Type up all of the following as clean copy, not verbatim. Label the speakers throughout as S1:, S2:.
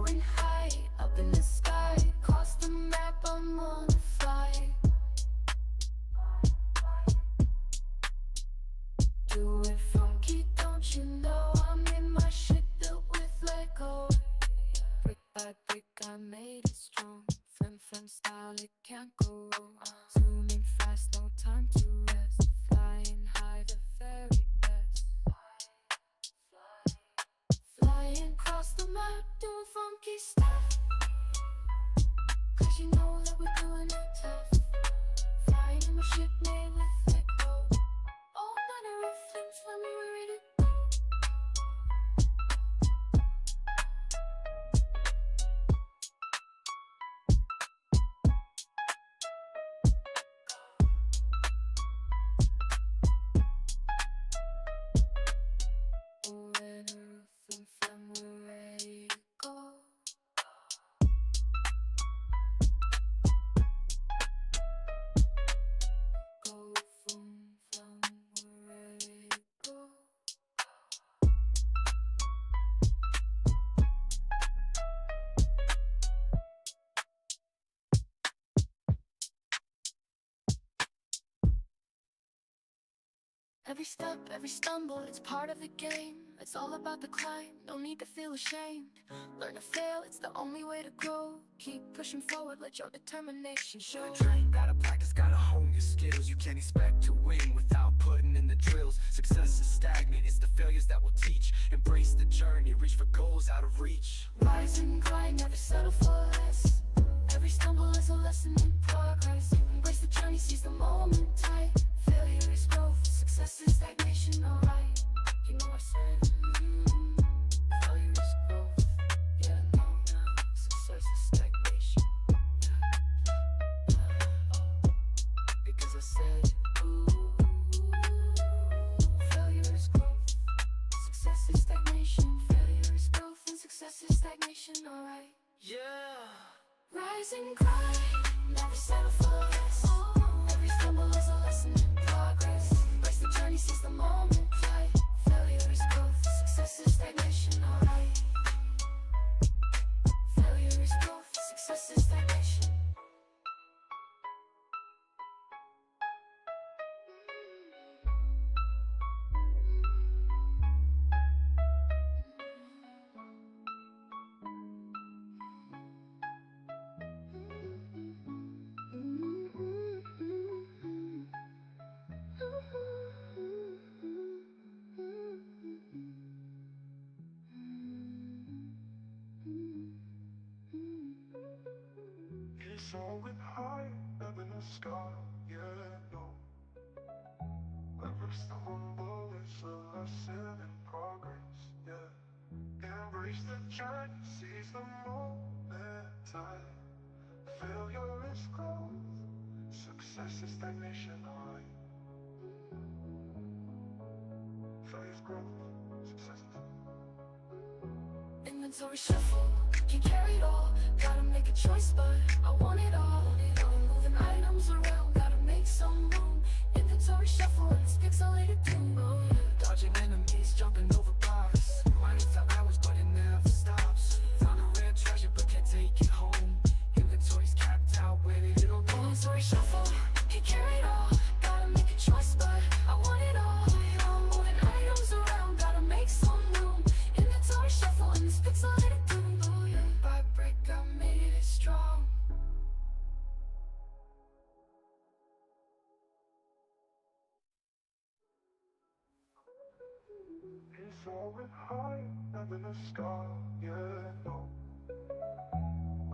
S1: soaring high, up in the sky. Cross the map, I'm on a flight. Do it funky, don't you know? I'm in my ship built with Lego. Brick by brick, I made it strong. Fem style, it can't go wrong. Zooming fast, no time to rest. Flying high, the very best. Flying across the map, doing funky stuff. Cause you know that we're doing it tough. Flying in my ship made with Lego. All manner of flims when we're ready to go. When a roof and we're ready to go. Go from we're ready to go. Every step, every stumble, it's part of the game. It's all about the climb, no need to feel ashamed. Learn to fail, it's the only way to grow. Keep pushing forward, let your determination show.
S2: Train, gotta practice, gotta hone your skills. You can't expect to win without putting in the drills. Success is stagnant, it's the failures that will teach. Embrace the journey, reach for goals out of reach.
S1: Rise and grind, never settle for less. Every stumble is a lesson in progress. Embrace the journey, seize the moment tight. Failure is growth, success is stagnation, alright. You know I said, failure is growth. Yeah, no, success is stagnation. Because I said, failure is growth. Success is stagnation. Failure is growth and success is stagnation, alright.
S2: Yeah.
S1: Rise and grind, never settle for less. Every stumble is a lesson in progress. Embrace the journey, seize the moment, fly. Failure is growth, success is stagnation, alright. Failure is growth, success is stagnation.
S3: It's all with high up in the sky, yeah, no. Every stumble is a lesson in progress, yeah. Embrace the journey, seize the moment, time. Failure is growth, success is stagnation, alright. Failure is growth, success is
S1: Inventory shuffle, can't carry it all. Gotta make a choice, but I want it all. Moving items around, gotta make some room. Inventory shuffle, and it's pixelated doom.
S2: Dodging enemies, jumping over bars. Mining for hours, but it never stops. Found a rare treasure, but can't take it home. Inventory's capped out, where did it all go?
S1: Inventory shuffle, can't carry it all. Gotta make a choice, but I want it all. Moving items around, gotta make some room. Inventory shuffle, and it's pixelated doom. Brick by brick, I made it strong.
S3: It's all with high up in the sky, yeah, no.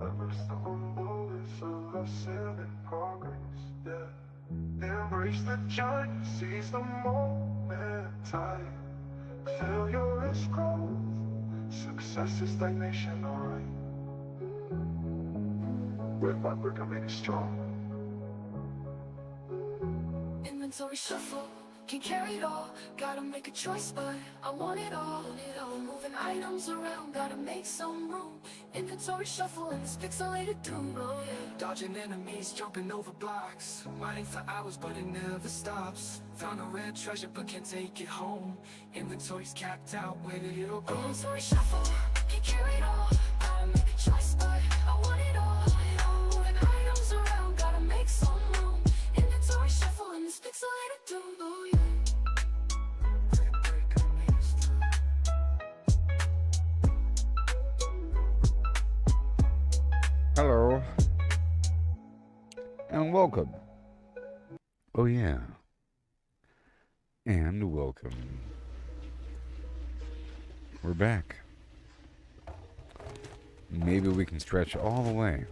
S3: Every stumble is a lesson in progress, yeah. Embrace the journey, seize the moment, time. Failure is growth, success is stagnation, alright. Brick by brick, I made it strong.
S1: Inventory shuffle, can't carry it all. Gotta make a choice, but I want it all. Moving items around, gotta make some room. Inventory shuffle, and it's pixelated doom.
S2: Dodging enemies, jumping over blocks. Mining for hours, but it never stops. Found a rare treasure, but can't take it home. Inventory's capped out, where did it all go?
S1: Inventory shuffle, can't carry it all. Gotta make choice, but I want it all. Moving items around, gotta make some room. Inventory shuffle in this pixelated doom. Oh yeah.
S4: Hello. And welcome. Oh, yeah. And welcome. We're back. Maybe we can stretch all the way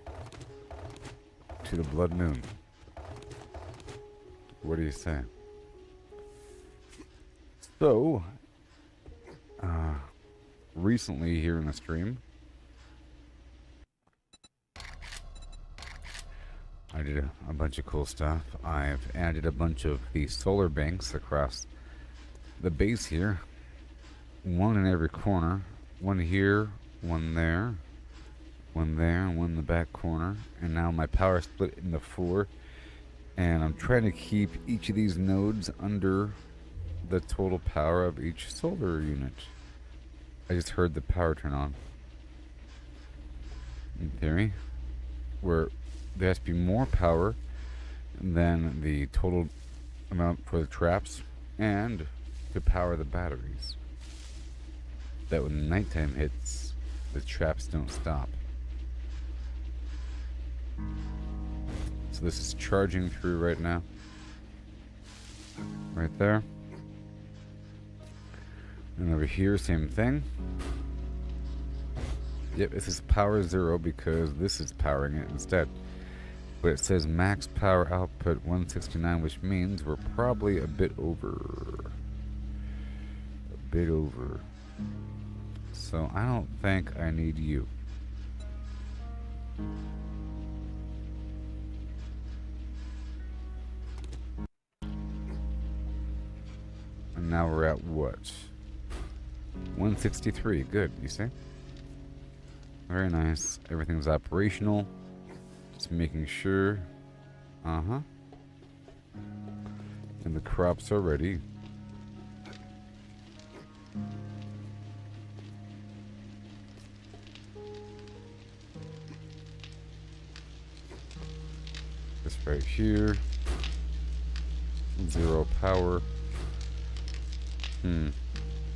S4: to the blood moon. What do you say? So, recently here in the stream, I did a bunch of cool stuff. I've added a bunch of these solar banks across the base here. One in every corner. One here, one there, one there, and one in the back corner. And now my power split into 4. And I'm trying to keep each of these nodes under the total power of each solar unit. I just heard the power turn on. In theory, where there has to be more power than the total amount for the traps and to power the batteries. That when nighttime hits, the traps don't stop. So this is charging through right now. Right there. And over here, same thing. Yep, this is power 0 because this is powering it instead. But it says max power output 169, which means we're probably a bit over. A bit over. So I don't think I need you. And now we're at what? 163. Good, you see? Very nice. Everything's operational. Just making sure. And the crops are ready. This right here. 0 power.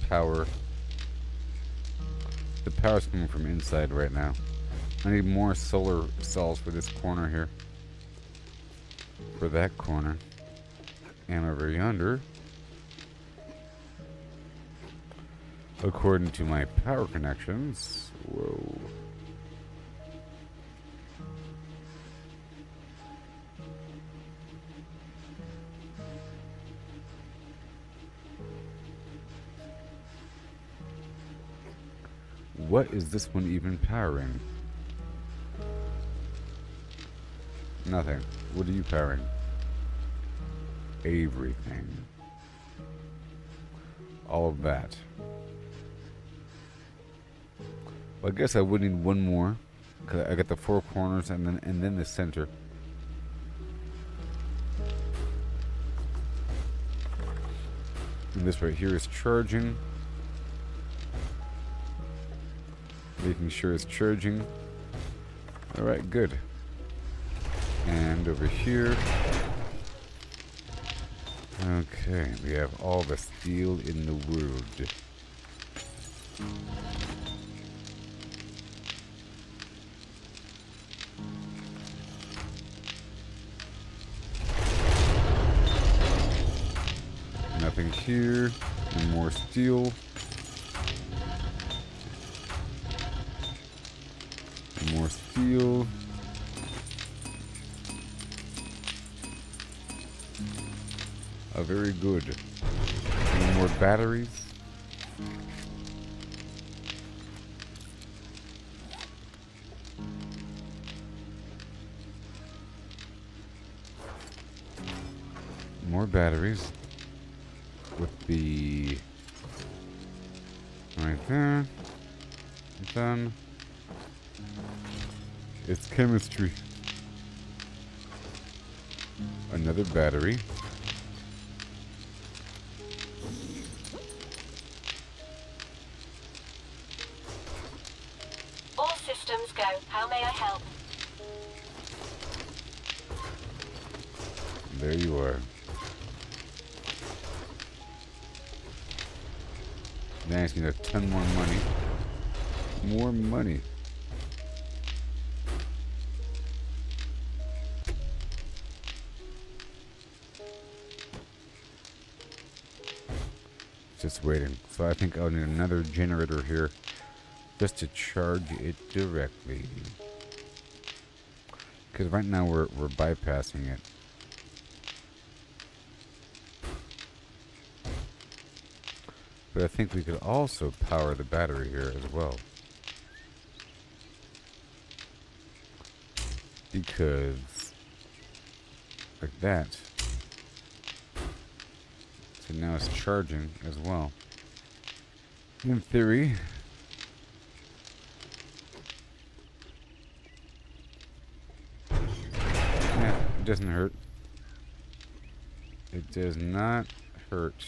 S4: Power. The power's coming from inside right now. I need more solar cells for this corner here. For that corner. And over yonder. According to my power connections. Whoa. What is this one even powering? Nothing. What are you powering? Everything. All of that. Well, I guess I would need one more. Cause I got the 4 corners and then the center. And this right here is charging. Making sure it's charging. Alright, good. And over here. Okay, we have all the steel in the world. Nothing here. And more steel. And more steel. Very good. And more batteries. More batteries. With the... right there. Done. It's chemistry. Another battery.
S5: All systems go.
S4: There you are. Now I just need a ton more money. More money. Just waiting. So I think I'll need another generator here just to charge it directly. Because right now we're bypassing it. But I think we could also power the battery here as well. Because like that. So now it's charging as well. In theory. Yeah, it doesn't hurt. It does not hurt.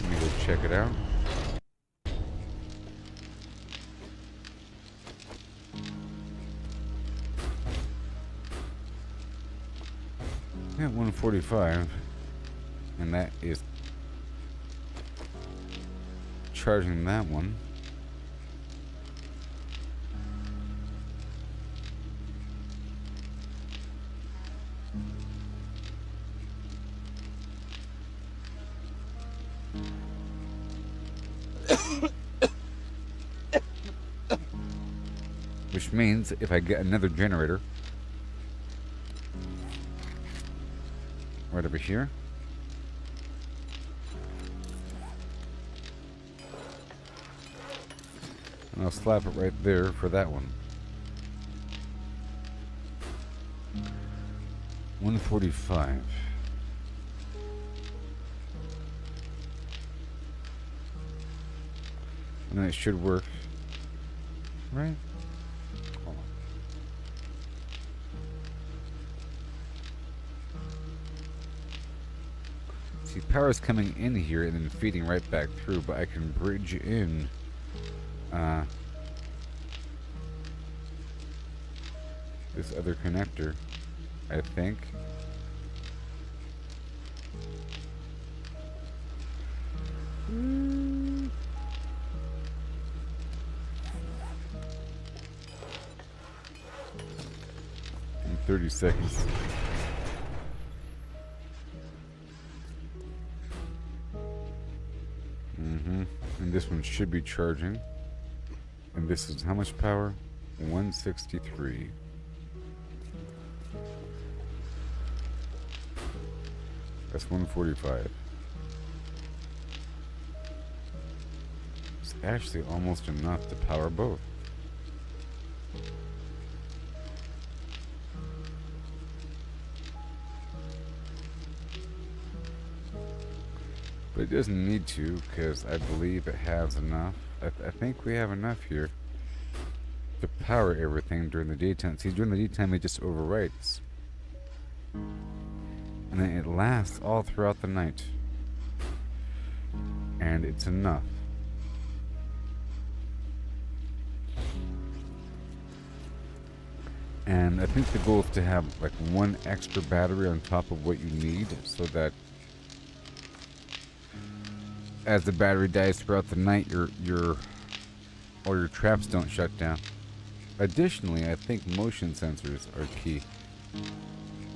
S4: Let me go check it out. Yeah, 145. And that is charging that one. Which means if I get another generator right over here, and I'll slap it right there for that one. 145. And then it should work, right? Hold on. See, power's coming in here and then feeding right back through, but I can bridge in this other connector, I think. In 30 seconds. And this one should be charging. And this is how much power? 163. That's 145. It's actually almost enough to power both. But it doesn't need to, because I believe it has enough. I think we have enough here to power everything during the daytime. See, during the daytime it just overwrites. And then it lasts all throughout the night. And it's enough. And I think the goal is to have like one extra battery on top of what you need, so that as the battery dies throughout the night, all your traps don't shut down. Additionally, I think motion sensors are key.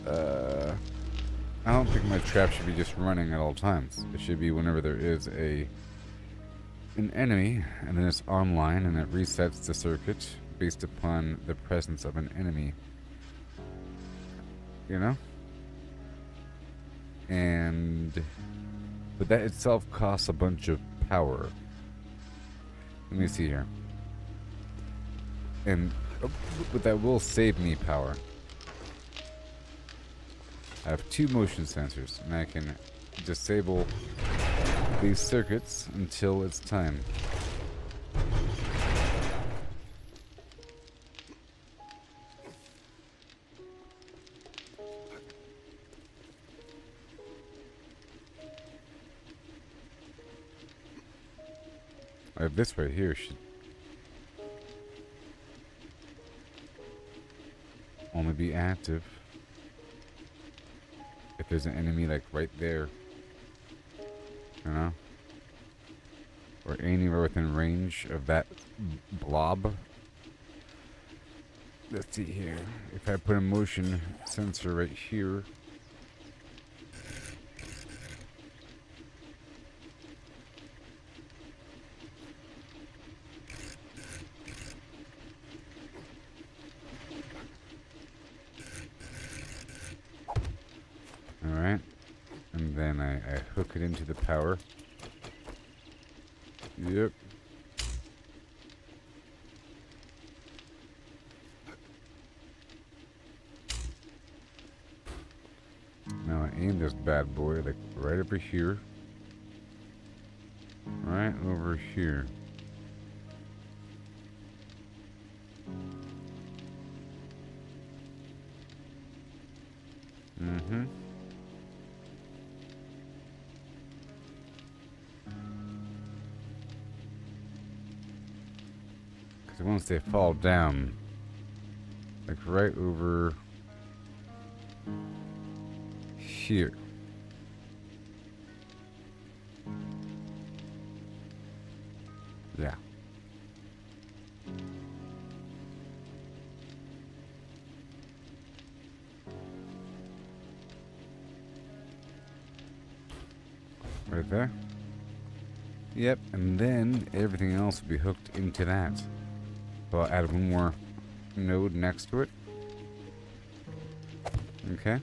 S4: I don't think my trap should be just running at all times. It should be whenever there is an enemy, and then it's online, and it resets the circuit based upon the presence of an enemy. You know? But that itself costs a bunch of power. Let me see here. But that will save me power. I have 2 motion sensors, and I can disable these circuits until it's time. I have this right here. only be active if there's an enemy like right there, you know, or anywhere within range of that blob. Let's see here. If I put a motion sensor right here, alright, and then I hook it into the power. Yep. Now I aim this bad boy like right over here. Right over here. Mm-hmm. Because once they fall down, like right over here. Yeah. Right there. Yep, and then everything else will be hooked into that. So I'll add one more node next to it. Okay.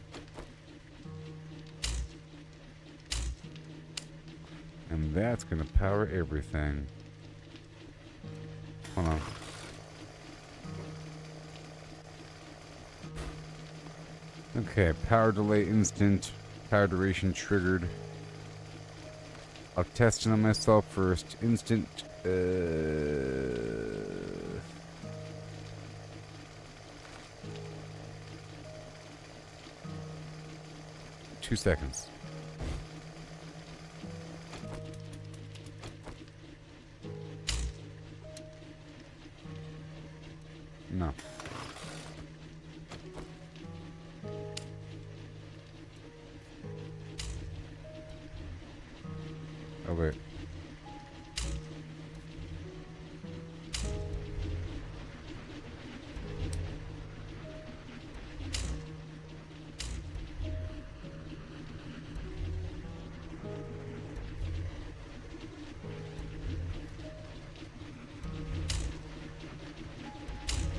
S4: And that's gonna power everything. Hold on. Okay, power delay instant, power duration triggered. I'll test it on myself first. Instant, 2 seconds. No. Oh wait.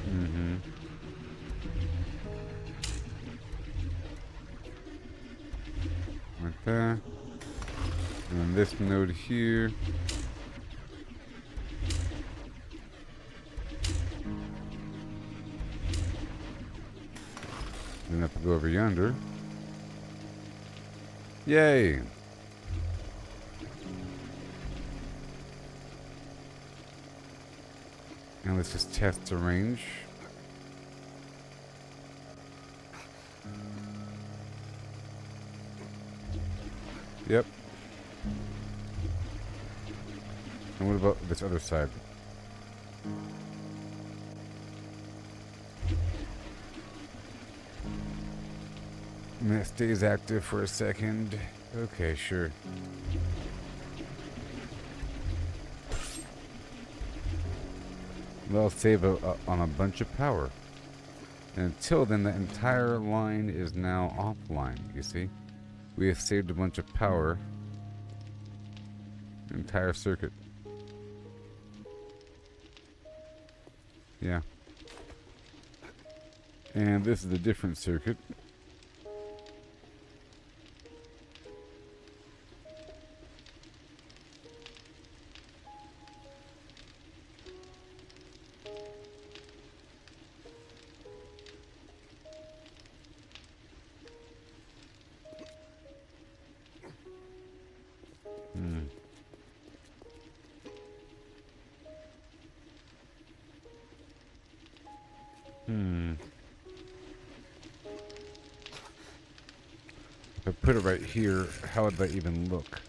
S4: Mm-hmm. Like that. And then this node here. Then have to go over yonder. Yay! And let's just test the range. Yep. And what about this other side? And that stays active for a second. Okay, sure. Well, save on a bunch of power. And until then, the entire line is now offline, you see? We have saved a bunch of power. Entire circuit. Yeah. And this is a different circuit. Hmm. Hmm. If I put it right here, how would that even look?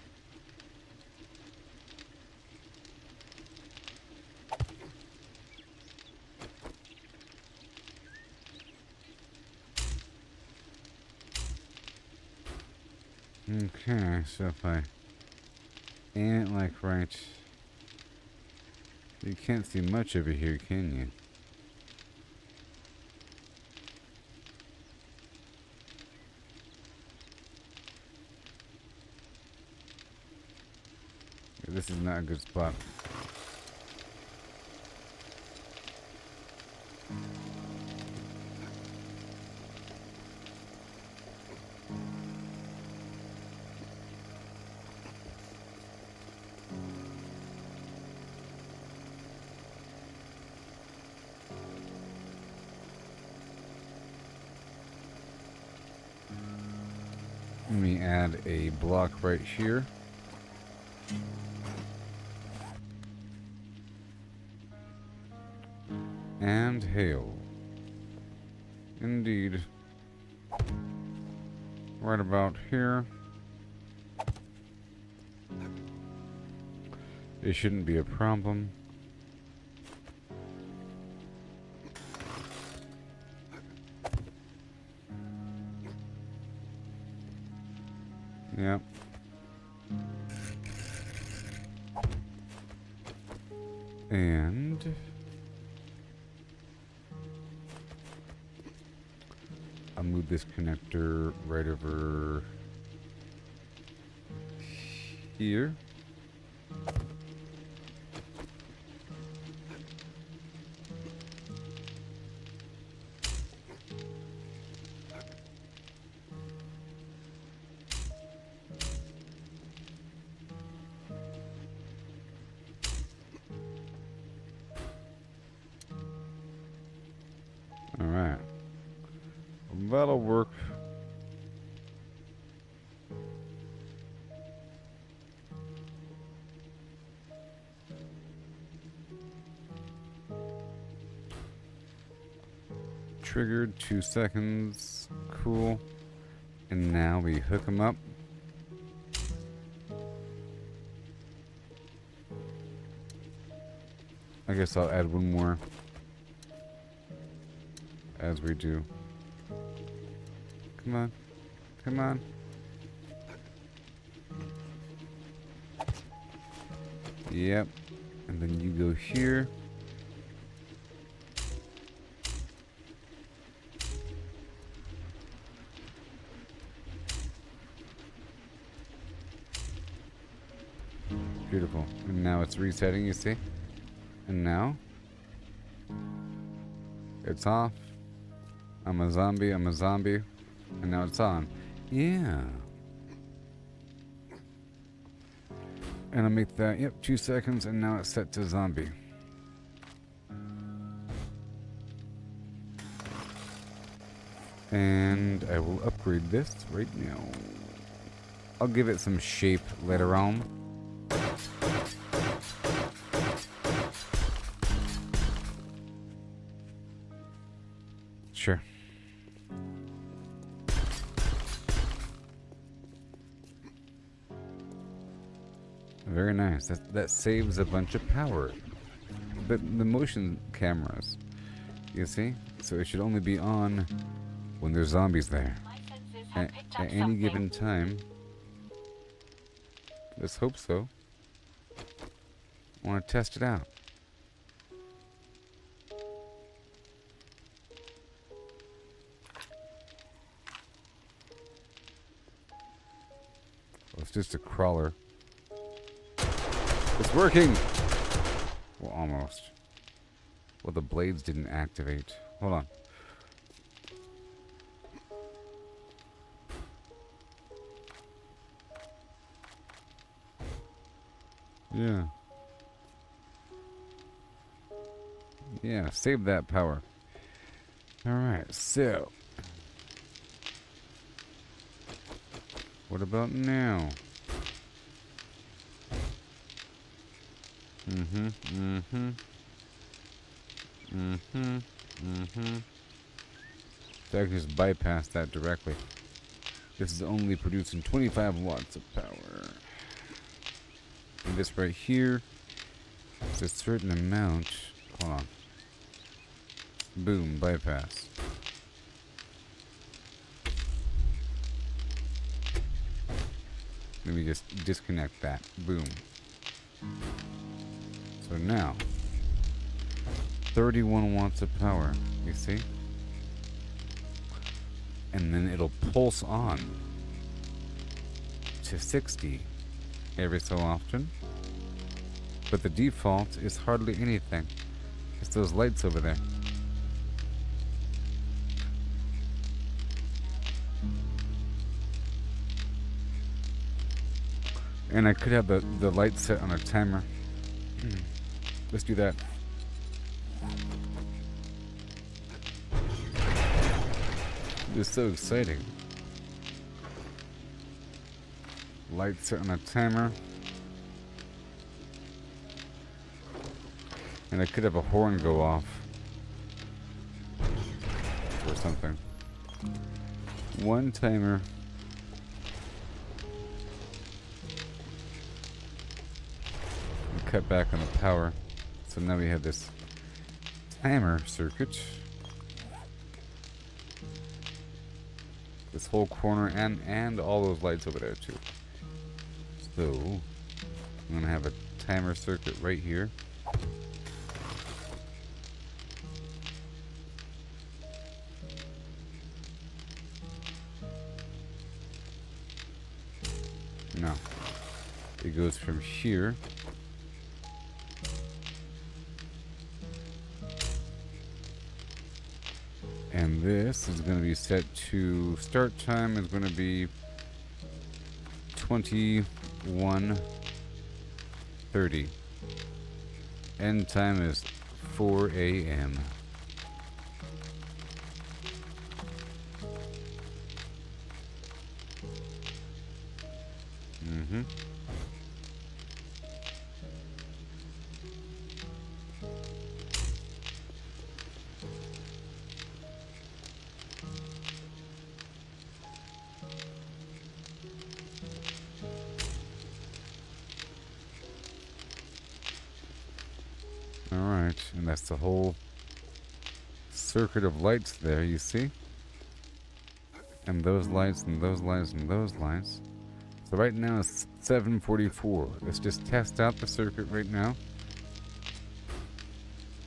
S4: Okay, so if I aim it like right, you can't see much over here, can you? This is not a good spot. Let me add a block right here. And hail. Indeed. Right about here. It shouldn't be a problem. Yep. And I'll move this connector right over here. Alright. That'll work. Triggered, 2 seconds. Cool. And now we hook them up. I guess I'll add one more as we do. Come on. Come on. Yep. And then you go here. Beautiful. And now it's resetting, you see? And now it's off. I'm a zombie, I'm a zombie. And now it's on. Yeah. And I'll make that, yep, 2 seconds, and now it's set to zombie. And I will upgrade this right now. I'll give it some shape later on. Sure. Very nice. That saves a bunch of power. But the motion cameras, you see? So it should only be on when there's zombies there. At any given time. Let's hope so. I want to test it out. Well, it's just a crawler. It's working! Well, almost. Well, the blades didn't activate. Hold on. Yeah. Yeah, save that power. Alright, so. What about now? So I can just bypass that directly. This is only producing 25 watts of power. And this right here is a certain amount. Hold on. Boom, bypass. Let me just disconnect that. Boom. So now, 31 watts of power, you see? And then it'll pulse on to 60 every so often. But the default is hardly anything. Just those lights over there. And I could have the light set on a timer. Let's do that. It's so exciting. Light set on a timer. And I could have a horn go off. Or something. One timer. Cut back on the power. So now we have this timer circuit. This whole corner and all those lights over there too. So I'm gonna have a timer circuit right here. Now it goes from here. And this is going to be set to start time is going to be 21:30. End time is 4 a.m. Alright, and that's the whole circuit of lights there, you see? And those lights, and those lights, and those lights. So right now it's 7:44. Let's just test out the circuit right now.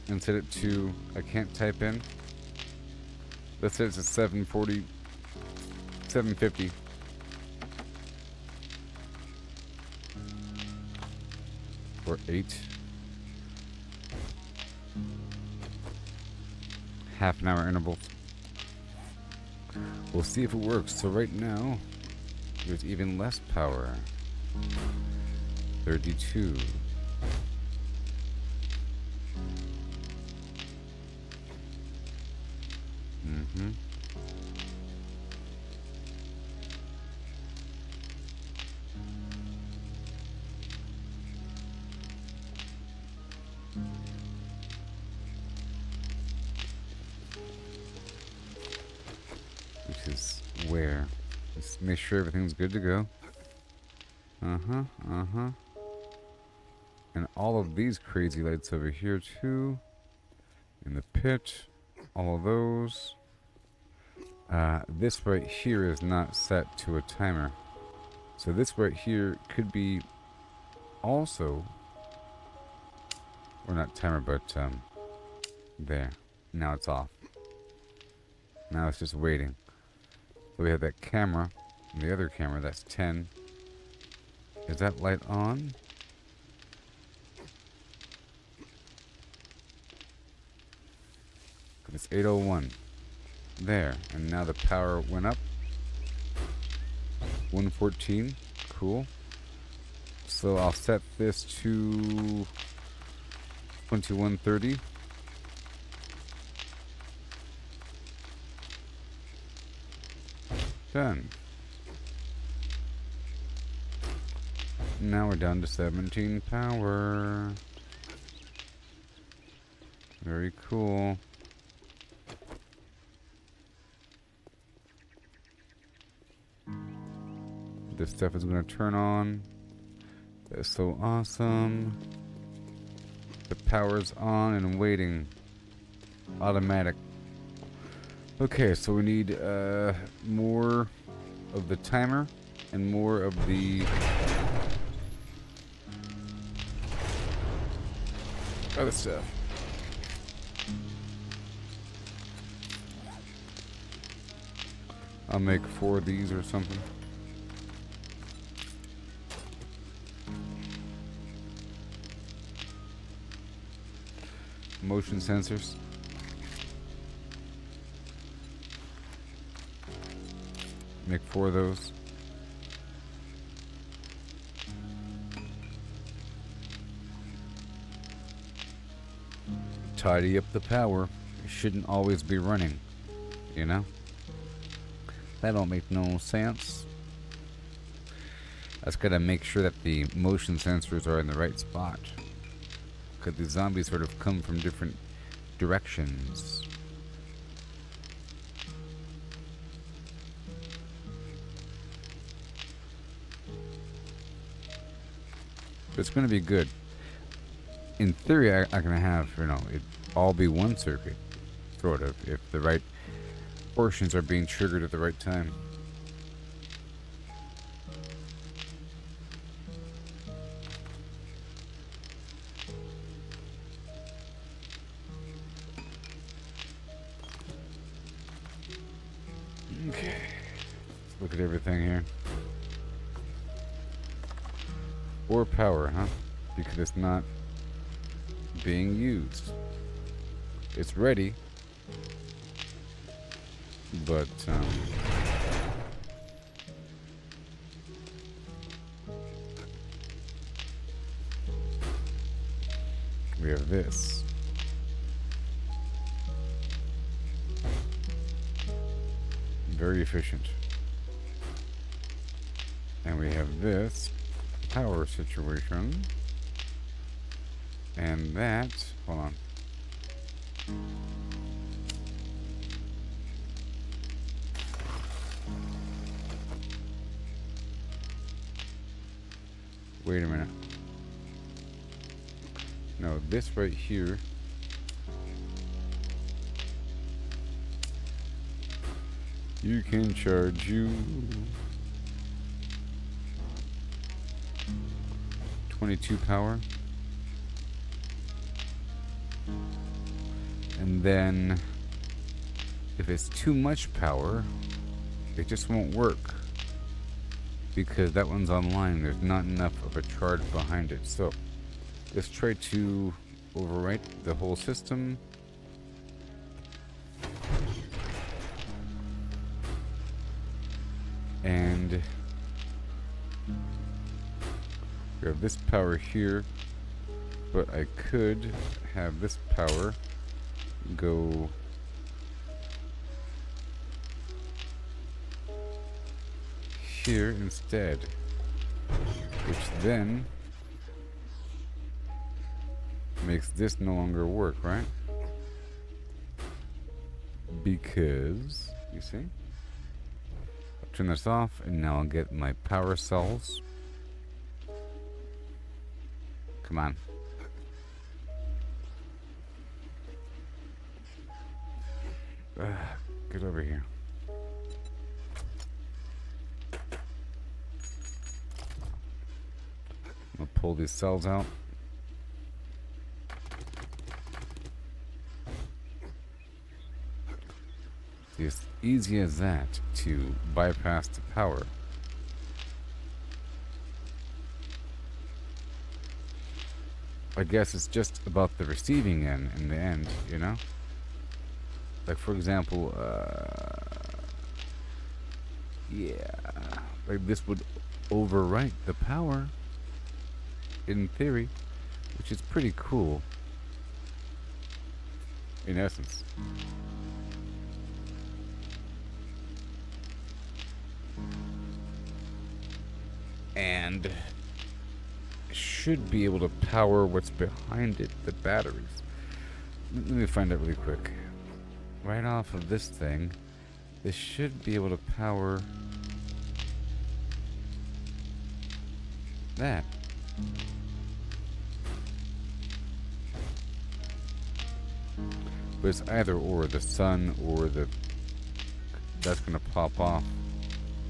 S4: And set it to, I can't type in. Let's set it to 7:40, 7:50. Or 8. Half-an-hour intervals. We'll see if it works. So right now, there's even less power. 32. Which is where? Just make sure everything's good to go. And all of these crazy lights over here too. In the pit. All of those. This right here is not set to a timer. So this right here could be also, or not timer, but there. Now it's off. Now it's just waiting. So we have that camera, and the other camera, that's 10. Is that light on? It's 8:01. There, and now the power went up. 114, cool. So I'll set this to 21:30. Done. Now we're down to 17 power. Very cool. This stuff is going to turn on. That's so awesome. The power's on and waiting. Automatic. Okay, so we need more of the timer. and more of the other stuff. I'll make 4 of these or something. Motion sensors. Make 4 of those. Tidy up the power. It shouldn't always be running, you know? That don't make no sense. I just gotta make sure that the motion sensors are in the right spot. Because the zombies sort of come from different directions. But it's gonna be good. In theory, I can have, you know, it all be one circuit, sort of, if the right portions are being triggered at the right time. Okay, let's look at everything here. Or power, huh? Because it's not being used. It's ready, but we have this. Very efficient. And we have this power situation. And that, hold on. Wait a minute. No, this right here. You can charge you 22 power. And then if it's too much power, it just won't work. Because that one's online, there's not enough of a charge behind it. So let's try to overwrite the whole system. And we have this power here, but I could have this power go here instead, which then makes this no longer work, right? Because, you see? I'll turn this off, and now I'll get my power cells. Come on. Get over here. I'm gonna pull these cells out. It's easy as that to bypass the power. I guess it's just about the receiving end in the end, you know? Like, for example, yeah, like this would overwrite the power in theory, which is pretty cool in essence. And should be able to power what's behind it, the batteries. Let me find out really quick. Right off of this thing, this should be able to power that. But it's either or, the sun or the... That's gonna pop off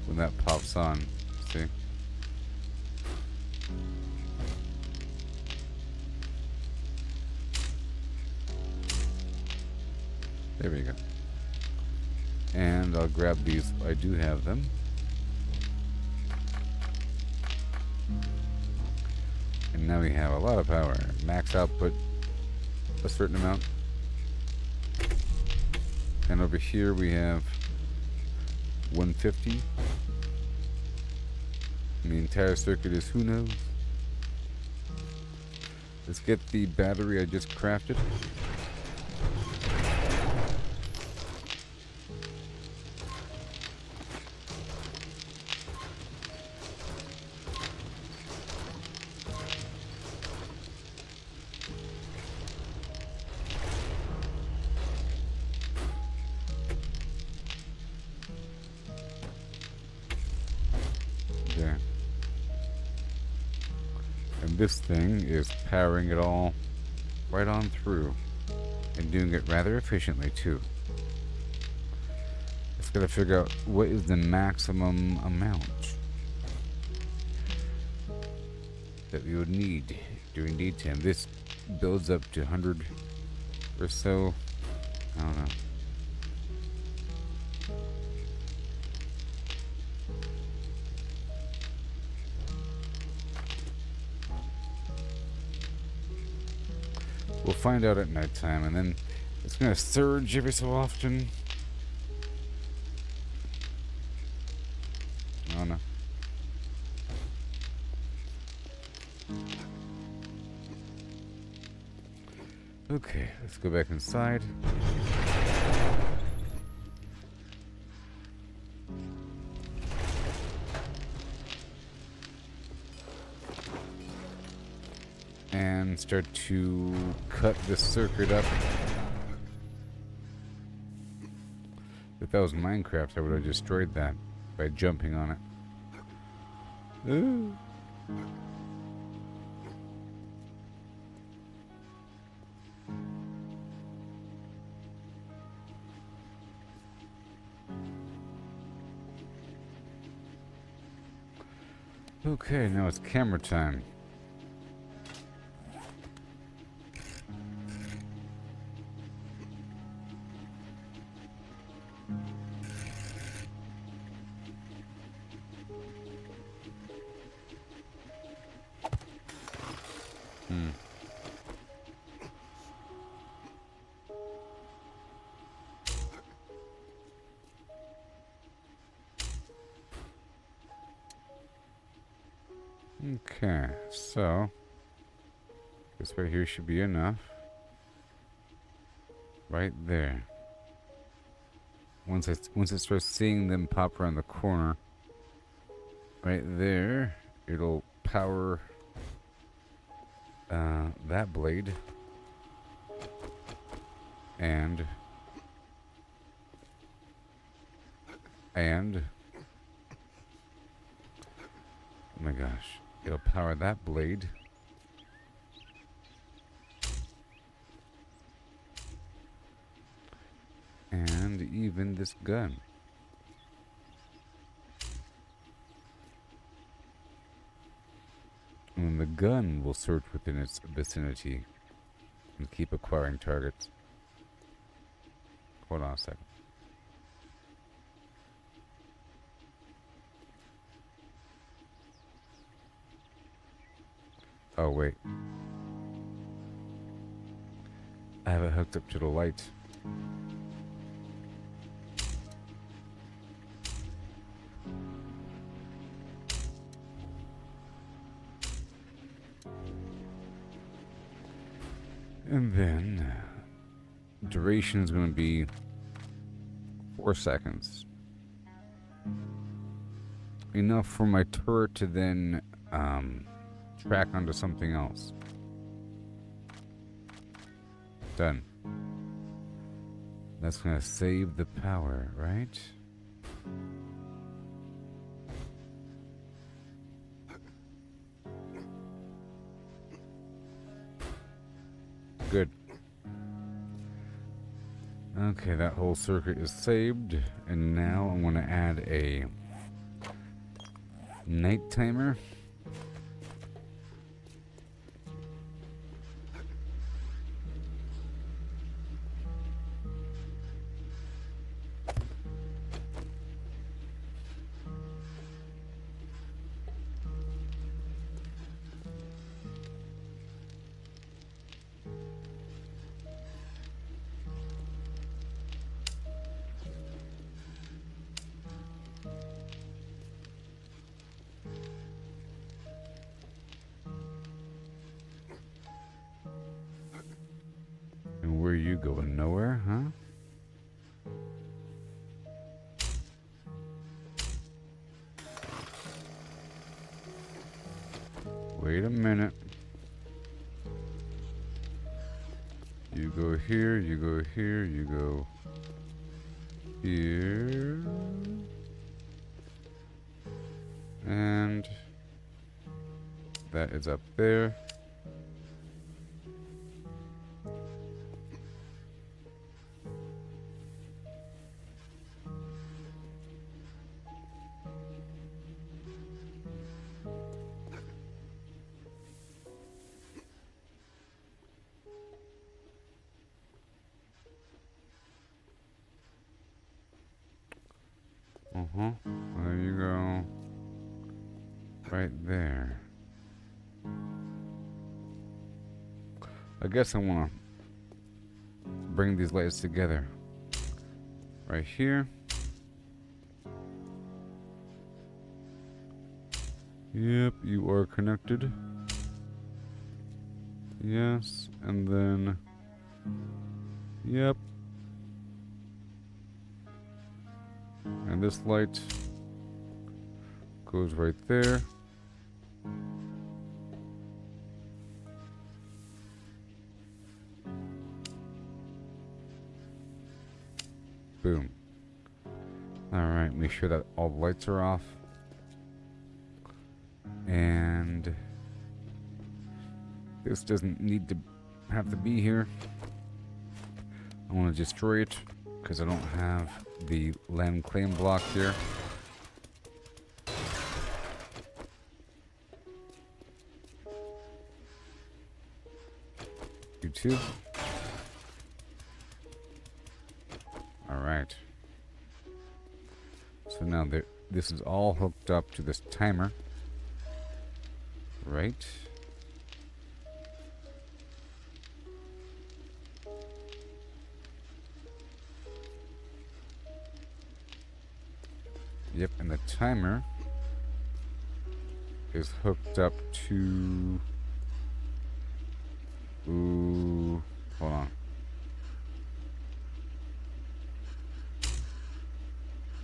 S4: when that pops on. See? There we go. And I'll grab these. I do have them. And now we have a lot of power. Max output a certain amount. And over here we have 150. And the entire circuit is who knows. Let's get the battery I just crafted. There. And this thing is powering it all right on through. And doing it rather efficiently too. Just gotta figure out what is the maximum amount that we would need during daytime. This builds up to 100 or so. I don't know. We'll find out at nighttime, and then it's gonna surge every so often. Oh no. Okay, let's go back inside. And start to cut the circuit up. If that was Minecraft, I would have destroyed that by jumping on it. Ooh. Okay, now it's camera time. Okay, so this right here should be enough. Right there. Once it starts seeing them pop around the corner, right there, it'll power that blade and oh my gosh. It'll power that blade. And even this gun. And the gun will search within its vicinity and keep acquiring targets. Hold on a second. Oh, wait. I have it hooked up to the light. And then duration is going to be 4 seconds. Enough for my turret to then track onto something else. Done. That's gonna save the power, right? Good. Okay, that whole circuit is saved, and now I'm gonna add a night timer. you going nowhere, huh? Wait a minute. You go here, you go here, you go here. And that is up there. There you go. Right there. I guess I want to bring these lights together. Right here. Yep, you are connected. Yes, and then... Yep. And this light goes right there. Boom. Alright, make sure that all the lights are off. And this doesn't need to have to be here. I want to destroy it because I don't have the land claim block here. You too. Alright. So now this is all hooked up to this timer. Right. Yep, and the timer is hooked up to... Ooh, hold on.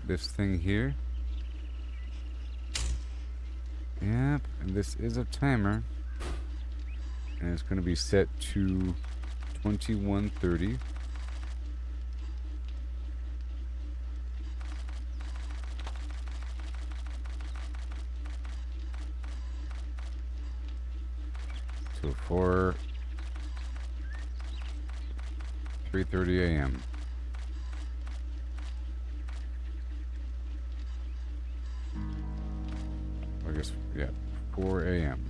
S4: This thing here. Yep, and this is a timer. And it's going to be set to 21:30. So for 3:30 a.m. I guess, yeah, 4 a.m.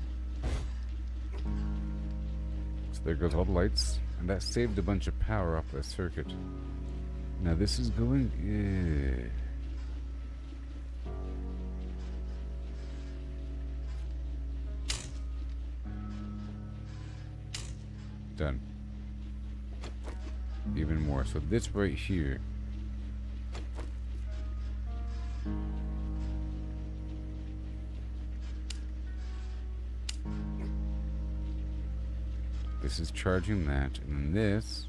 S4: So there goes all the lights, and that saved a bunch of power off the circuit. Now this is going... Done. Even more. So this right here. This is charging that, and this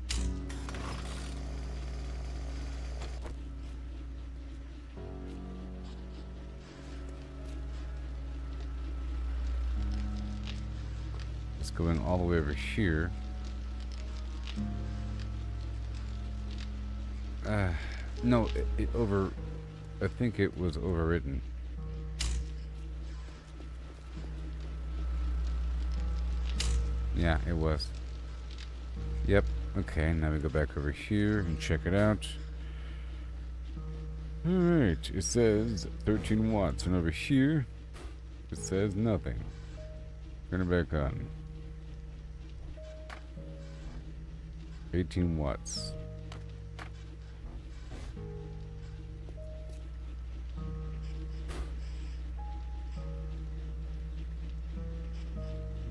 S4: is going all the way over here. No, I think it was overwritten. Yeah, it was. Yep. Okay, now we go back over here and check it out. Alright, it says 13 watts, and over here it says nothing. Turn it back on. 18 watts.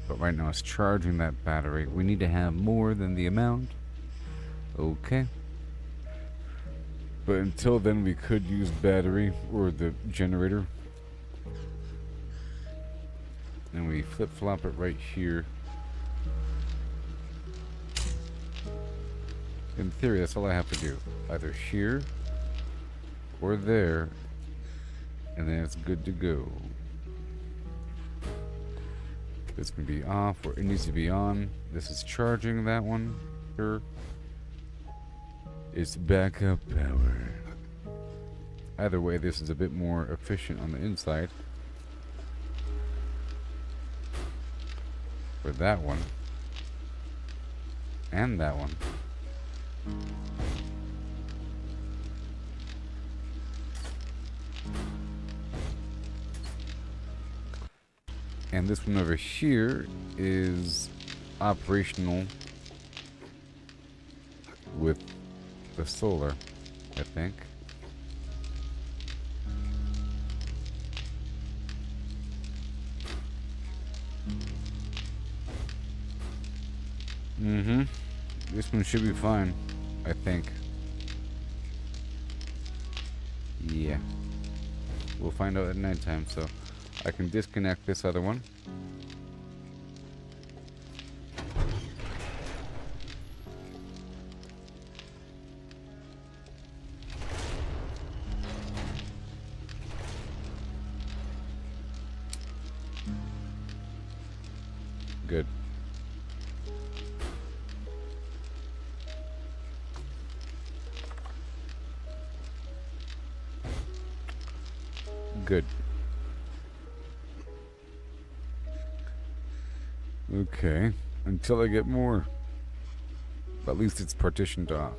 S4: But right now it's charging that battery. We need to have more than the amount. Okay. But until then we could use battery or the generator. And we flip-flop it right here. In theory, that's all I have to do. Either here or there, and then it's good to go. This can be off, or it needs to be on. This is charging that one. Here. It's backup power. Either way, this is a bit more efficient on the inside. For that one. And that one. And this one over here is operational with the solar, I think. This one should be fine, I think. Yeah. We'll find out at nighttime, so I can disconnect this other one. Good. Good. Okay. Until I get more. But at least it's partitioned off.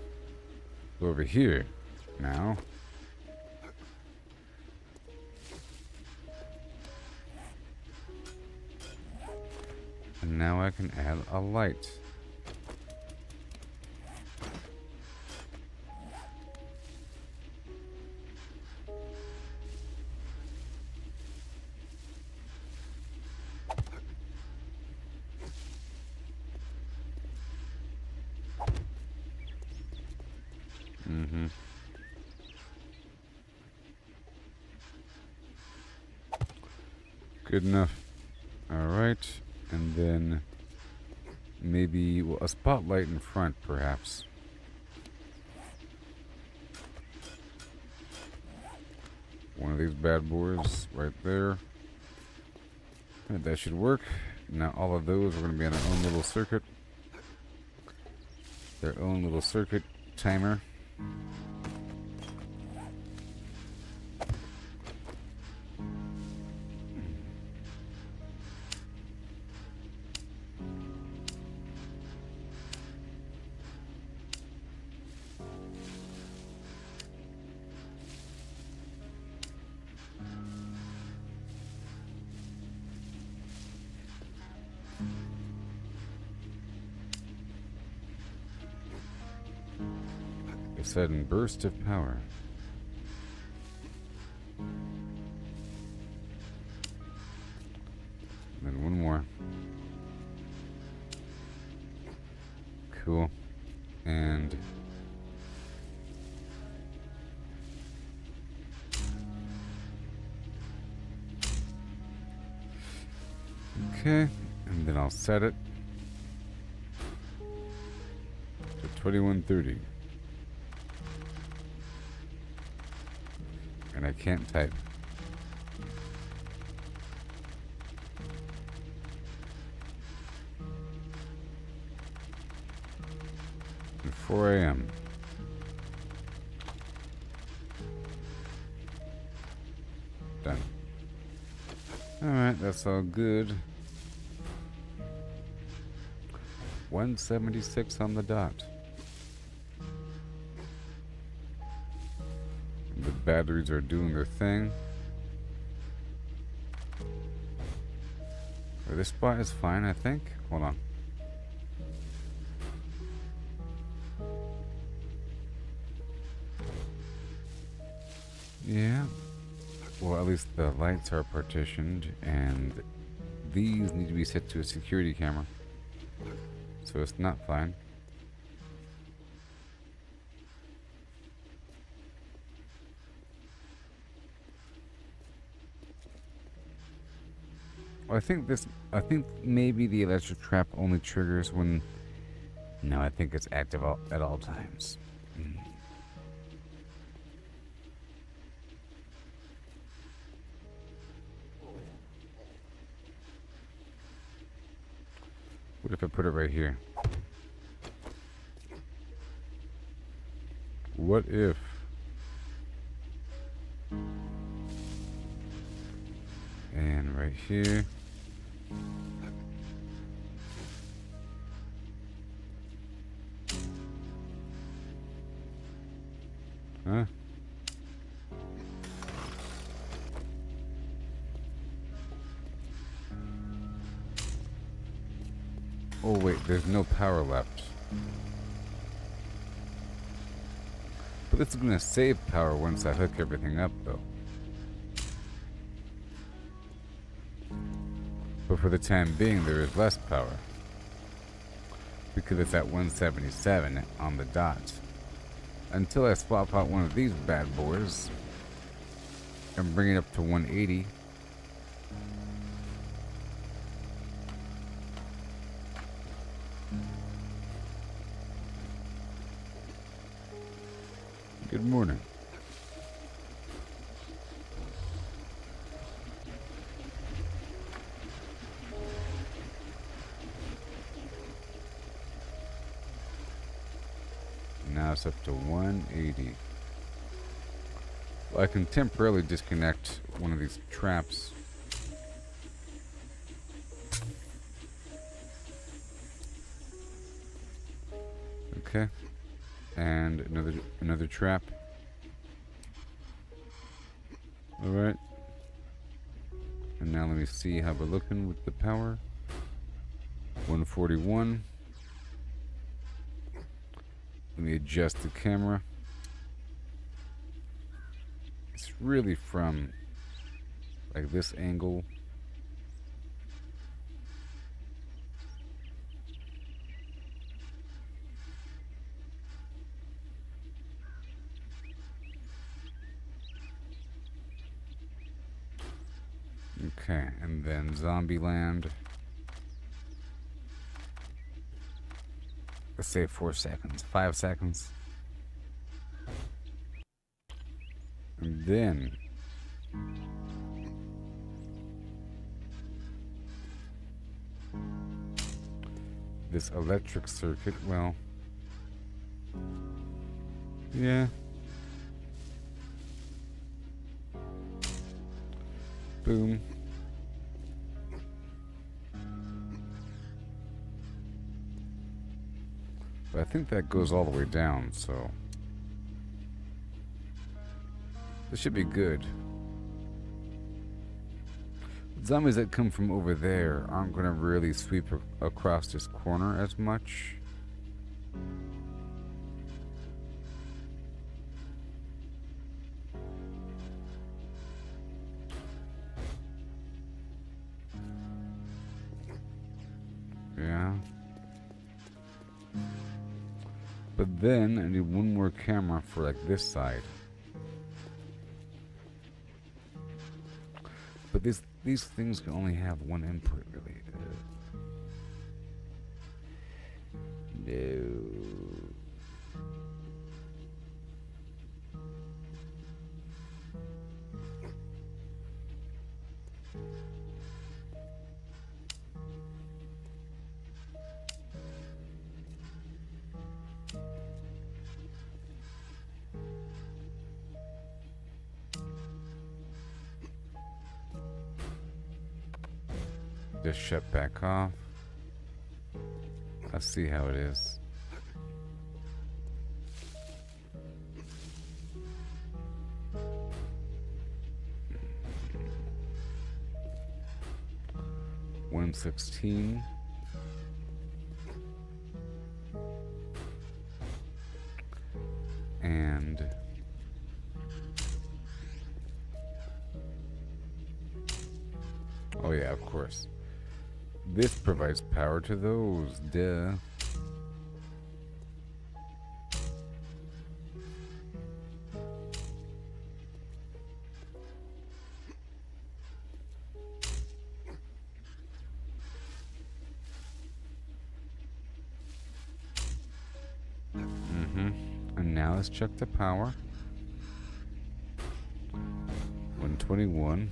S4: Over here. Now. And now I can add a light. Good enough. Alright. And then maybe a spotlight in front, perhaps. One of these bad boys right there. And that should work. Now all of those are going to be on their own little circuit. Their own little circuit timer. A sudden burst of power. And then one more. Cool. And okay, and then I'll set it to 2130. And I can't type. And 4 a.m. Done. Alright, that's all good. 176 on the dot. The batteries are doing their thing. This spot is fine, I think. Hold on. Yeah. Well, at least the lights are partitioned, and these need to be set to a security camera. So it's not fine. I think maybe the electric trap only triggers when No, I think it's active at all times. What if I put it right here? What if... And right here. Huh? Oh wait, there's no power left. But this is gonna save power once I hook everything up though. But for the time being there is less power. Because it's at 177 on the dot. Until I swap out one of these bad boys and bring it up to 180. Good morning. Now it's up to 180. Well, I can temporarily disconnect one of these traps. Okay. And another trap. Alright. And now let me see how we're looking with the power. 141. Let me adjust the camera. It's really from like this angle. Okay, and then Zombieland. Let's say 4 seconds, 5 seconds. And then this electric circuit, well, yeah. Boom. But I think that goes all the way down, so this should be good. Zombies that come from over there aren't going to really sweep across this corner as much. Yeah. But then I need one more camera for like this side. But these things can only have one input, really. No. Just shut back off. Let's see how it is. $116. And oh yeah, of course. This provides power to those, duh. let's check the power. 121.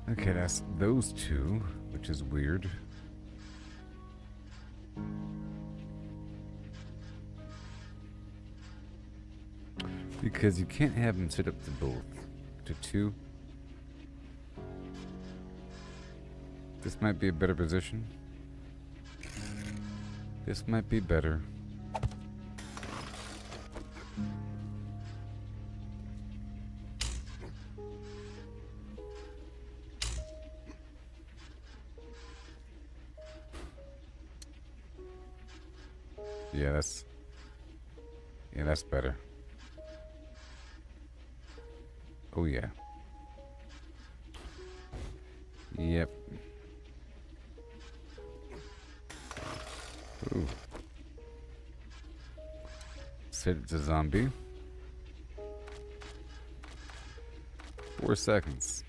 S4: Okay, that's those two, which is weird. Because you can't have them set up to both. To two. This might be a better position. This might be better. Yeah, that's better. Oh yeah. Yep. Ooh. Set it to zombie. 4 seconds.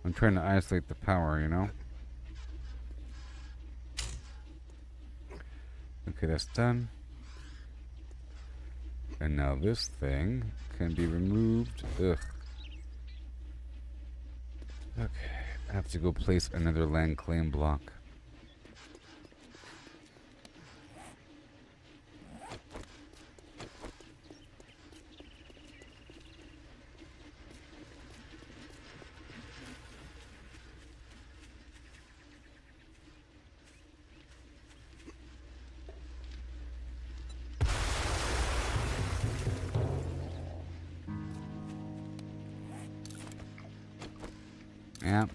S4: I'm trying to isolate the power, you know? Okay, that's done. And now this thing can be removed. Ugh. Okay, I have to go place another land claim block. Yeah.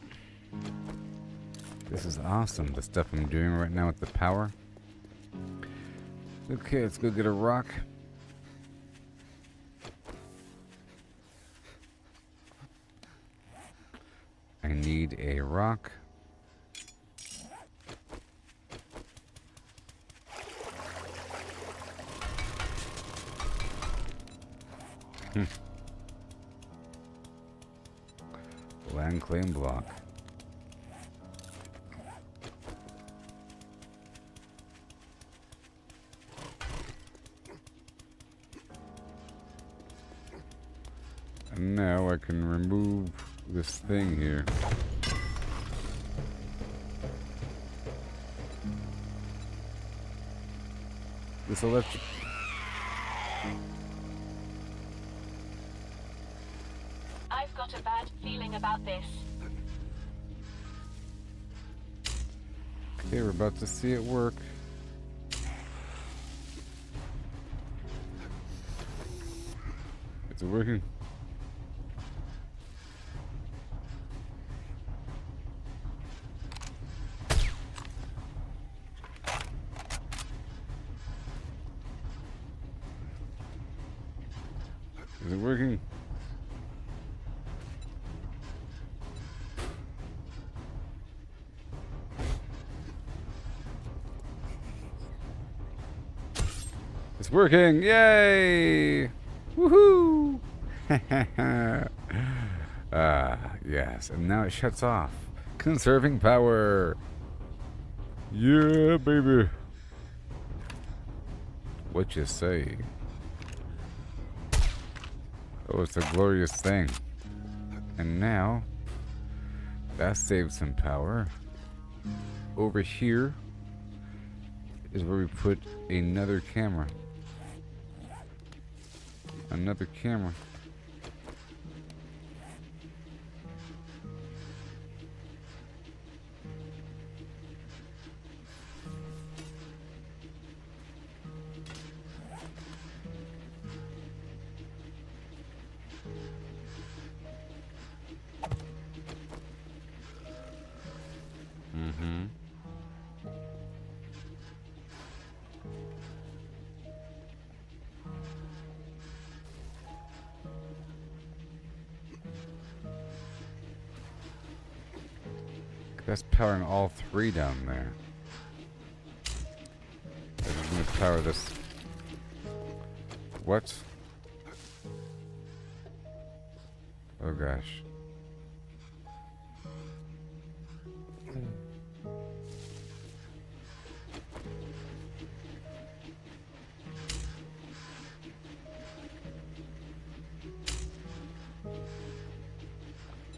S4: This is awesome, the stuff I'm doing right now with the power. Okay, let's go get a rock. I need a rock. Land claim block. And now I can remove this thing here. This electric.
S5: I've got a bad feeling about this.
S4: Okay, we're about to see it work. Is it working? Is it working? It's working! Yay! Woohoo! Yes, and now it shuts off. Conserving power! Yeah, baby! What you say? Oh, it's a glorious thing. And now, that saves some power. Over here is where we put another camera. Another camera. Mm-hmm. That's powering all three down there. I'm gonna power this. What? Oh gosh.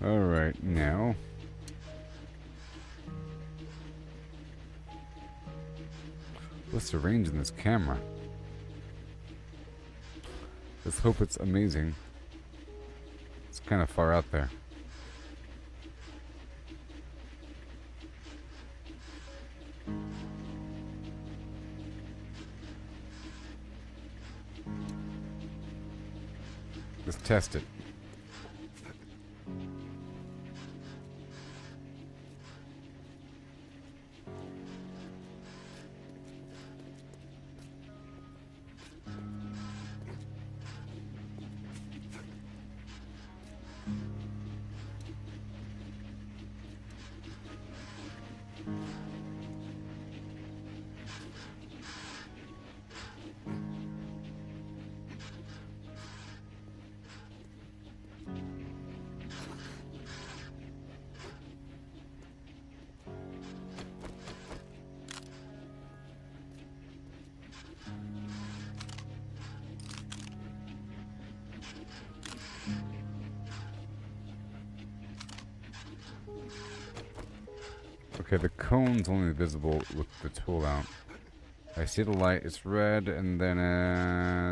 S4: Alright, now. What's the range in this camera? Let's hope it's amazing. It's kind of far out there. Let's test it. Okay, the cone's only visible with the tool out. I see the light, it's red, and then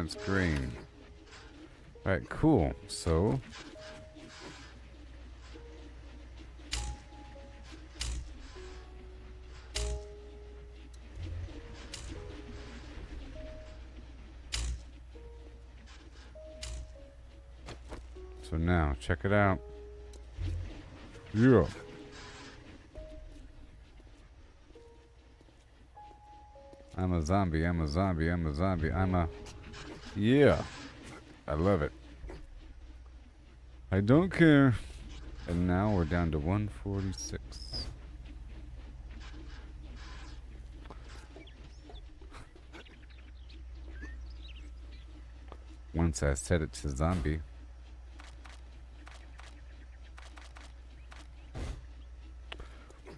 S4: it's green. Alright, cool. So... So now, check it out. Yeah. I'm a zombie, I'm a zombie, I'm a zombie, I'm a... Yeah. I love it. I don't care. And now we're down to 146. Once I set it to zombie.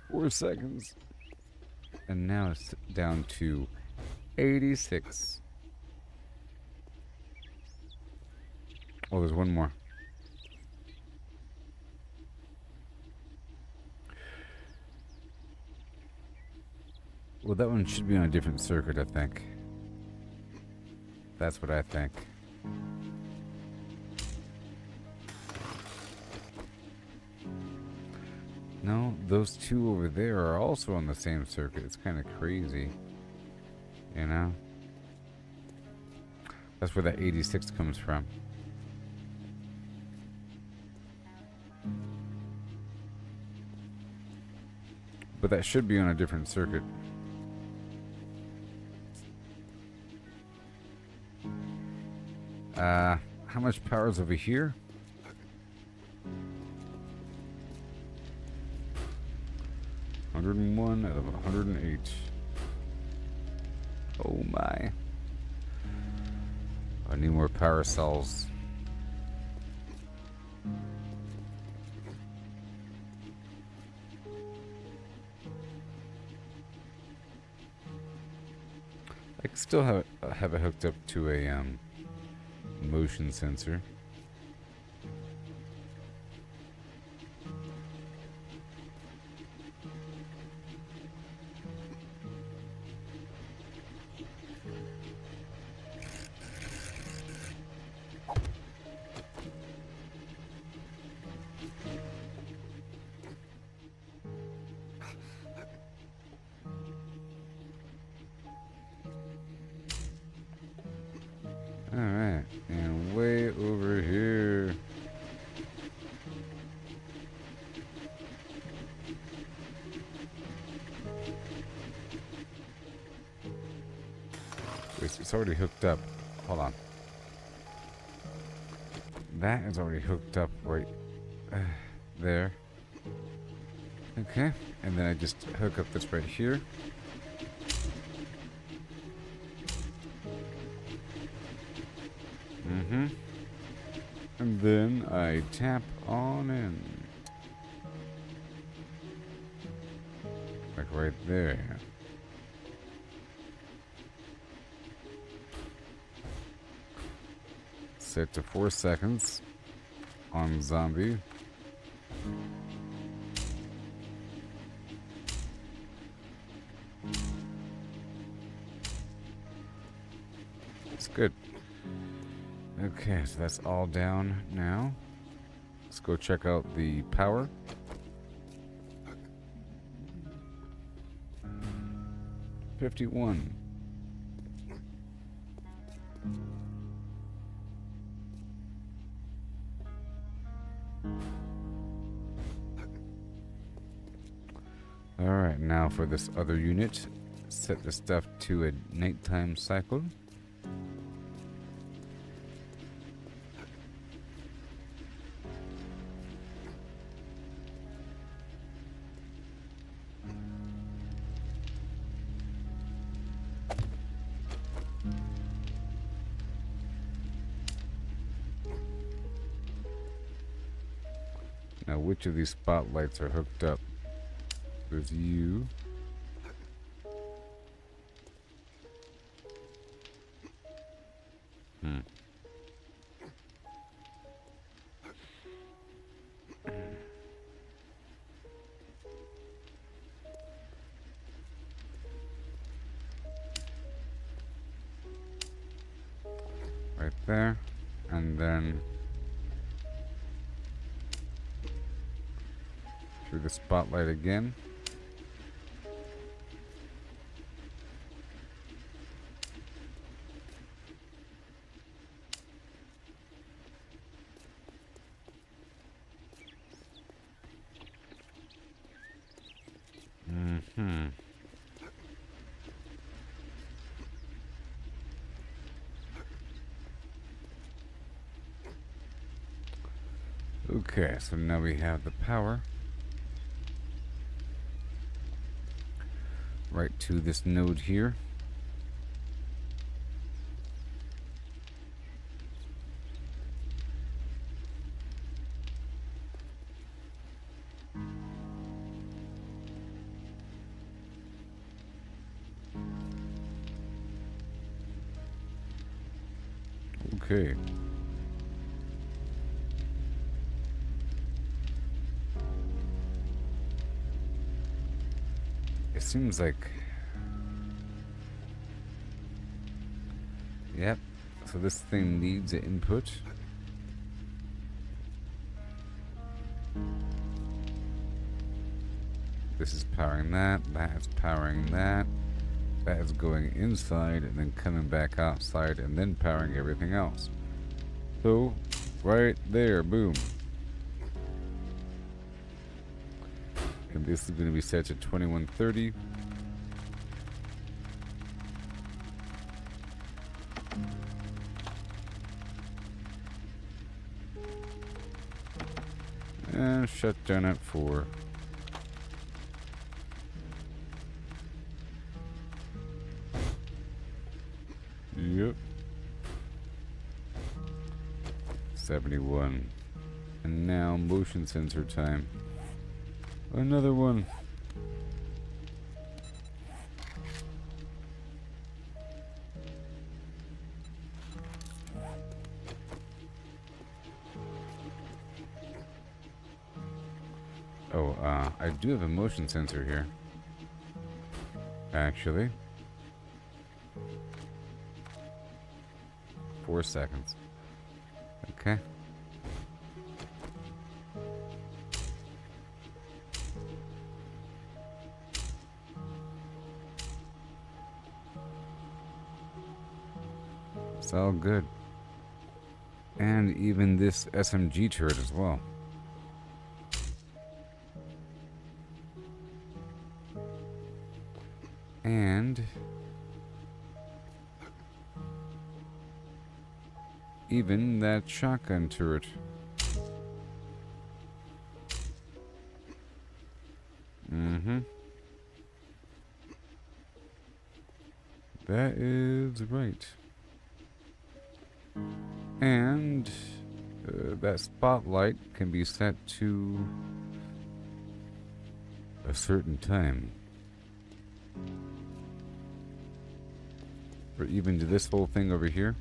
S4: Four seconds. And now it's down to 86. Oh, there's one more. Well, that one should be on a different circuit, I think. That's what I think. No, those two over there are also on the same circuit. It's kind of crazy. You know? That's where that 86 comes from. But that should be on a different circuit. How much power is over here? $101 out of 108. Oh my. I need more power cells. I can still have it hooked up to a motion sensor. Alright, and way over here. It's already hooked up. Hold on. That is already hooked up right there. Okay, and then I just hook up this right here. Mm-hmm. And then I tap on in. Like right there. Set to 4 seconds on zombie. It's good. Okay, so that's all down now. Let's go check out the power. $51. Alright, now for this other unit, set the stuff to a nighttime cycle. Now, which of these spotlights are hooked up? There's you. Right there. And then through the spotlight again. Okay, so now we have the power right to this node here. Okay. It seems like... Yep. So this thing needs an input. This is powering that. That is powering that. That is going inside and then coming back outside and then powering everything else. So, right there, boom. And this is going to be set to 2130. And shut down at 4. Yep. 71. And now motion sensor time. Another one. Oh, I do have a motion sensor here. Actually. 4 seconds. Okay. It's all good. And even this SMG turret as well. And even that shotgun turret. That is right. And that spotlight can be set to a certain time. Or even to this whole thing over here.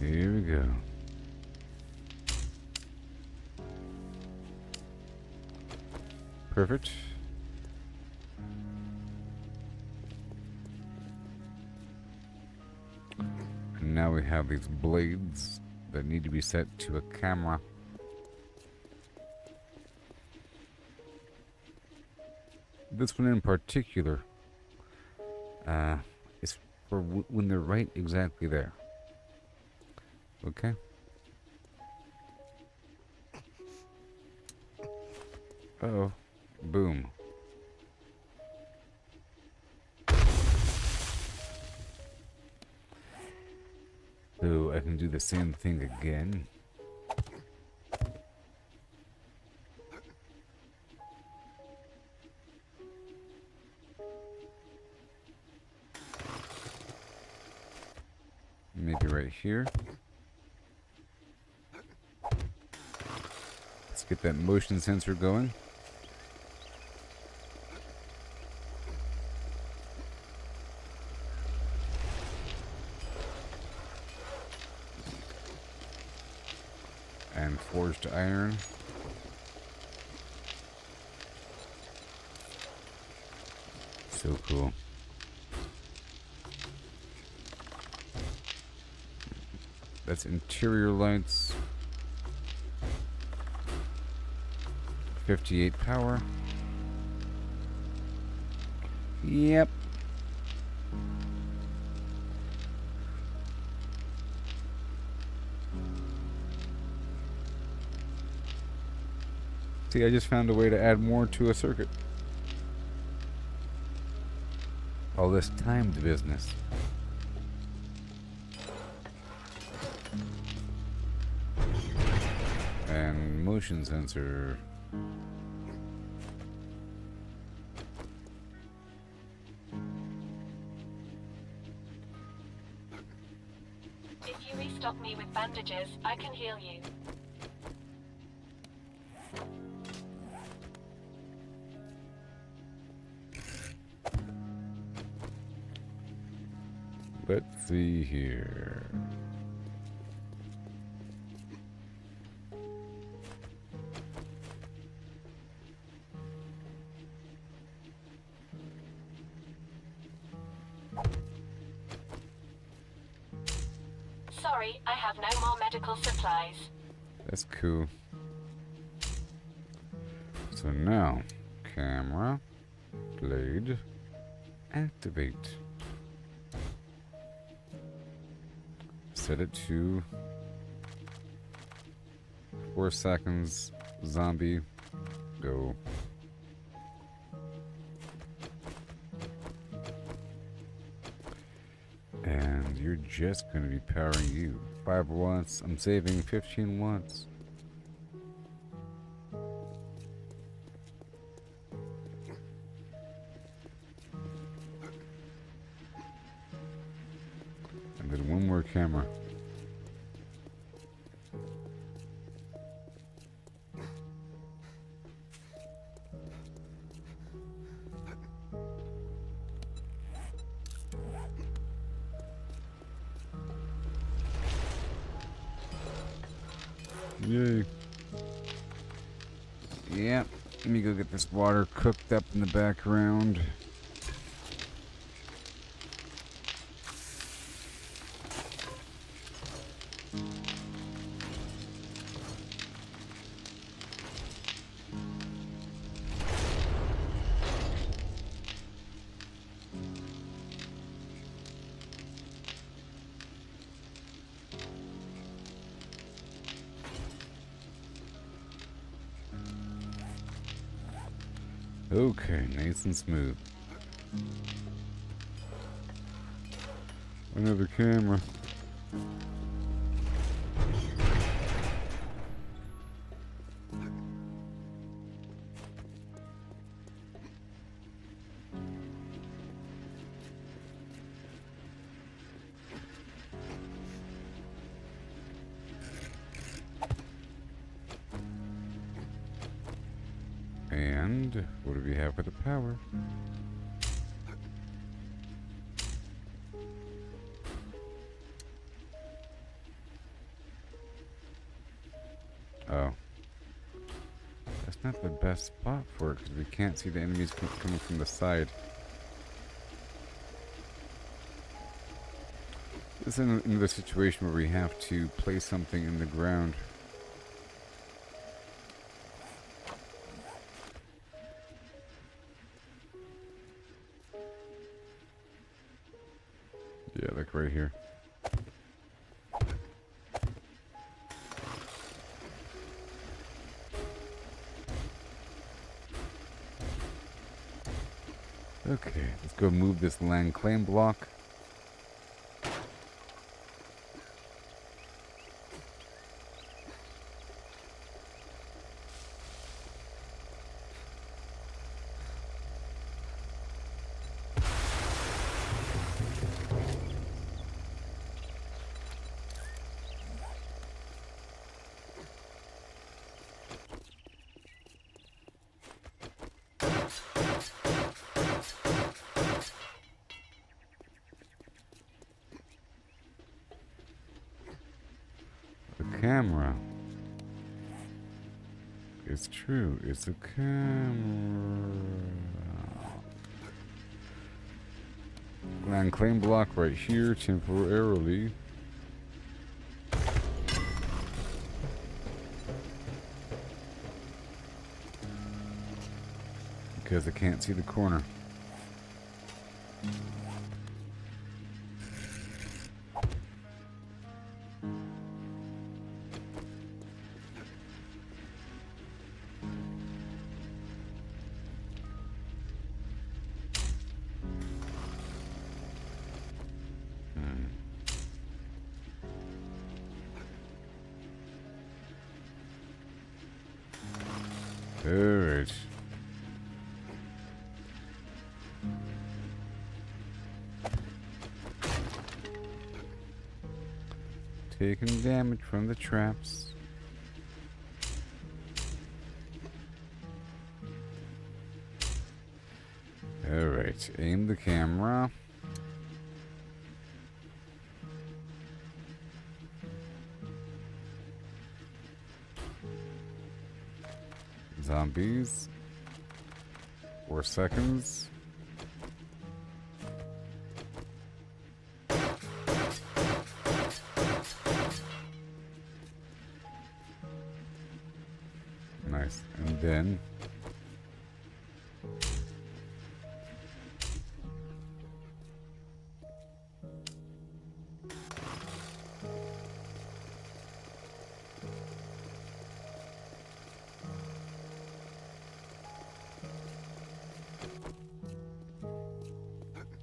S4: Here we go. Perfect. And now we have these blades that need to be set to a camera. This one in particular is for when they're right exactly there. Okay. Uh-oh. Boom. So I can do the same thing again. Maybe right here. Let's get that motion sensor going. And forged iron. So cool. That's interior lights. 58 power. Yep. See, I just found a way to add more to a circuit. All this timed business. And motion sensor.
S5: If you restock me with bandages, I can heal you.
S4: Let's see here.
S5: Sorry, I have no more medical supplies.
S4: That's cool. So now, camera, blade, activate. Set it to 4 seconds. Zombie, go. And you're just going to be powering you. 5 watts. I'm saving 15 watts. And then one more camera. Yay. Yeah, let me go get this water cooked up in the background. Okay, nice and smooth. Another camera. And what do we have for the power? Oh. That's not the best spot for it because we can't see the enemies coming from the side. This is another situation where we have to place something in the ground. Yeah, like right here. Okay, let's go move this land claim block. Camera. It's true. It's a camera. Land claim block right here temporarily. Because I can't see the corner. Alright. Taking damage from the traps. Alright, aim the camera. Zombies. 4 seconds. Nice. And then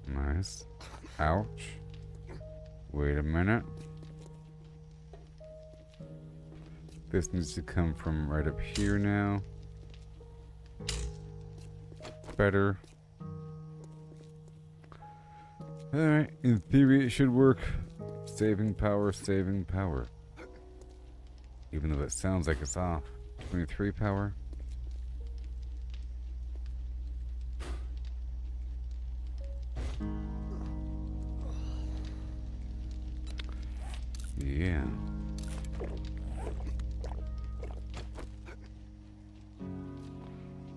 S4: nice. Ouch. Wait a minute. This needs to come from right up here now. Better. Alright, in theory it should work. Saving power, saving power. Even though it sounds like it's off. 23 power. Yeah.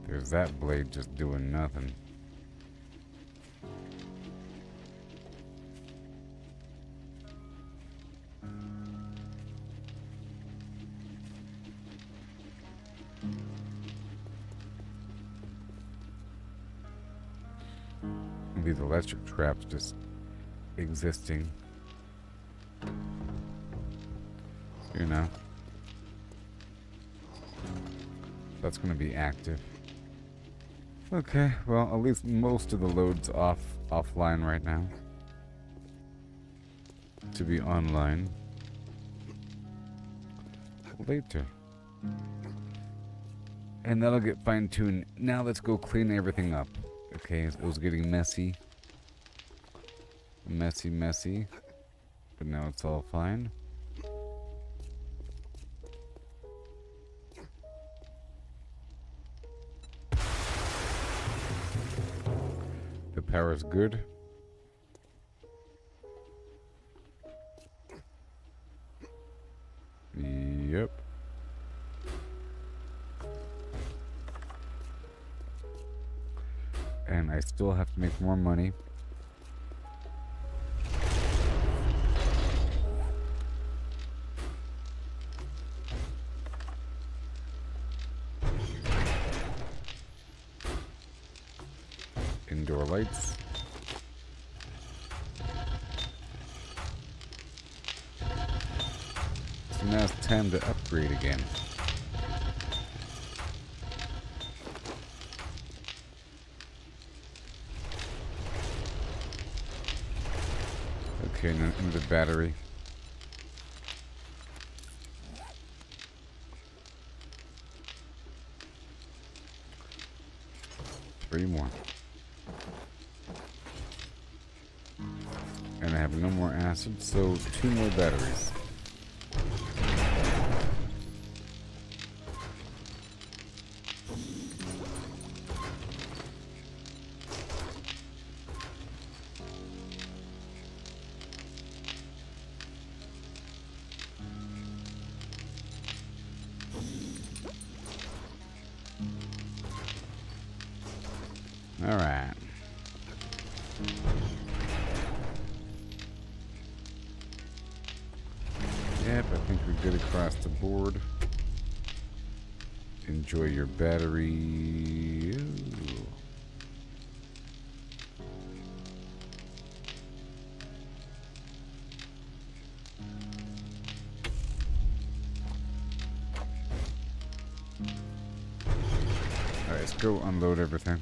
S4: There's that blade just doing nothing. These electric traps just existing. You know. That's going to be active. Okay, well, at least most of the load's offline right now. To be online later. And that'll get fine-tuned. Now let's go clean everything up. Okay, it was getting messy. Messy. But now it's all fine. The power's good. Yep. And I still have to make more money. Indoor lights. So now it's time to upgrade again. Okay, now another battery. Three more. And I have no more acid, so 2 more batteries. Alright. Yep, I think we're good across the board. Enjoy your battery. Ooh. Alright, let's go unload everything.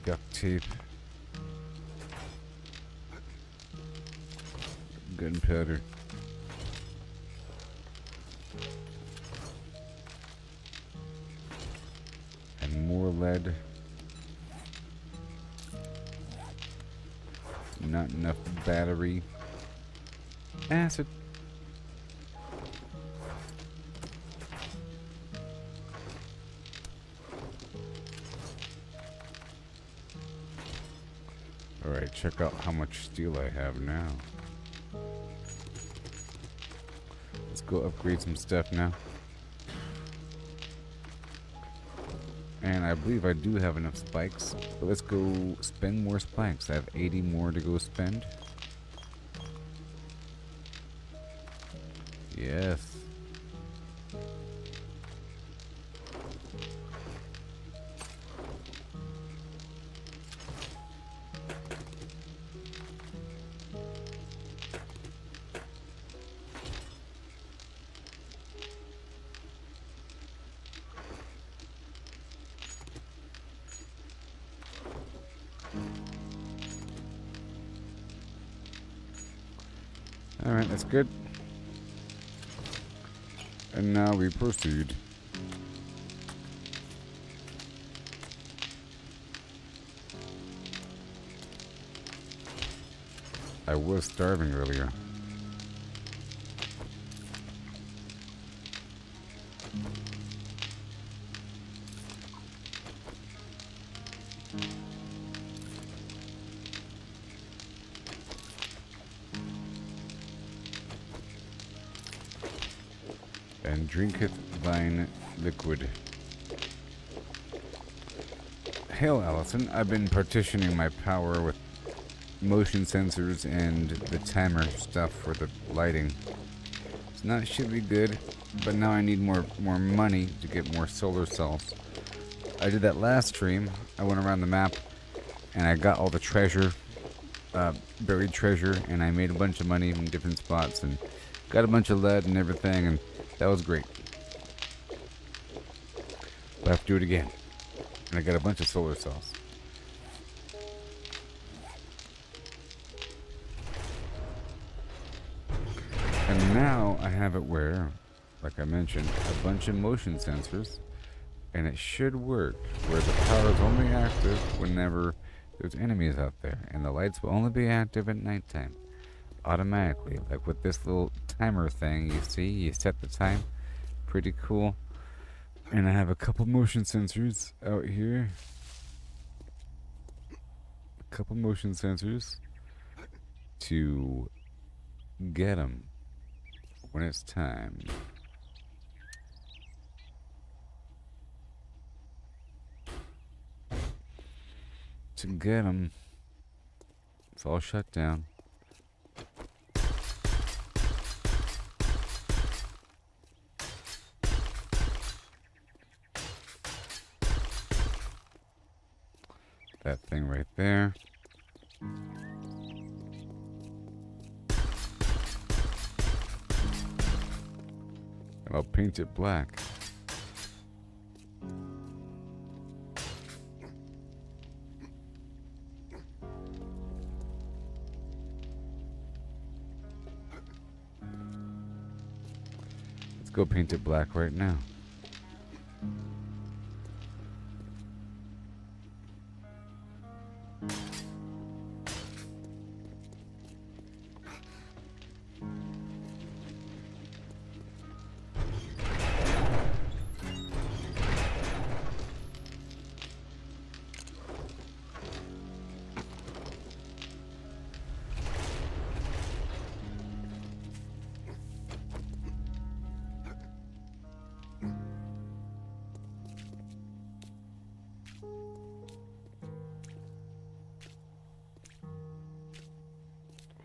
S4: Duct tape. Gunpowder. And more lead. Not enough battery. Acid. Alright, check out how much steel I have now. Let's go upgrade some stuff now. And I believe I do have enough spikes, but let's go spend more spikes. I have 80 more to go spend. Yes. Alright, that's good. And now we proceed. I was starving earlier. And drinketh thine liquid. Hail, Allison. I've been partitioning my power with motion sensors and the timer stuff for the lighting. It's not should be good, but now I need more money to get more solar cells. I did that last stream. I went around the map and I got all the treasure buried treasure, and I made a bunch of money from different spots and got a bunch of lead and everything, and that was great. But I have to do it again. And I got a bunch of solar cells. And now I have it where, like I mentioned, a bunch of motion sensors, and it should work where the power is only active whenever there's enemies out there, and the lights will only be active at nighttime automatically, like with this little timer thing. You see, you set the time. Pretty cool. And I have a couple motion sensors out here. A couple motion sensors to get them when it's time. To get them. It's all shut down. That thing right there. And I'll paint it black. Let's go paint it black right now.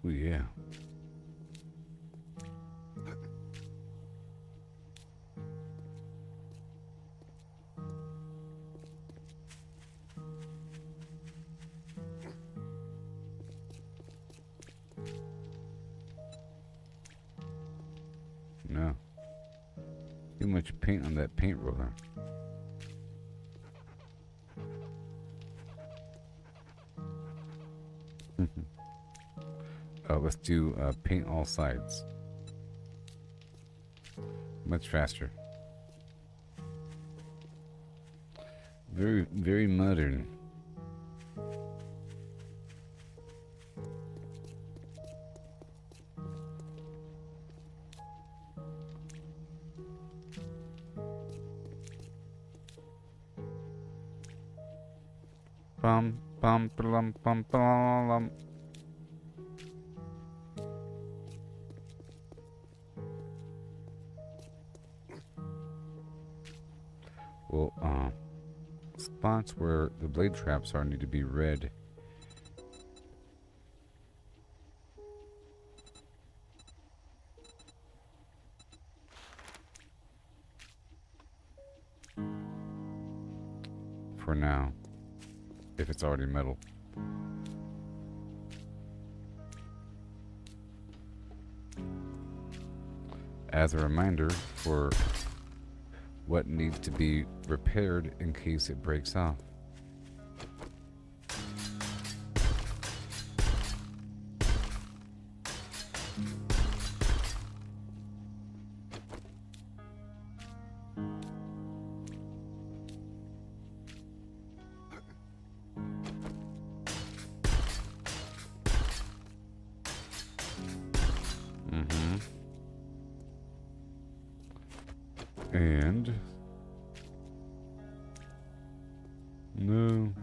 S4: Oh yeah. No. Too much paint on that paint roller. Let's do paint all sides. Much faster. Very, very modern. Bum bum bum bum bum. Well, spots where the blade traps are need to be red. For now, if it's already metal. As a reminder for what needs to be repaired in case it breaks off. And no.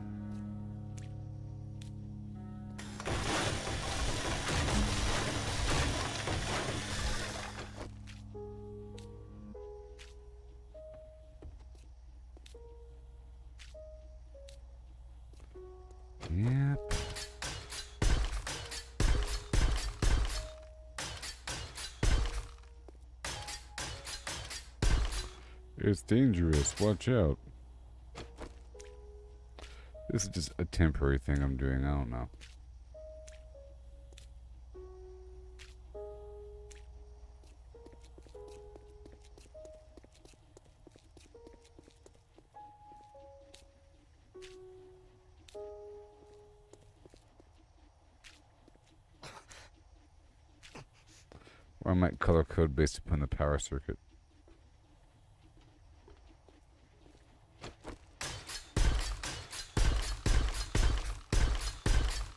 S4: Yep. It's dangerous. Watch out. This is just a temporary thing I'm doing. I don't know. Or I might color code based upon the power circuit.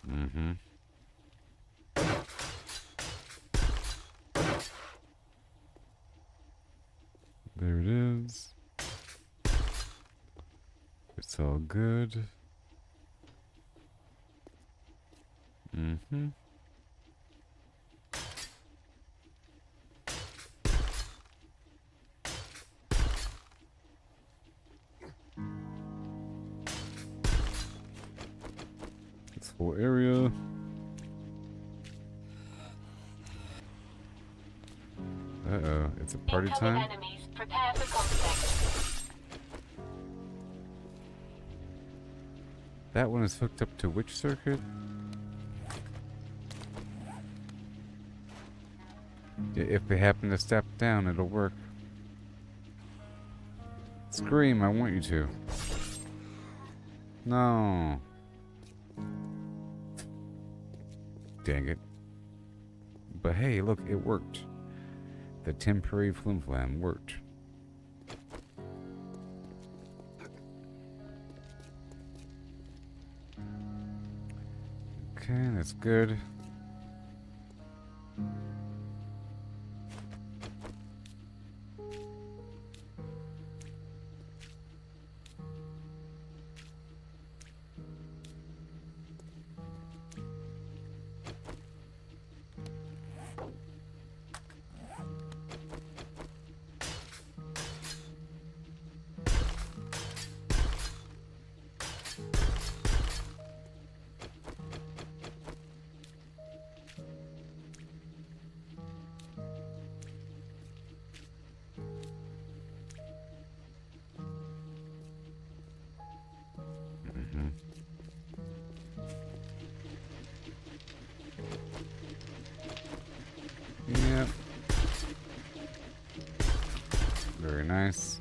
S4: Mm-hmm. There it is. It's all good. Mm-hmm. This whole area. Uh-oh, it's a party
S5: Incoming
S4: time?
S5: enemies. Prepare for conflict.
S4: That one is hooked up to which circuit? Yeah, if they happen to step down, it'll work. Scream, I want you to. No. Dang it. But hey, look, it worked. The temporary flim-flam worked. Okay, that's good. Yep. Very nice.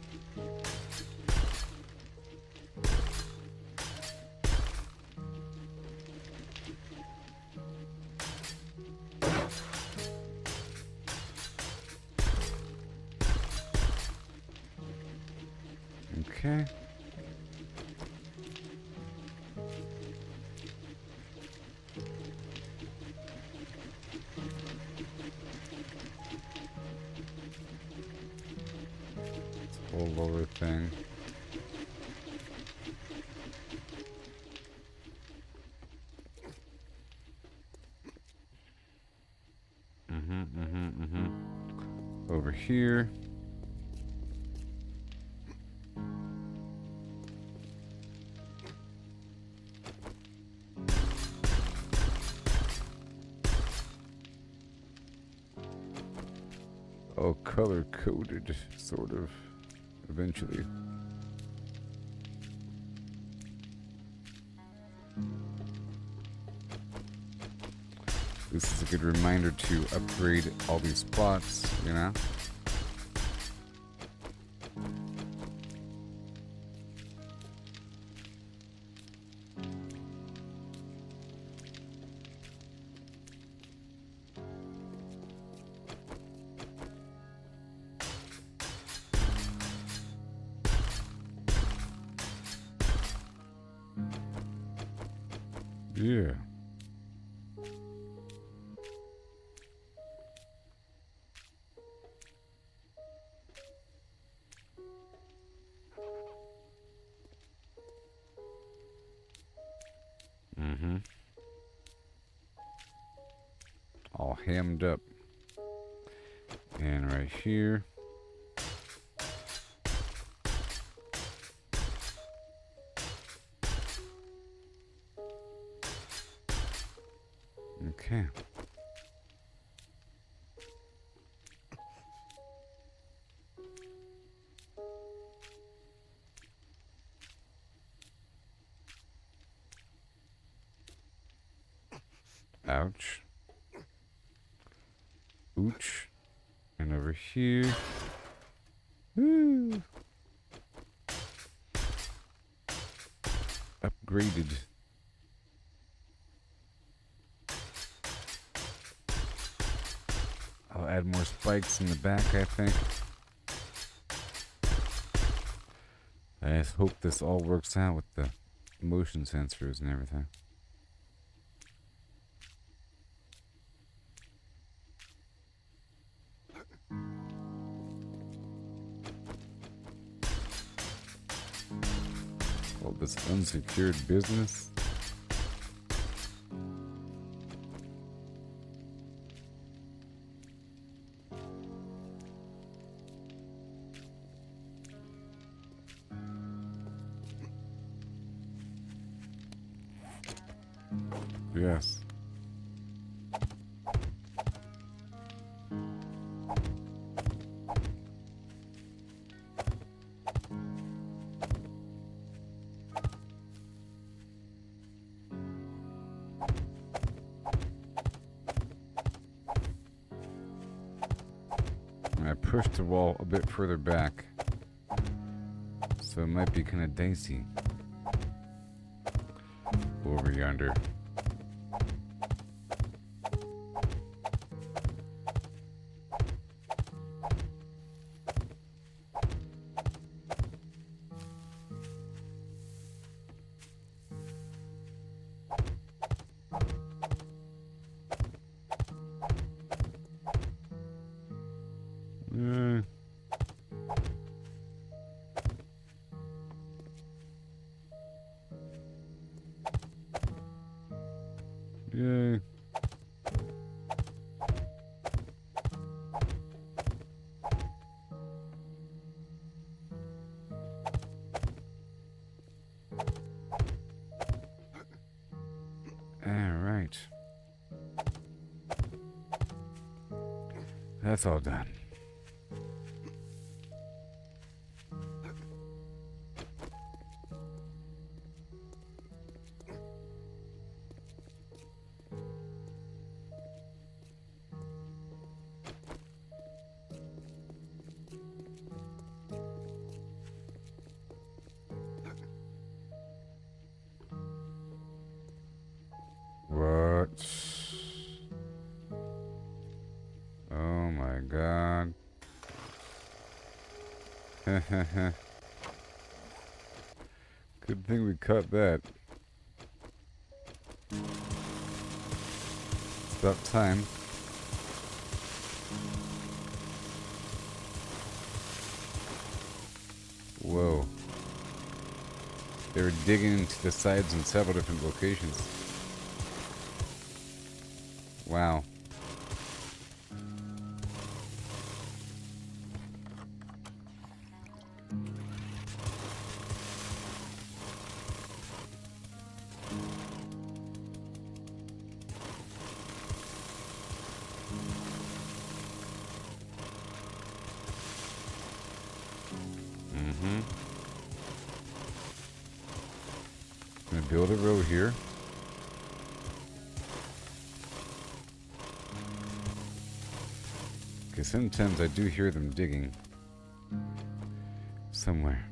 S4: Okay. Whole lower thing. Over here. Oh, color coded, sort of. Eventually. This is a good reminder to upgrade all these plots, you know? Yeah. All hammed up. And right here. Okay. Ouch. Ooch. And over here. Woo. Upgraded. Oh, add more spikes in the back, I think. I just hope this all works out with the motion sensors and everything. All this unsecured business. Yes. I pushed the wall a bit further back, so it might be kind of dicey over yonder. Yay. All right. That's all done. What? Oh my god. Good thing we cut that. It's about time. Whoa. They were digging into the sides in several different locations. Wow. I'm gonna build a row here. Okay, sometimes I do hear them digging somewhere.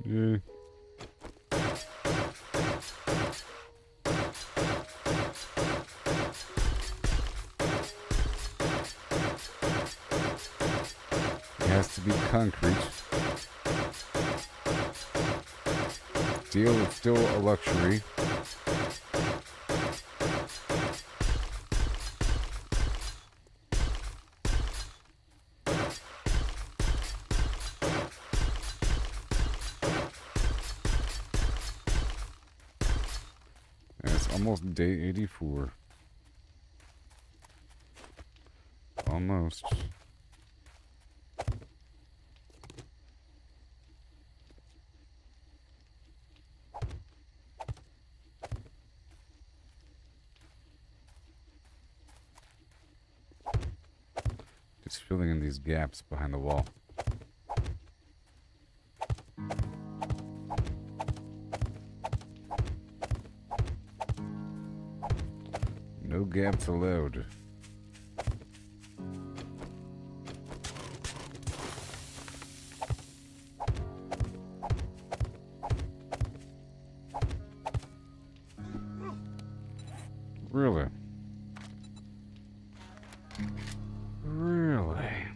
S4: Yeah. It has to be concrete. Steel is still a luxury. And it's almost day 84. Almost. Just filling in these gaps behind the wall. gaps allowed. Really? Really?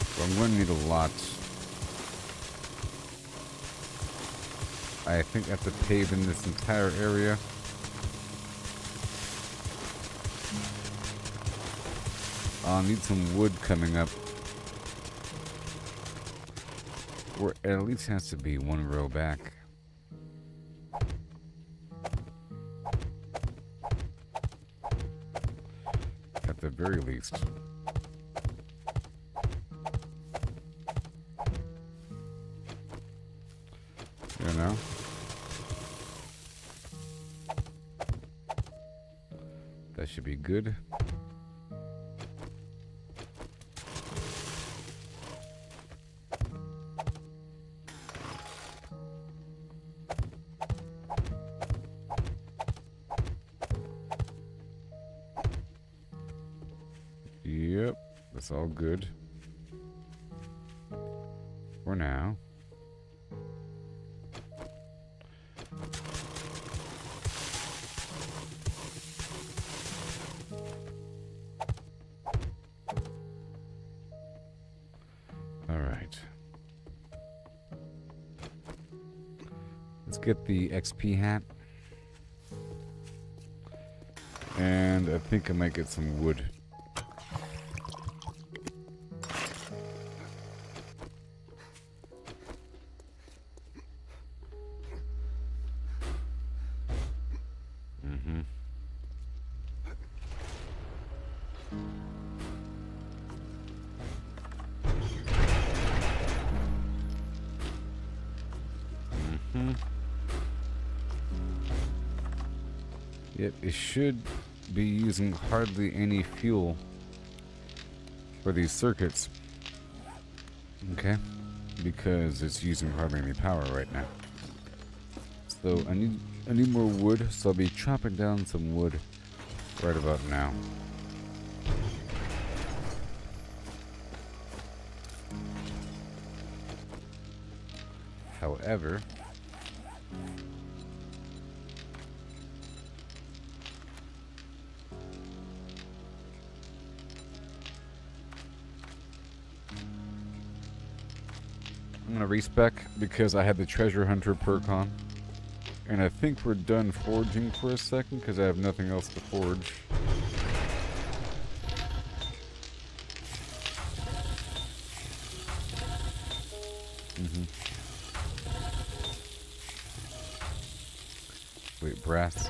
S4: So I'm going to need a lot. I think I have to pave in this entire area. I'll need some wood coming up. Or it at least has to be one row back. At the very least. You know? That should be good. Yep, that's all good. For now. All right. Let's get the XP hat. And I think I might get some wood. Yep, it should be using hardly any fuel for these circuits. Okay? Because it's using hardly any power right now. So I need more wood, so I'll be chopping down some wood right about now. However, I'm gonna respec because I had the treasure hunter perk on. And I think we're done forging for a second because I have nothing else to forge. Wait, brass.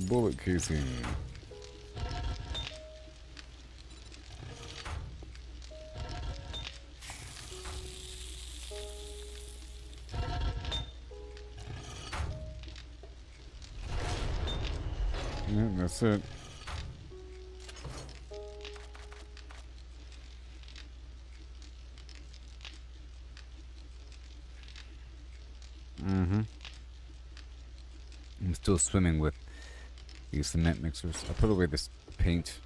S4: Bullet casing. Yeah, that's it. I'm still swimming with these cement mixers. I'll put away this paint.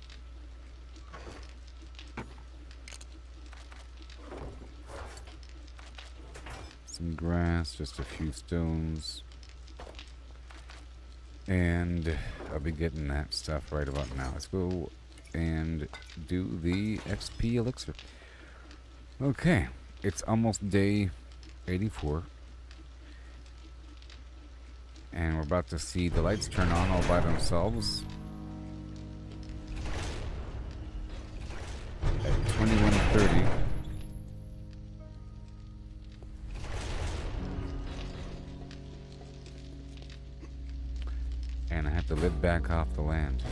S4: Some grass, just a few stones. And I'll be getting that stuff right about now. Let's go and do the XP elixir. Okay, it's almost day 84. And we're about to see the lights turn on all by themselves. At 21:30. And I have to live back off the land.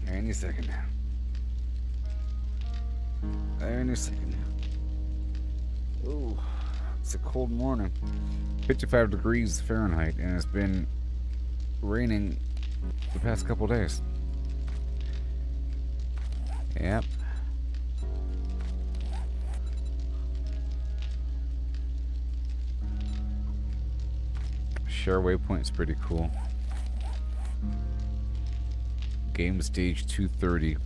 S4: Any second now. Any second. Ooh, it's a cold morning. 55 degrees Fahrenheit, and it's been raining the past couple days. Yep. Share waypoint's pretty cool. Game stage 230.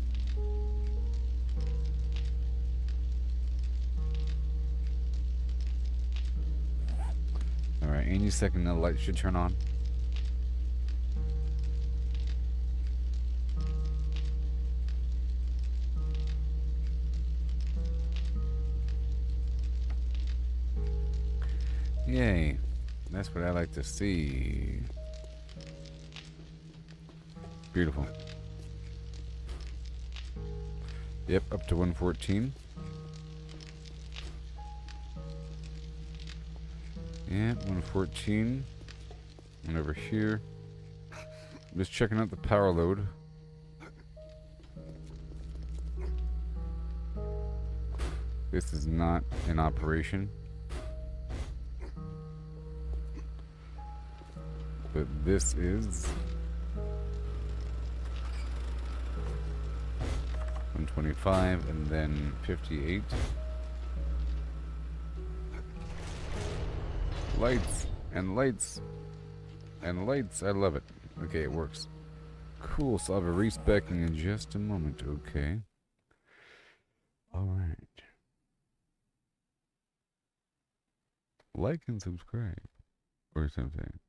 S4: Alright, any second the light should turn on. Yay. That's what I like to see. Beautiful. Yep, up to 114. Yeah, 114. And over here. Just checking out the power load. This is not in operation. But this is 125 and then 58. Lights and lights and lights. I love it. Okay, it works. Cool. So I'll have a respecking in just a moment. Okay. All right. Like and subscribe or something.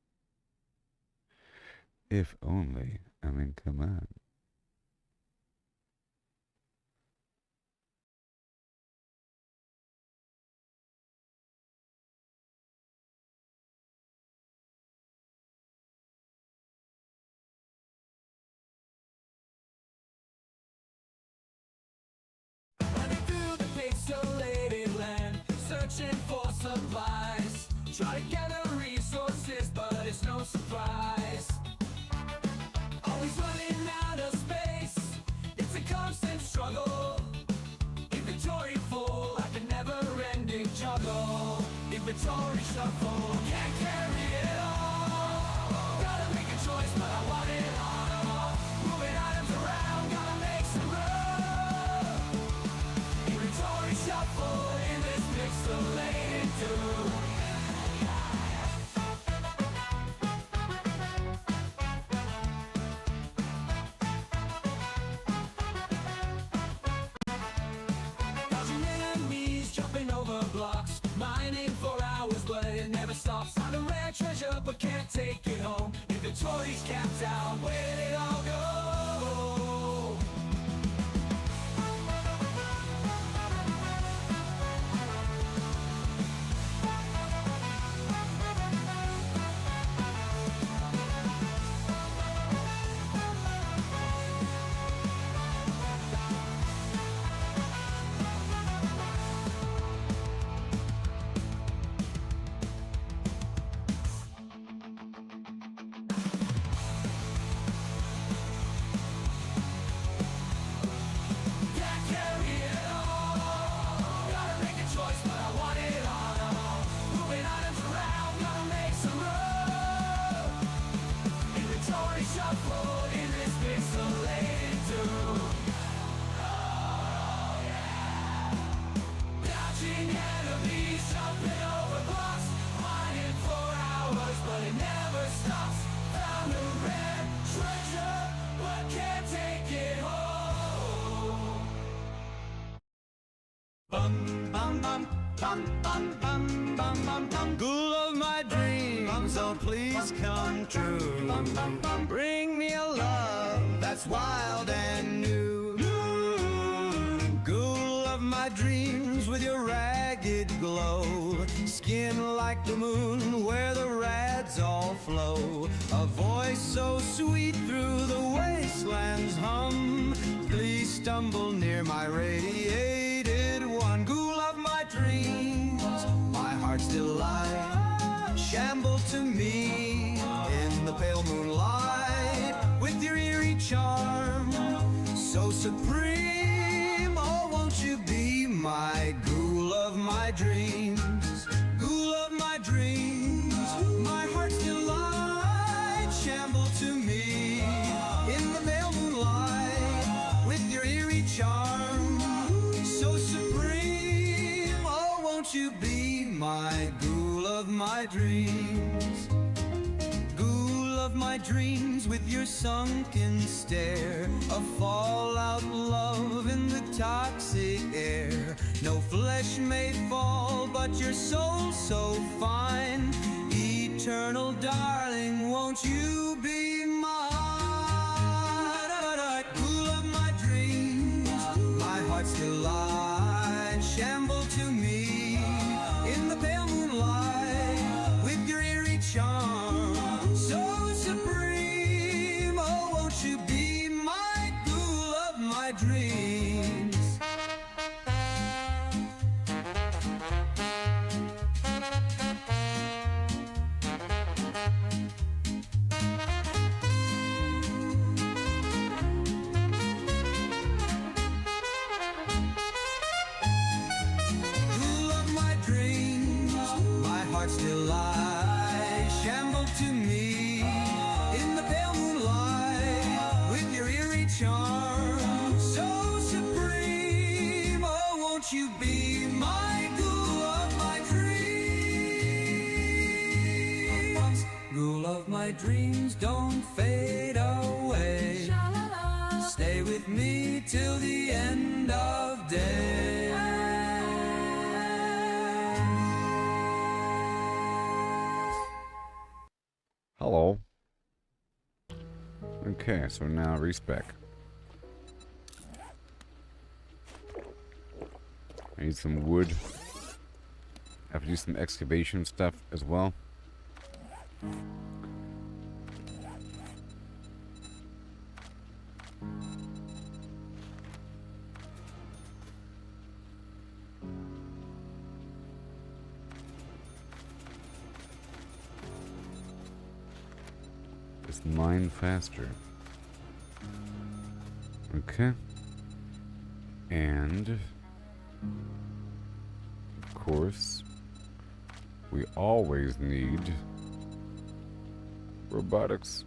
S4: If only. I mean, come on.
S2: Running through the pixelated land, searching for supplies. Try to gather resources, but it's no surprise. Always running out of space, it's a constant struggle. Inventory full, like a never-ending juggle. Inventory shuffle, can't carry it all. Gotta make a choice, but I want it all. Moving items around, gotta make some room. Inventory shuffle in this pixelated doom. Dodging enemies, jumping over blocks, mining for hours, but it never stops. Found a rare treasure, but can't take it home. Inventory's capped out, where did it all go? Can't carry it all. Gotta make a choice, but I want it all. Moving items around, gotta make some room. Inventory shuffle in this pixelated doom. Oh yeah. Dodging enemies, jumping over blocks, mining for hours, but it never stops. Found a rare treasure, but can't take it home. Bum bum bum bum bum bum bum bum bum. Ghoul of my dreams, oh please come true. Bring me a love that's wild and new. Ghoul of my dreams with your ragged glow, skin like the moon where the rads all flow. A voice so sweet through the wastelands hum. Please stumble near my radiated one. Ghoul of my dreams, my heart's delight. Shamble to me in the pale moonlight with your eerie charm, so supreme. Oh, won't you be won't you be my ghoul of my dreams? Ghoul of my dreams with your sunken stare, a fallout love in the toxic air. No flesh may fall, but your soul so fine. Eternal darling, won't you be mine? Ghoul of my dreams, my heart still lies, shamble to me in the pale moonlight with your eerie charm so supreme. Oh, won't you be my ghoul of my dreams? Ghoul of my dreams, my heart still lies, shamble to me in the pale moonlight with your eerie charm so supreme. Oh, won't you be my ghoul of my dreams? Ghoul of my dreams, don't fade away. Stay with me till the end of day.
S4: Hello. Okay, so now respec. I need some wood. Have to do some excavation stuff as well. Just mine faster. Okay. And of course, we always need robotics.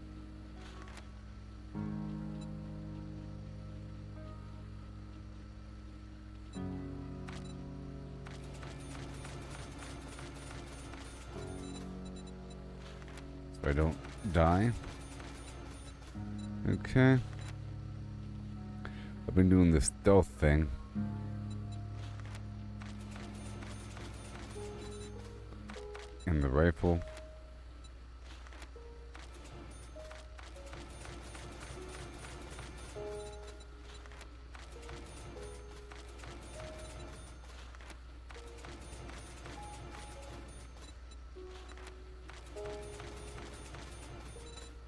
S4: So I don't die. Okay. I've been doing this stealth thing. And the rifle.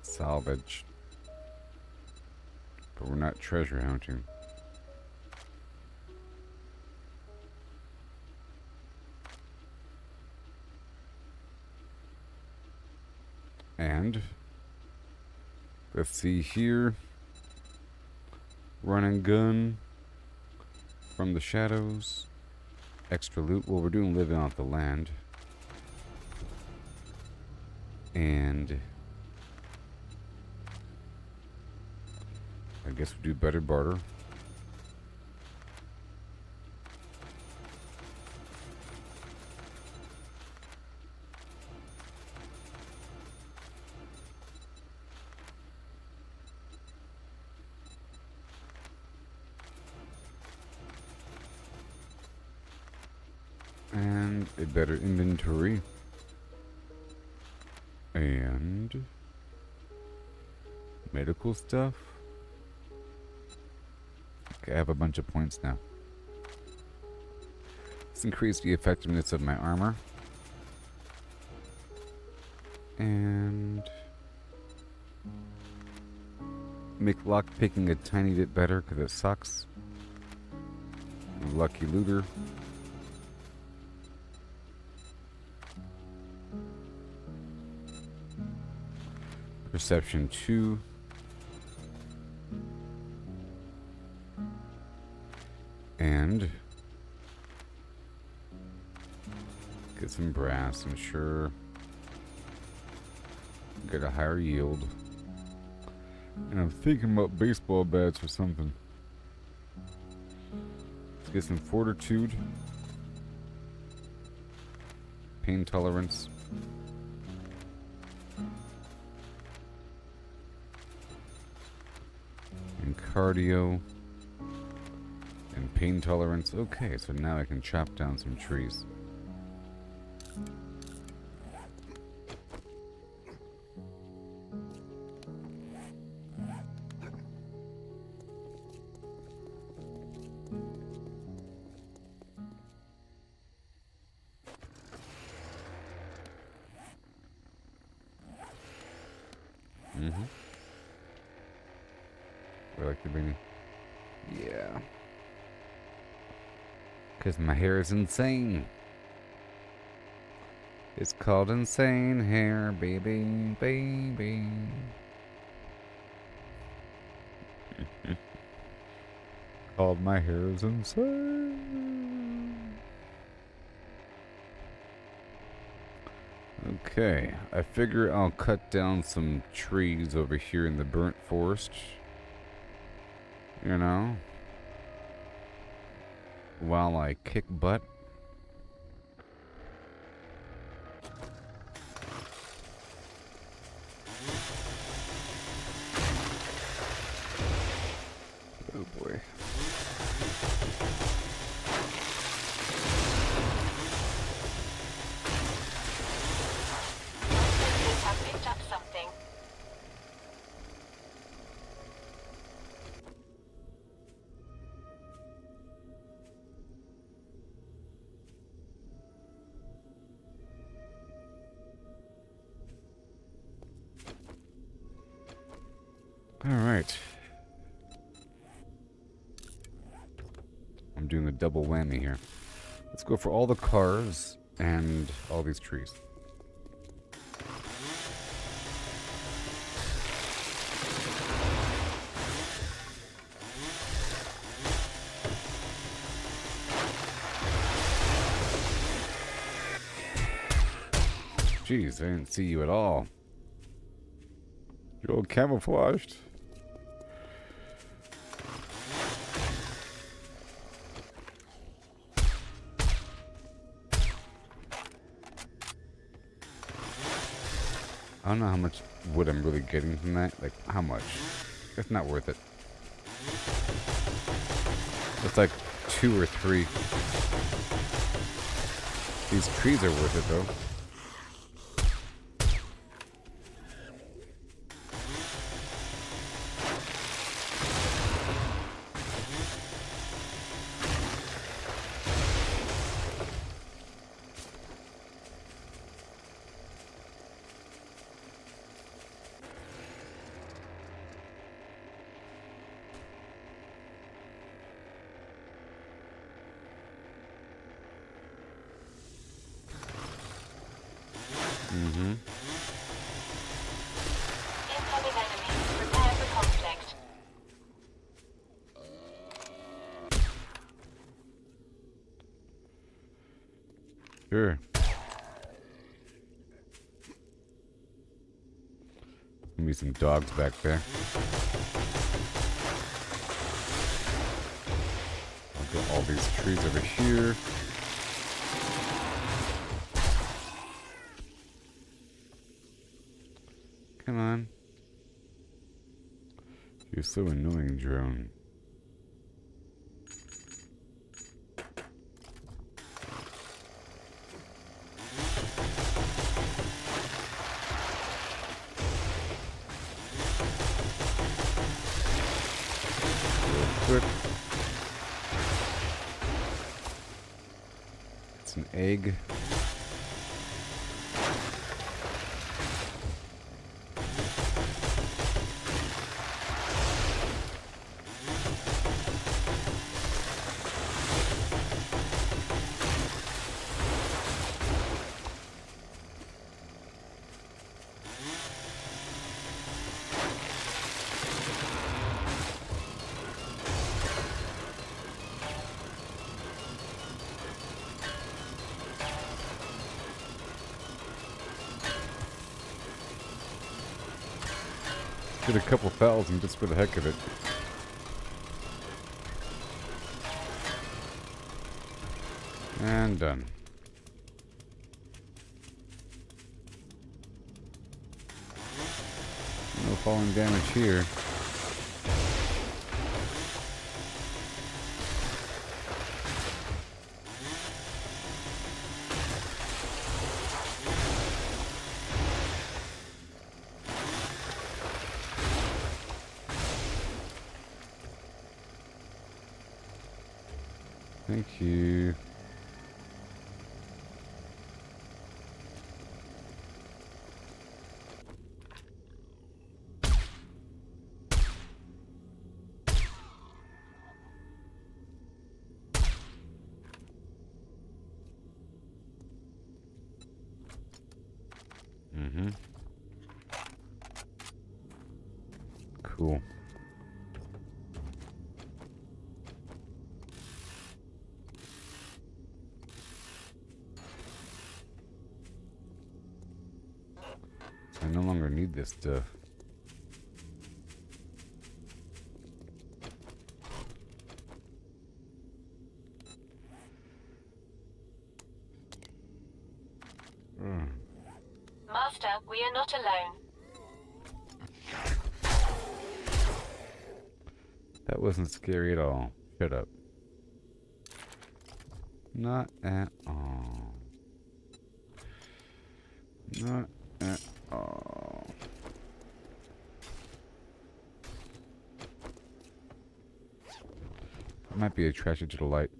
S4: Salvage. But we're not treasure hunting. And let's see here. Run and gun from the shadows. Extra loot. Well, we're doing living off the land. And I guess we do better barter. And a better inventory. And medical stuff. Okay, I have a bunch of points now. Let's increase the effectiveness of my armor. And make lockpicking a tiny bit better because it sucks. Lucky looter. Perception 2. And get some brass and sure get a higher yield. And I'm thinking about baseball bats or something. Let's get some fortitude. pain tolerance. And cardio. And pain tolerance. Okay, so now I can chop down some trees. I like the beanie. Yeah. Because my hair is insane. It's called insane hair, baby, baby. Called my hair is insane. Okay, I figure I'll cut down some trees over here in the burnt forest. You know? While I kick butt. Oh boy.
S5: Sensors have picked up something.
S4: All right. I'm doing a double whammy here. Let's go for all the cars and all these trees. Jeez, I didn't see you at all. You're all camouflaged. I don't know how much wood I'm really getting from that. Like, how much? It's not worth it. It's like 2 or 3. These trees are worth it, though.
S5: Incoming enemy. Prepare for conflict.
S4: Sure. Maybe some dogs back there. I'll get all these trees over here. Come on. You're so annoying, drone. Real quick. It's an egg. Did a couple thousand just for the heck of it. And done. falling damage here. Thank you. Cool. I no longer need this stuff.
S5: Master, we are not alone.
S4: That wasn't scary at all. Shut up. Not at all. Not at all. I might be attracted to the light.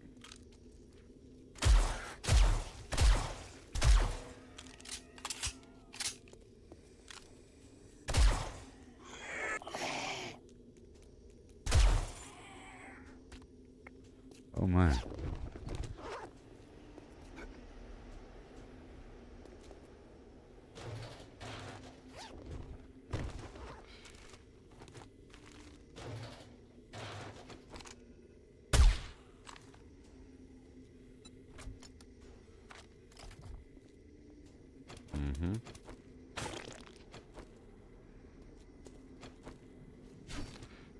S4: Oh my.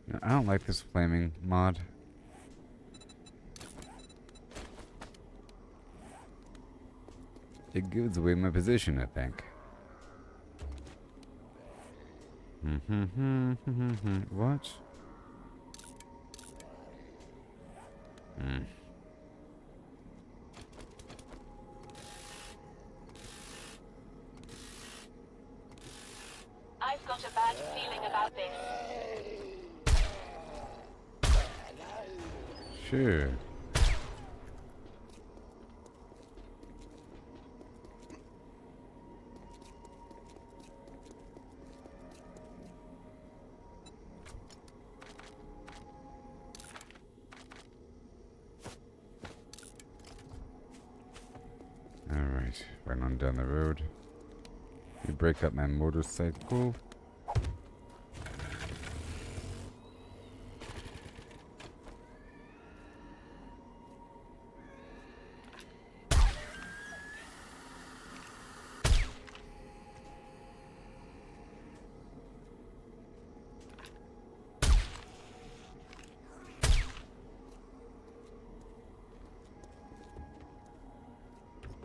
S4: No, I don't like this flaming mod. It gives away my position, I think. What?
S5: I've got a bad feeling about this.
S4: Sure. Alright, right on down the road. You break up my motorcycle.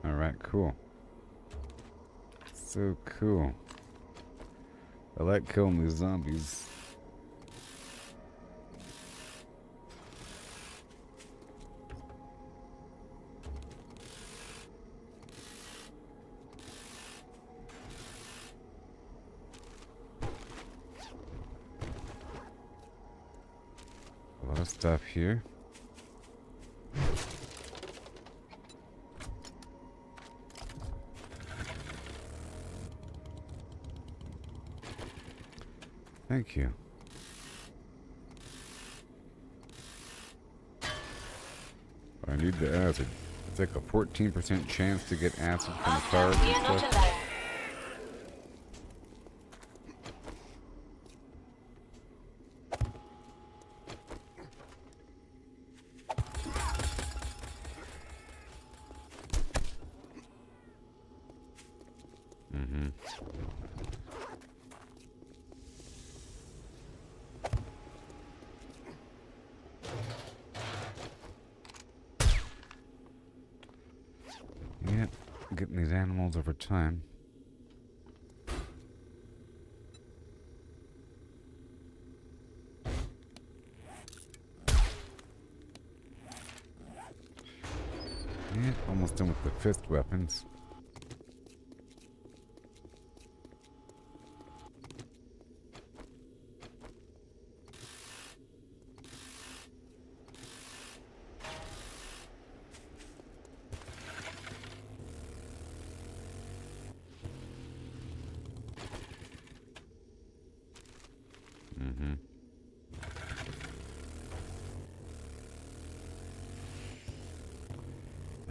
S4: Alright, cool. So cool. I like killing these zombies. A lot of stuff here. Thank you. I need the acid. It's like a 14% chance to get acid from the cars
S5: Master, we
S4: and
S5: are not
S4: stuff.
S5: alone.
S4: Yep, getting these animals over time. Almost done with the fifth weapons.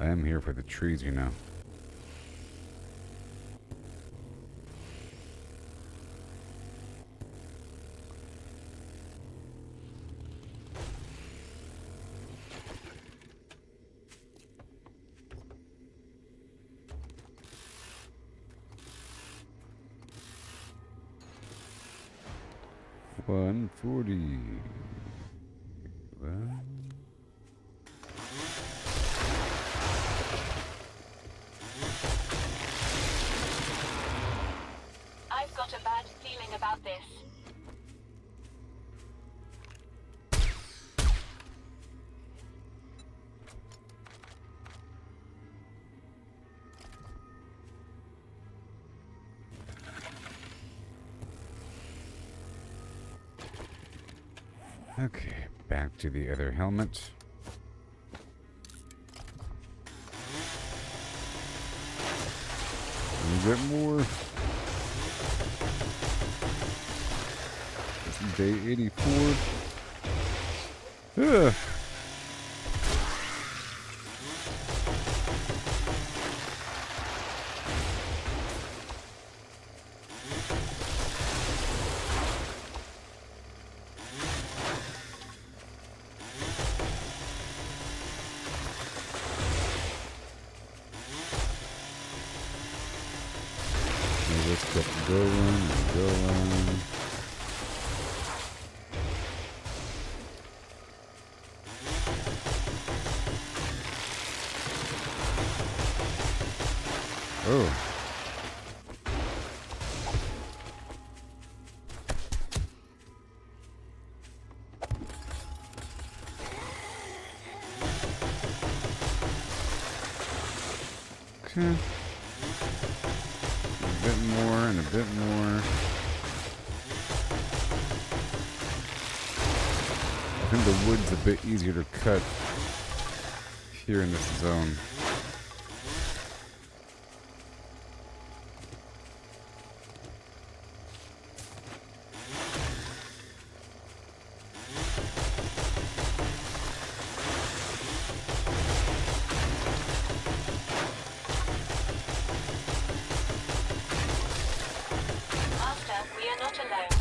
S4: I am here for the trees, you know. $140. Well,
S5: I've got a bad feeling about this.
S4: okay, back to the other helmet. A bit more. This is day 84. Ugh. Let's keep going and going. Oh. Okay. A bit more and a bit more. I think the wood's a bit easier to cut here in this zone.
S5: Master, we are not alone.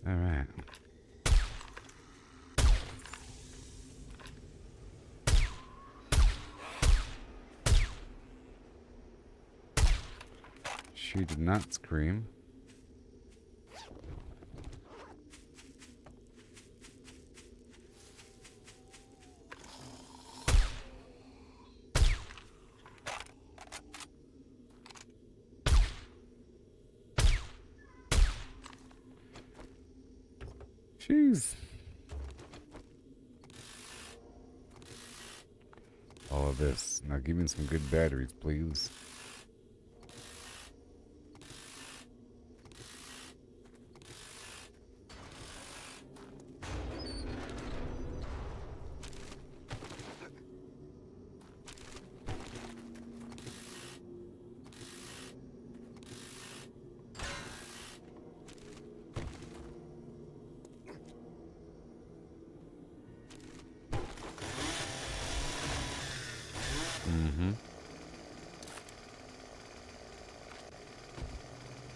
S4: All right. She did not scream. Jeez. All of this. Now give me some good batteries, please. Mm-hmm.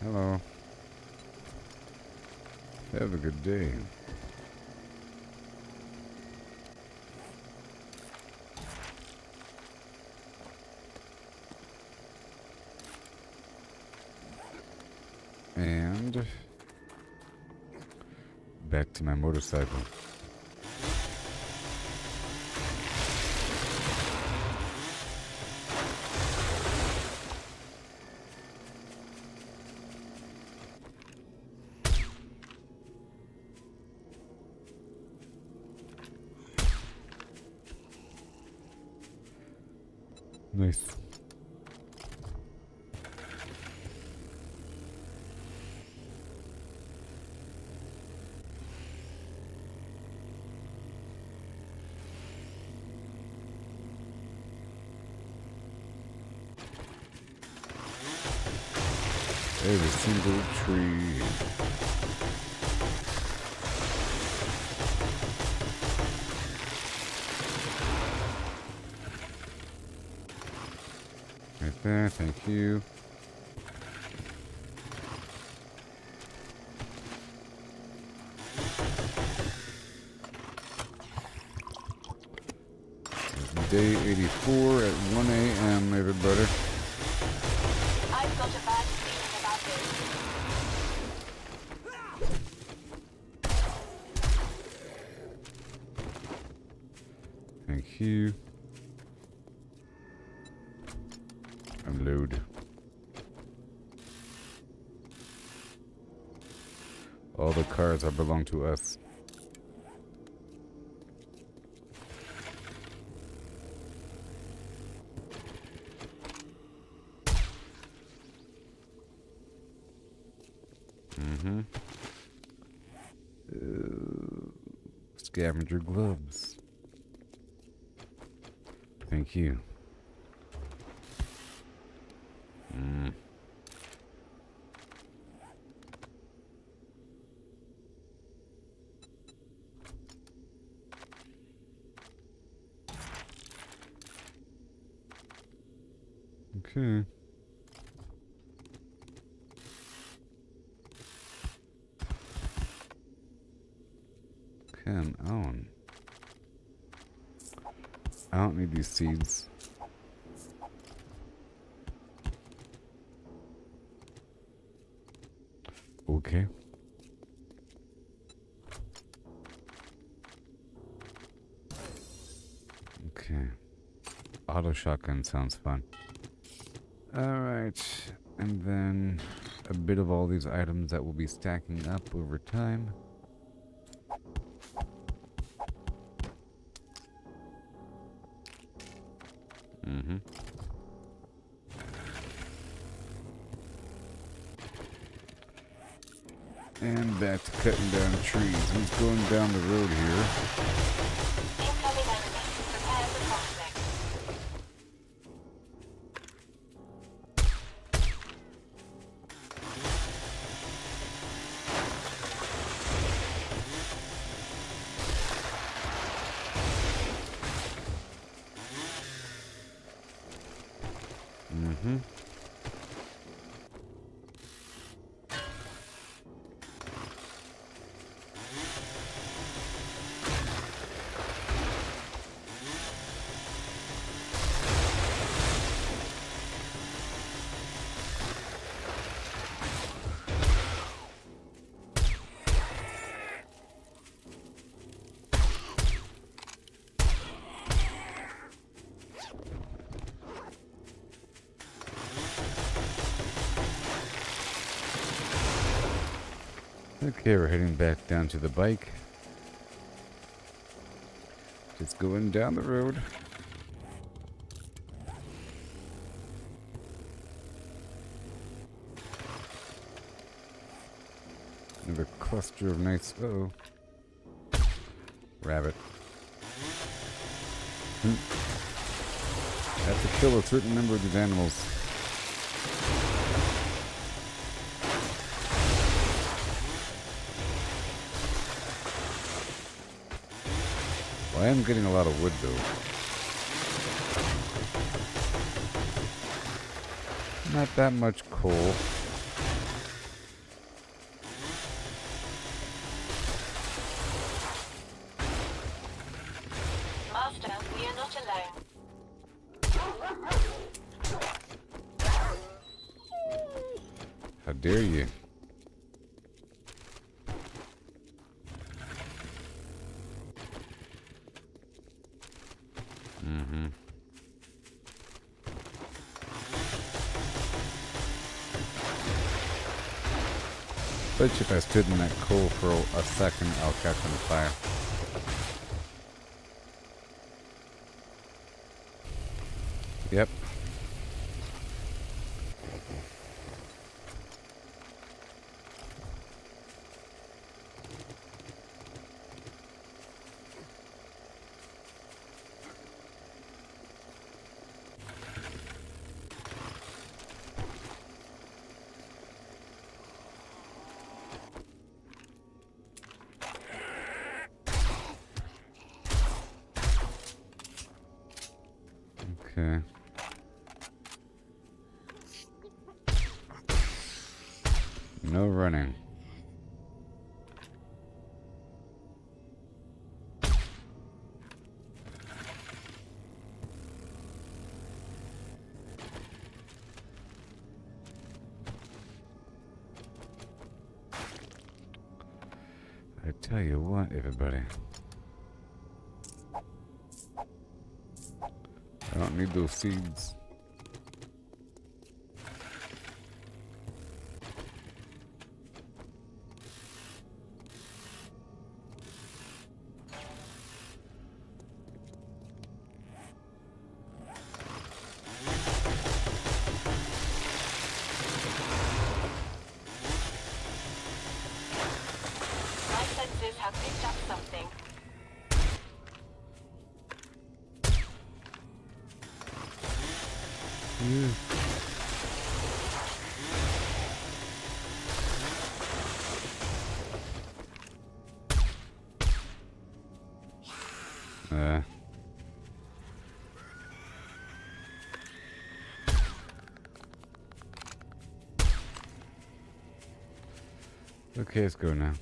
S4: Hello. Have a good day. And back to my motorcycle. Nice. Every single tree. Right there, thank you. Day 84 at 1 a.m. everybody.
S5: I've got a bad feeling about this.
S4: Thank you. Unload. All the cars that belong to us. Scavenger gloves. Thank you. Okay. Come on. I don't need these seeds. Okay. Okay. Auto shotgun sounds fun. Alright. And then a bit of all these items that will be stacking up over time. And back to cutting down trees. Who's going down the road here?
S5: Incoming enemy. Prepare for conflict.
S4: Okay, we're heading back down to the bike. Just going down the road. Another cluster of nice. Uh-oh. Rabbit. Have to kill a certain number of these animals. I am getting a lot of wood though. Not that much coal.
S5: Master, we are not alone.
S4: How dare you? Bet you if I stood in that coal for a second, I'll catch on fire. Yep. Okay. No running. I tell you what, everybody. I don't need those seeds.
S5: My senses have picked up something.
S4: Uh. Okay, let's go now.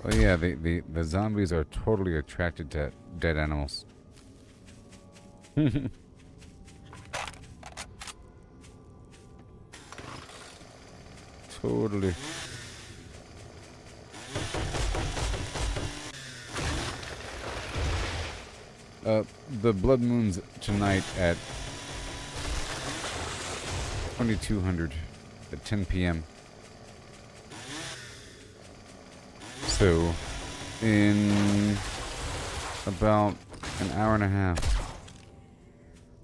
S4: Oh yeah, the zombies are totally attracted to dead animals. Totally. The blood moon's tonight at 2200 at 10 p.m. So, in about an hour and a half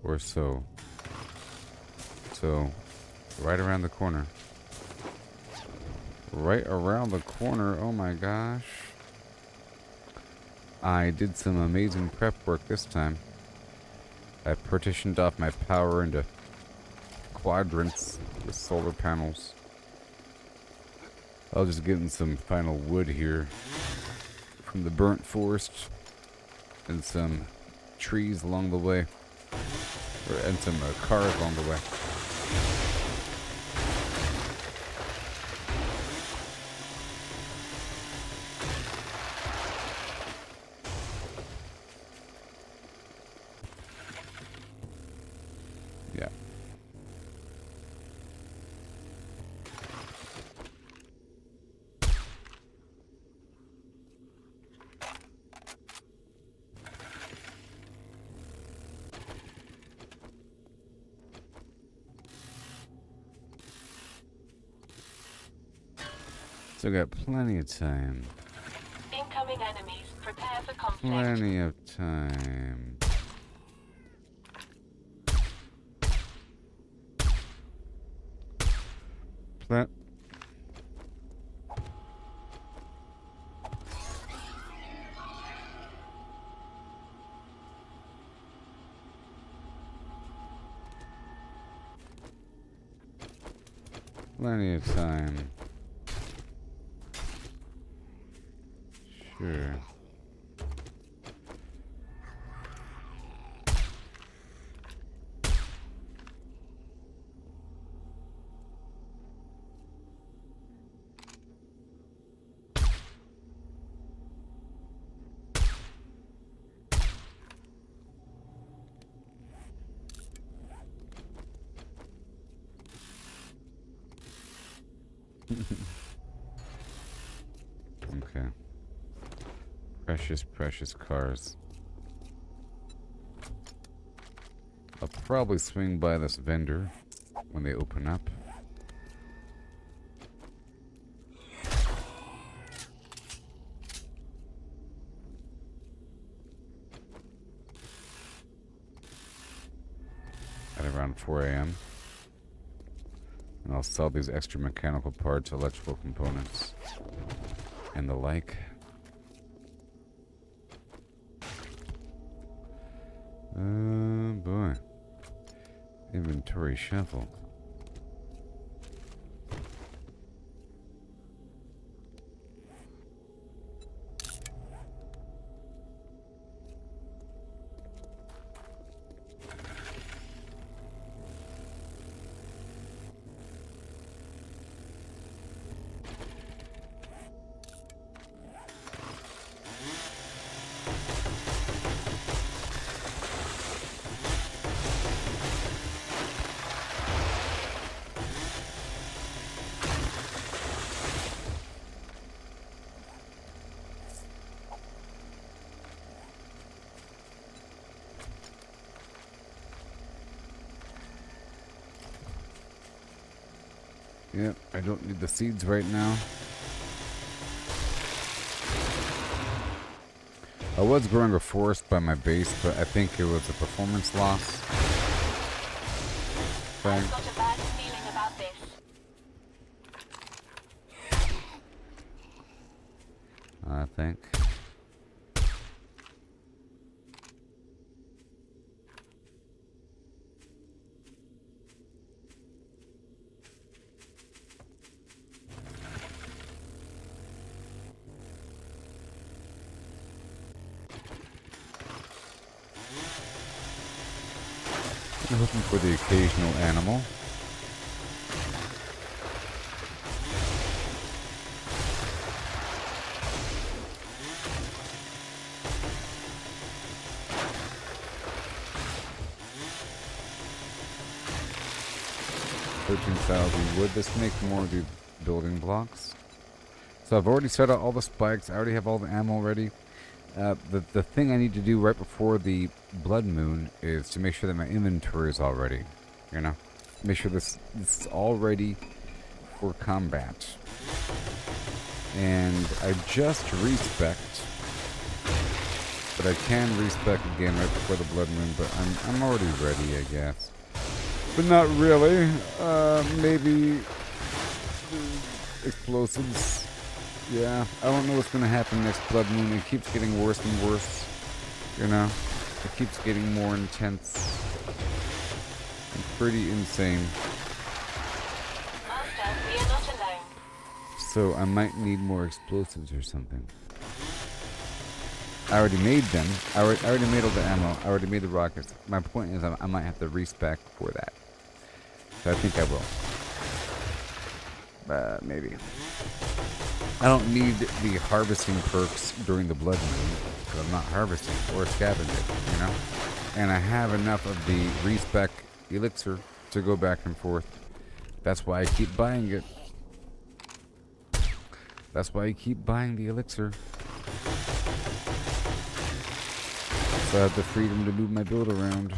S4: or so. So, right around the corner. Right around the corner, oh my gosh. I did some amazing prep work this time. I partitioned off my power into quadrants with solar panels. I'll just get in some final wood here from the burnt forest and some trees along the way, and some cars along the way. Yeah. Still got plenty of time.
S5: Incoming enemies. Prepare for conflict.
S4: Plenty of time. Plen- Plenty of time. Sure. Okay. Precious, precious cars. I'll probably swing by this vendor when they open up. At around 4 a.m. And I'll sell these extra mechanical parts, electrical components, and the like. Oh boy. Inventory shuffle. Yep, I don't need the seeds right now. I was growing a forest by my base, but I think it was a performance loss thing.
S5: I've got a bad feeling about this.
S4: I think. I'm looking for the occasional animal. Would this make more of the building blocks? So I've already set out all the spikes. I already have all the ammo ready. The thing I need to do right before the blood moon is to make sure that my inventory is all ready. You know, make sure this is all ready for combat. And I just respec'd, but I can respec again right before the blood moon. But I'm already ready, I guess. But not really. Maybe explosives. Yeah, I don't know what's gonna happen next blood moon. It keeps getting worse and worse. You know, it keeps getting more intense. And pretty insane.
S5: Master, we are not alone.
S4: So I might need more explosives or something. I already made them. I already made all the ammo. I already made the rockets. My point is I might have to respec for that. So I think I will. Maybe. I don't need the harvesting perks during the blood moon because I'm not harvesting or scavenging, you know? And I have enough of the respec elixir to go back and forth. That's why I keep buying it. That's why I keep buying the elixir. So I have the freedom to move my build around.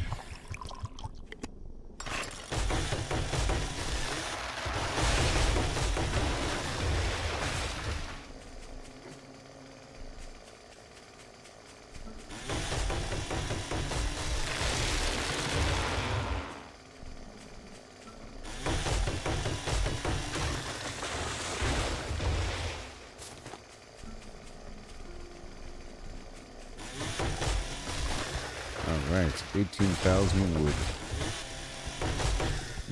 S4: Alright, 18,000 wood.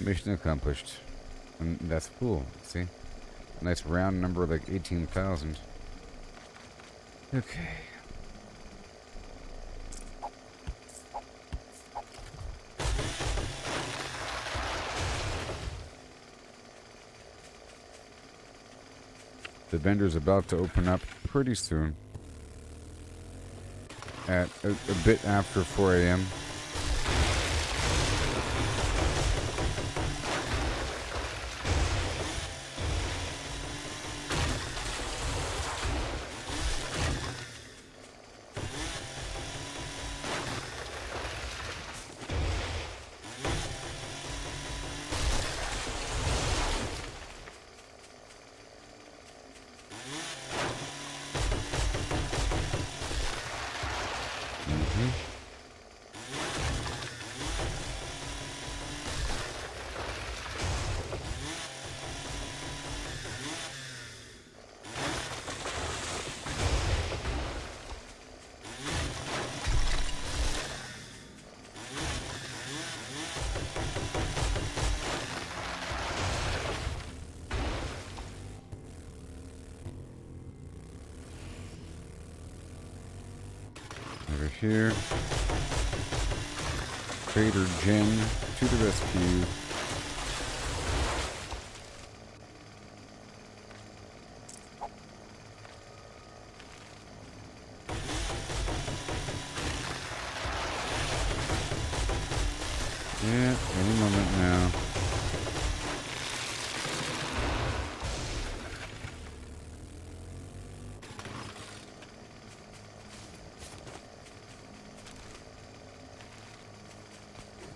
S4: Mission accomplished. And that's cool, see? Nice round number like 18,000. Okay. The vendor's about to open up pretty soon. At a bit after 4 a.m. Over here. Trader Jen to the rescue. Yeah, any moment now.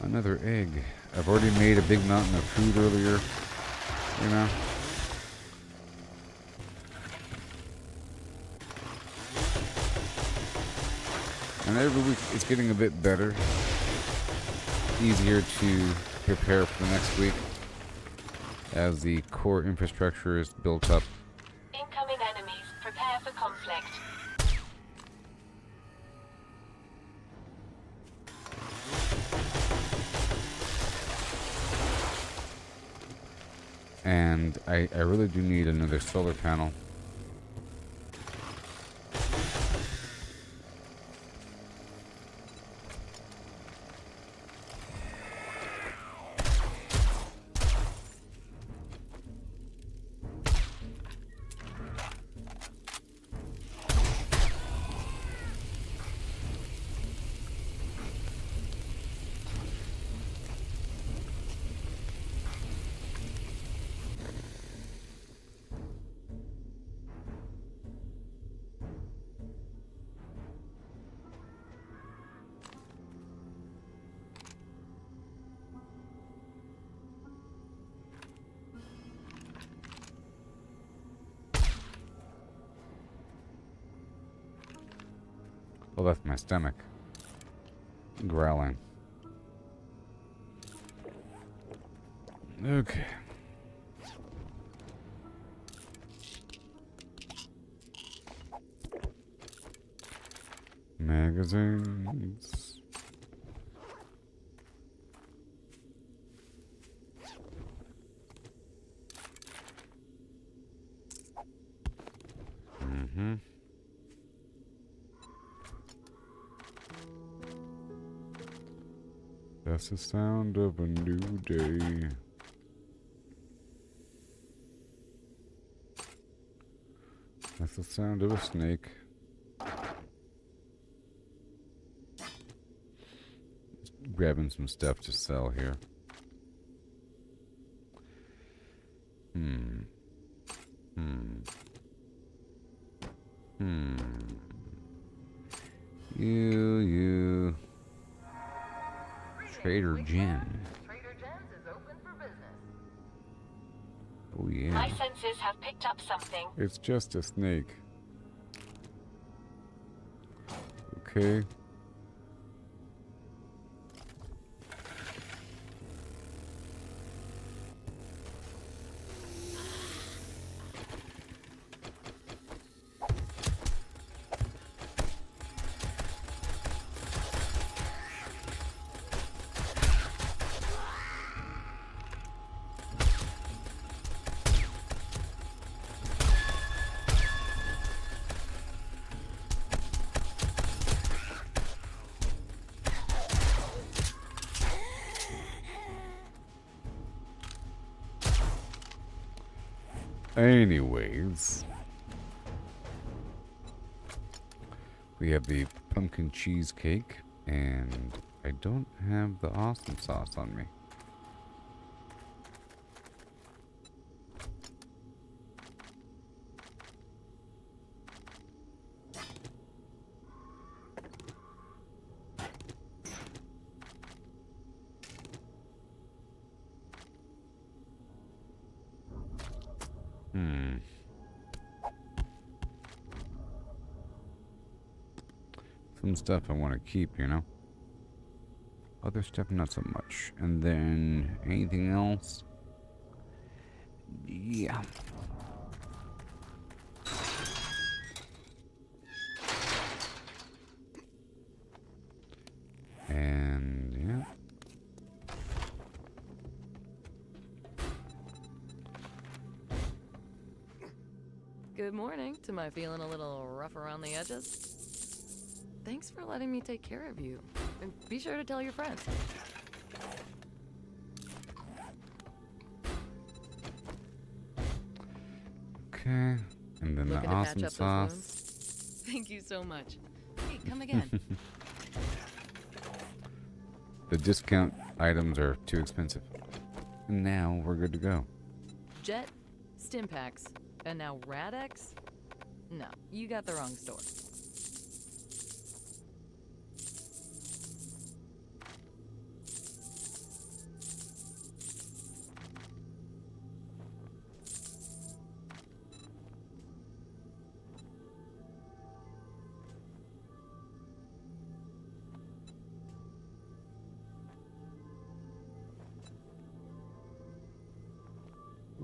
S4: Another egg. I've already made a big mountain of food earlier. You know? And every week it's getting a bit better. Easier to prepare for the next week as the core infrastructure is built up.
S5: Incoming enemies. Prepare for conflict.
S4: And I really do need another solar panel. Well, that's my stomach growling. Okay. Magazines. Mm-hmm. That's the sound of a new day. That's the sound of a snake. Just grabbing some stuff to sell here. You. Trader Jen.
S6: Trader Jen's is open for business.
S4: Oh yeah.
S5: My senses have picked up something.
S4: It's just a snake. Okay. Anyways, we have the pumpkin cheesecake, and I don't have the awesome sauce on me. Some stuff I want to keep, you know? Other stuff, not so much. And then anything else? Yeah. And yeah.
S6: Good morning. Am I feeling a little rough around the edges? Thanks for letting me take care of you. And be sure to tell your friends.
S4: Okay. And then
S6: Looking
S4: the
S6: to
S4: awesome
S6: patch up those
S4: sauce.
S6: wounds? Thank you so much. Hey, come again.
S4: The discount items are too expensive. And now we're good to go.
S6: Jet, Stimpaks, and now Radex? No, you got the wrong store.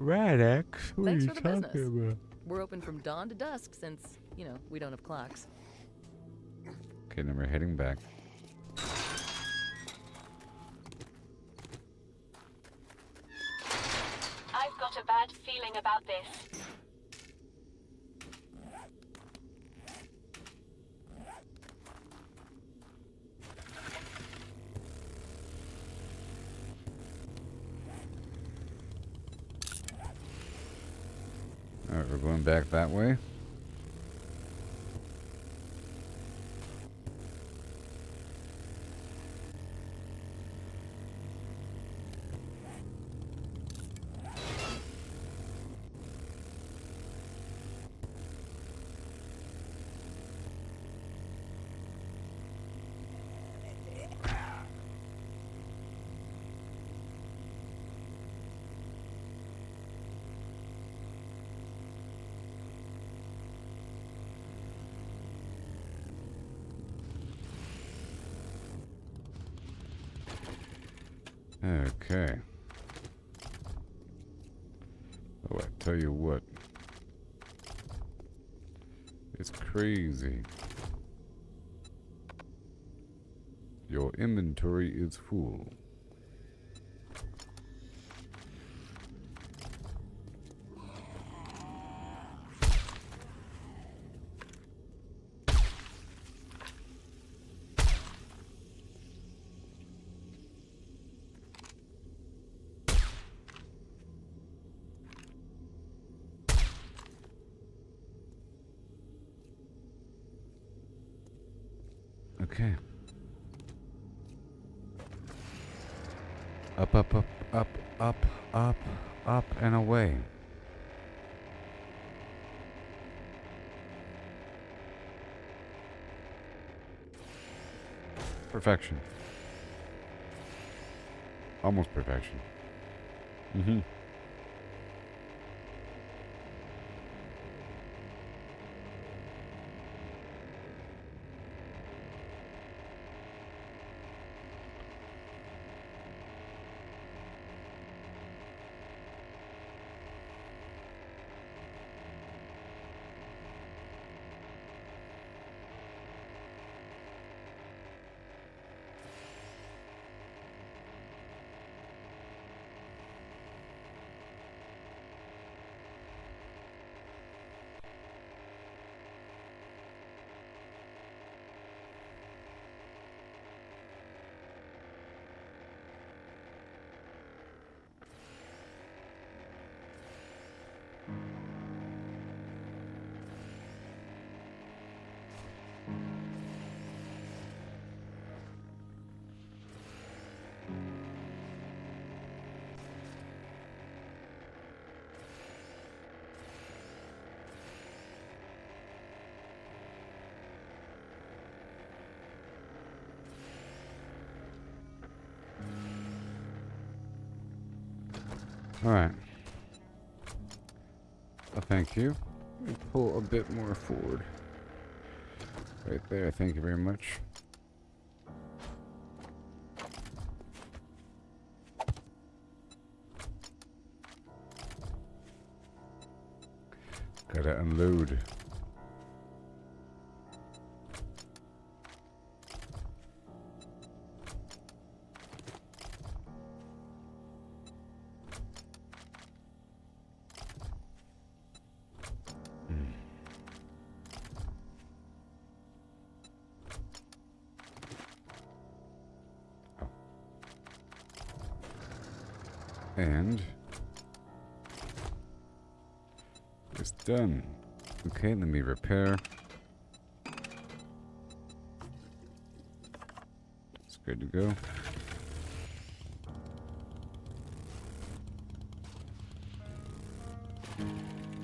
S4: rat X? What
S6: Thanks
S4: are
S6: for
S4: you
S6: the
S4: talking
S6: business.
S4: about?
S6: We're open from dawn to dusk since, we don't have clocks.
S4: Okay, now we're heading back.
S5: I've got a bad feeling about this.
S4: Alright, we're going back that way. Okay. Oh, I tell you what. It's crazy. Your inventory is full. Okay. Up, up, up, up, up, up, up, and away. Perfection. Almost perfection. Mm-hmm. Alright. Oh, thank you. Let me pull a bit more forward. Right there, thank you very much. Gotta unload. And it's done. Okay, let me repair. It's good to go.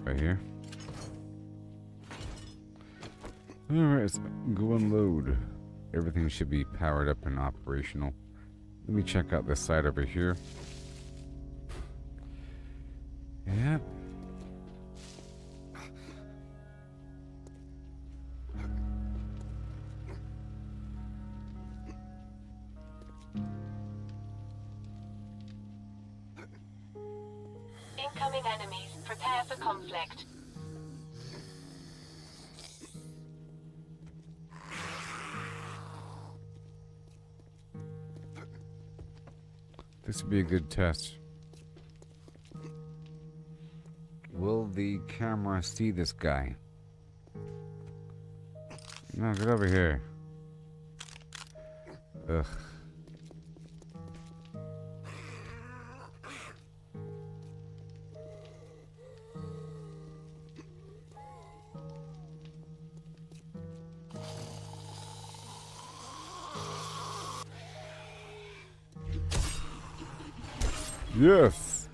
S4: Right here. Alright, let's go unload. Everything should be powered up and operational. Let me check out this side over here. Yeah.
S5: incoming enemies. Prepare for conflict.
S4: This would be a good test. Will the camera see this guy? No, get over here. Ugh. Yes!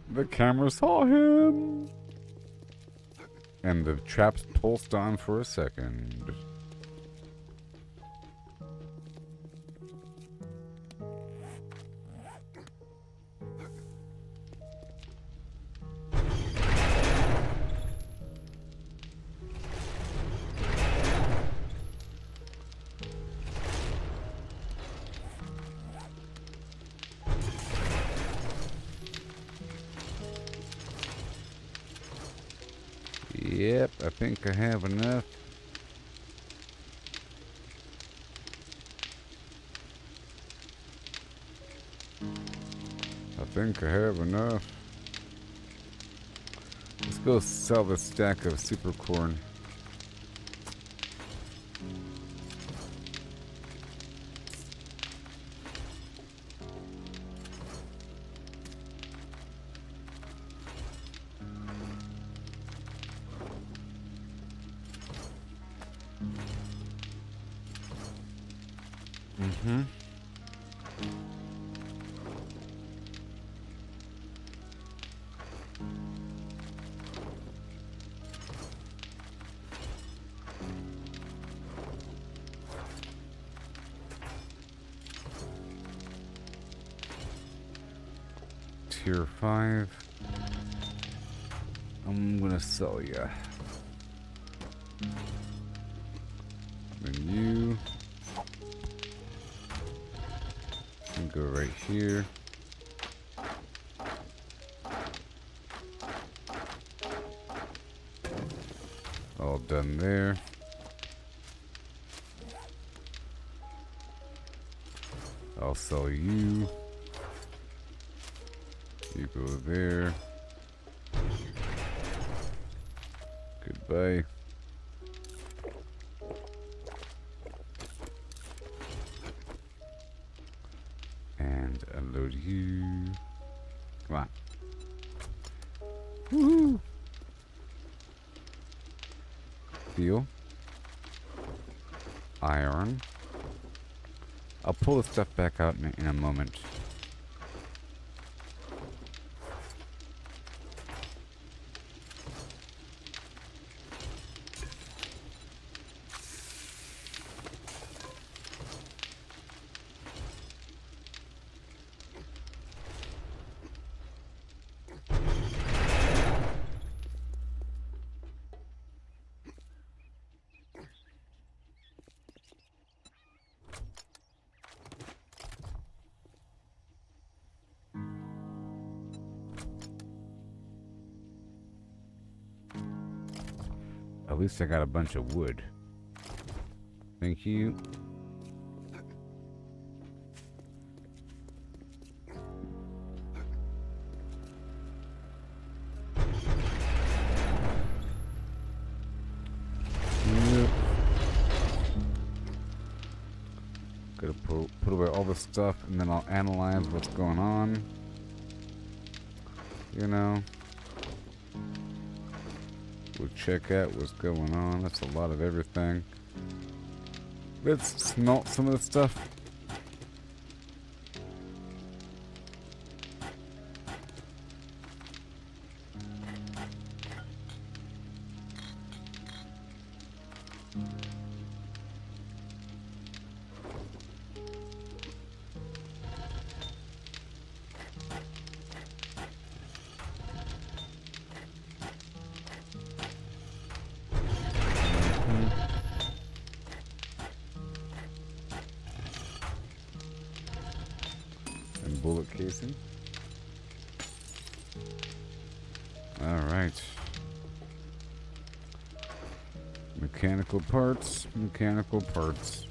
S4: The camera saw him! And the traps pulsed on for a second. Yep, I think I have enough. I think I have enough. Let's go sell this stack of super corn. Mm-hmm. Tier 5. I'm gonna sell ya. Then you can go right here. All done there. I'll sell you. You go there. Goodbye. And unload you. Come on. Woohoo! Steel. Iron. I'll pull the stuff back out in a moment. At least I got a bunch of wood. Thank you. Yep. Gotta put away all the stuff and then I'll analyze what's going on. You know. We'll check out what's going on. That's a lot of everything. Let's smelt some of the stuff. Bullet casing. Alright. Mechanical parts, mechanical parts.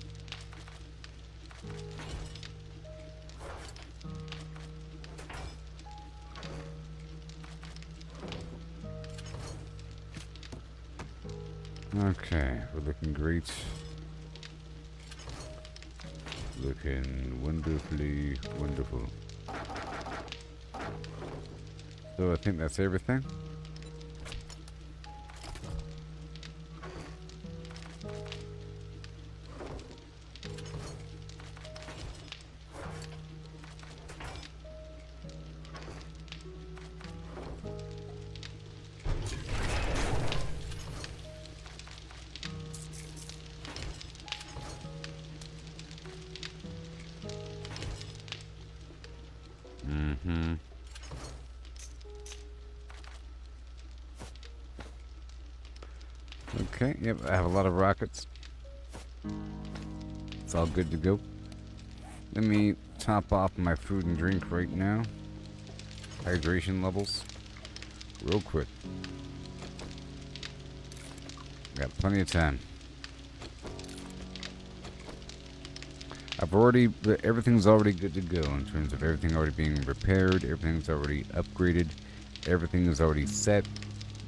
S4: Okay, we're looking great. Looking wonderfully wonderful. So I think that's everything. Mm-hmm. Okay, yep, I have a lot of rockets. It's all good to go. Let me top off my food and drink right now. Hydration levels. Real quick. Got plenty of time. Everything's already good to go in terms of everything already being repaired, everything's already upgraded, everything is already set,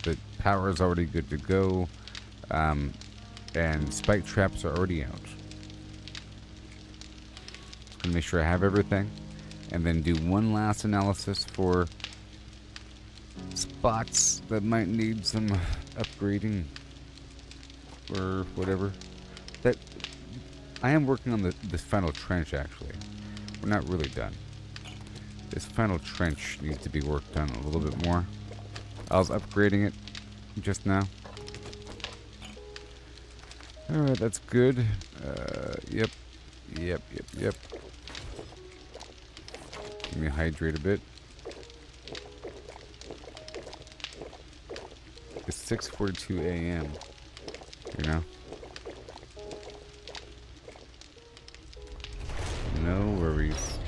S4: the power is already good to go, and spike traps are already out. Just gonna make sure I have everything, and then do one last analysis for spots that might need some upgrading or whatever. I am working on this final trench, actually. We're not really done. This final trench needs to be worked on a little bit more. I was upgrading it just now. Alright, that's good. Yep. Let me hydrate a bit. It's 6:42 a.m. You know? No worries.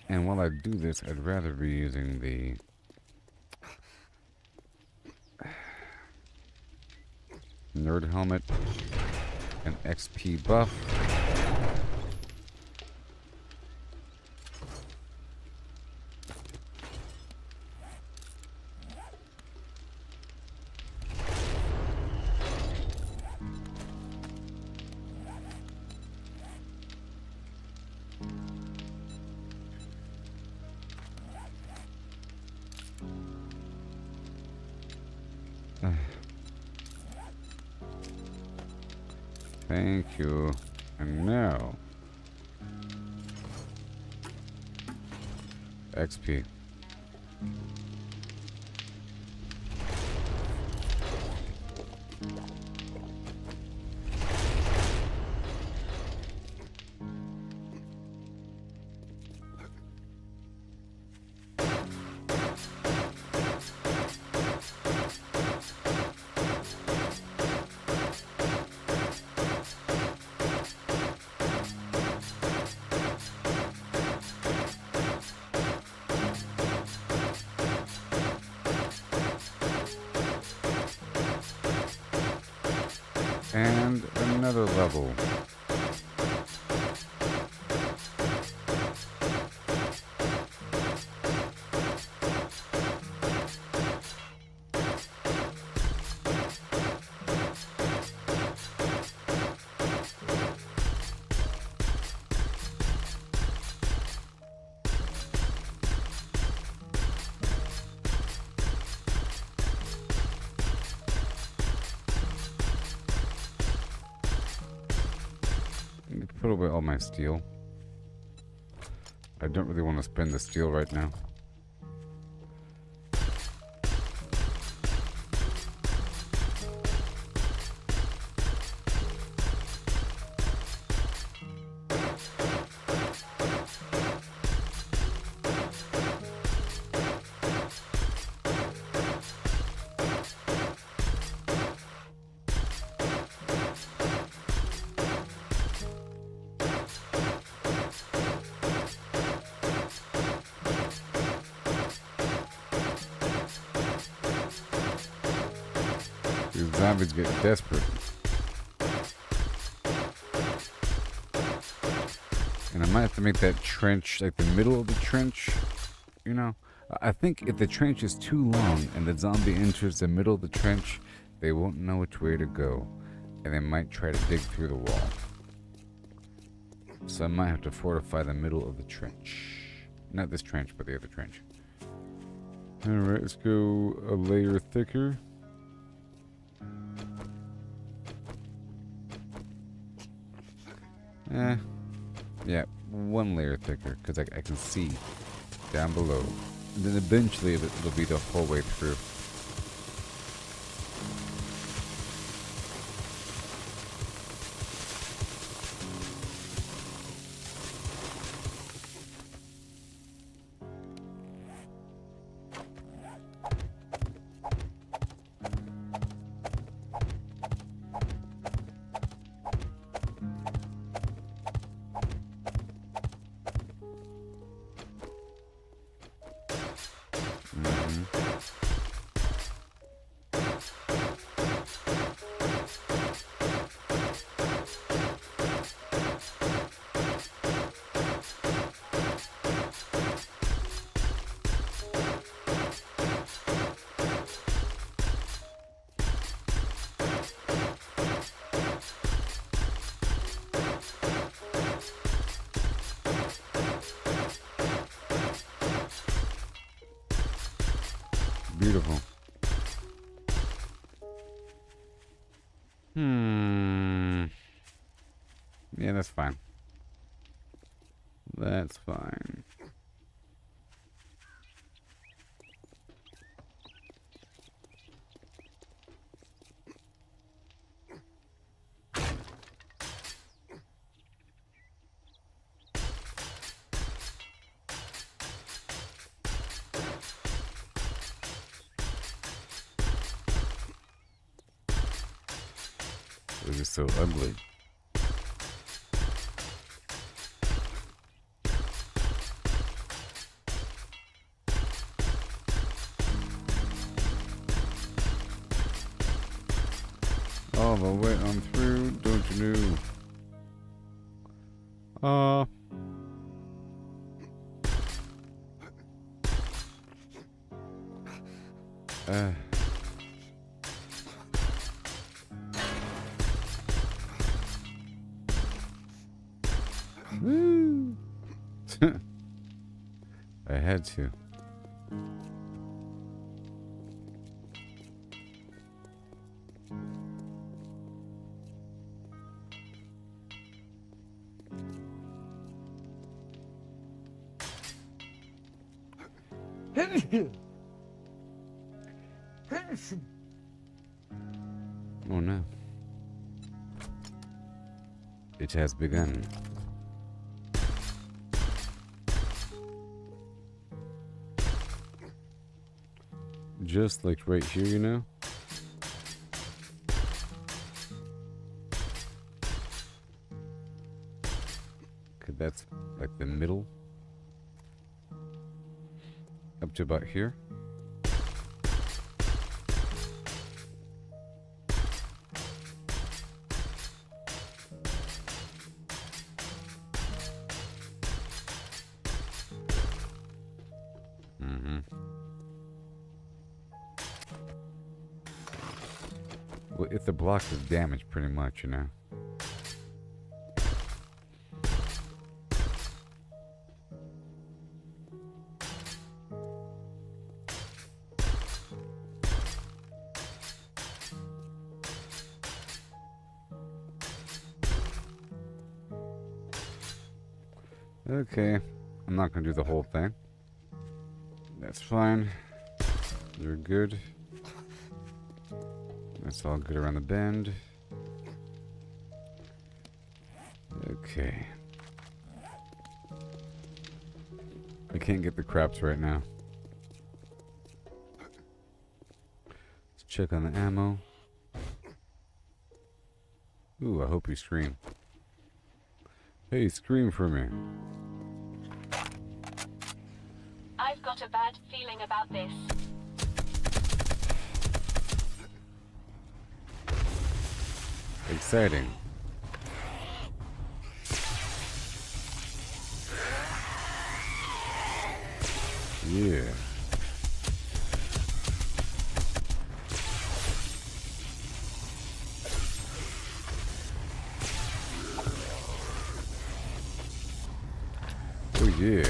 S4: And while I do this, I'd rather be using the nerd helmet and XP buff. Thank you. And now, XP. And another level. Put away all my steel. I don't really want to spend the steel right now. These zombies get desperate. And I might have to make that trench like the middle of the trench. You know? I think if the trench is too long and the zombie enters the middle of the trench, they won't know which way to go. And they might try to dig through the wall. So I might have to fortify the middle of the trench. Not this trench, but the other trench. Alright, let's go a layer thicker. Yeah, one layer thicker, because I can see down below. And then eventually it'll be the whole way through. Beautiful. Yeah, that's fine. That's fine. It is so ugly. All the way on through, don't you know? Woo! I had to. Oh no. It has begun. Just like right here, you know? Okay, that's like the middle. Up to about here. Well, if the block is damaged, pretty much, you know. Okay, I'm not gonna do the whole thing. That's fine. You're good. That's all good around the bend. Okay. I can't get the craps right now. Let's check on the ammo. Ooh, I hope you scream. Hey, scream for me.
S5: I've got a bad feeling about this.
S4: Exciting. Yeah. Oh yeah.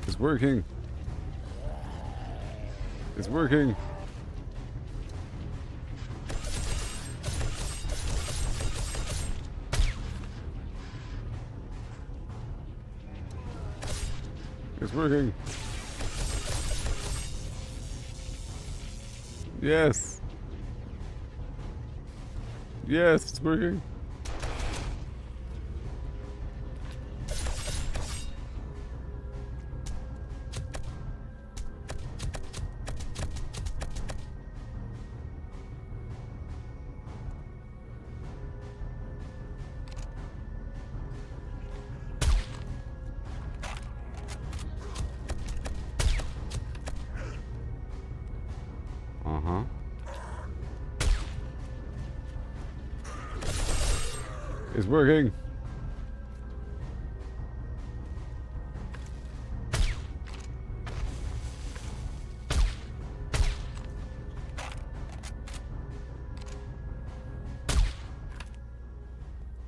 S4: It's working. It's working. It's working. Yes. Yes, it's working. Uh-huh. It's working.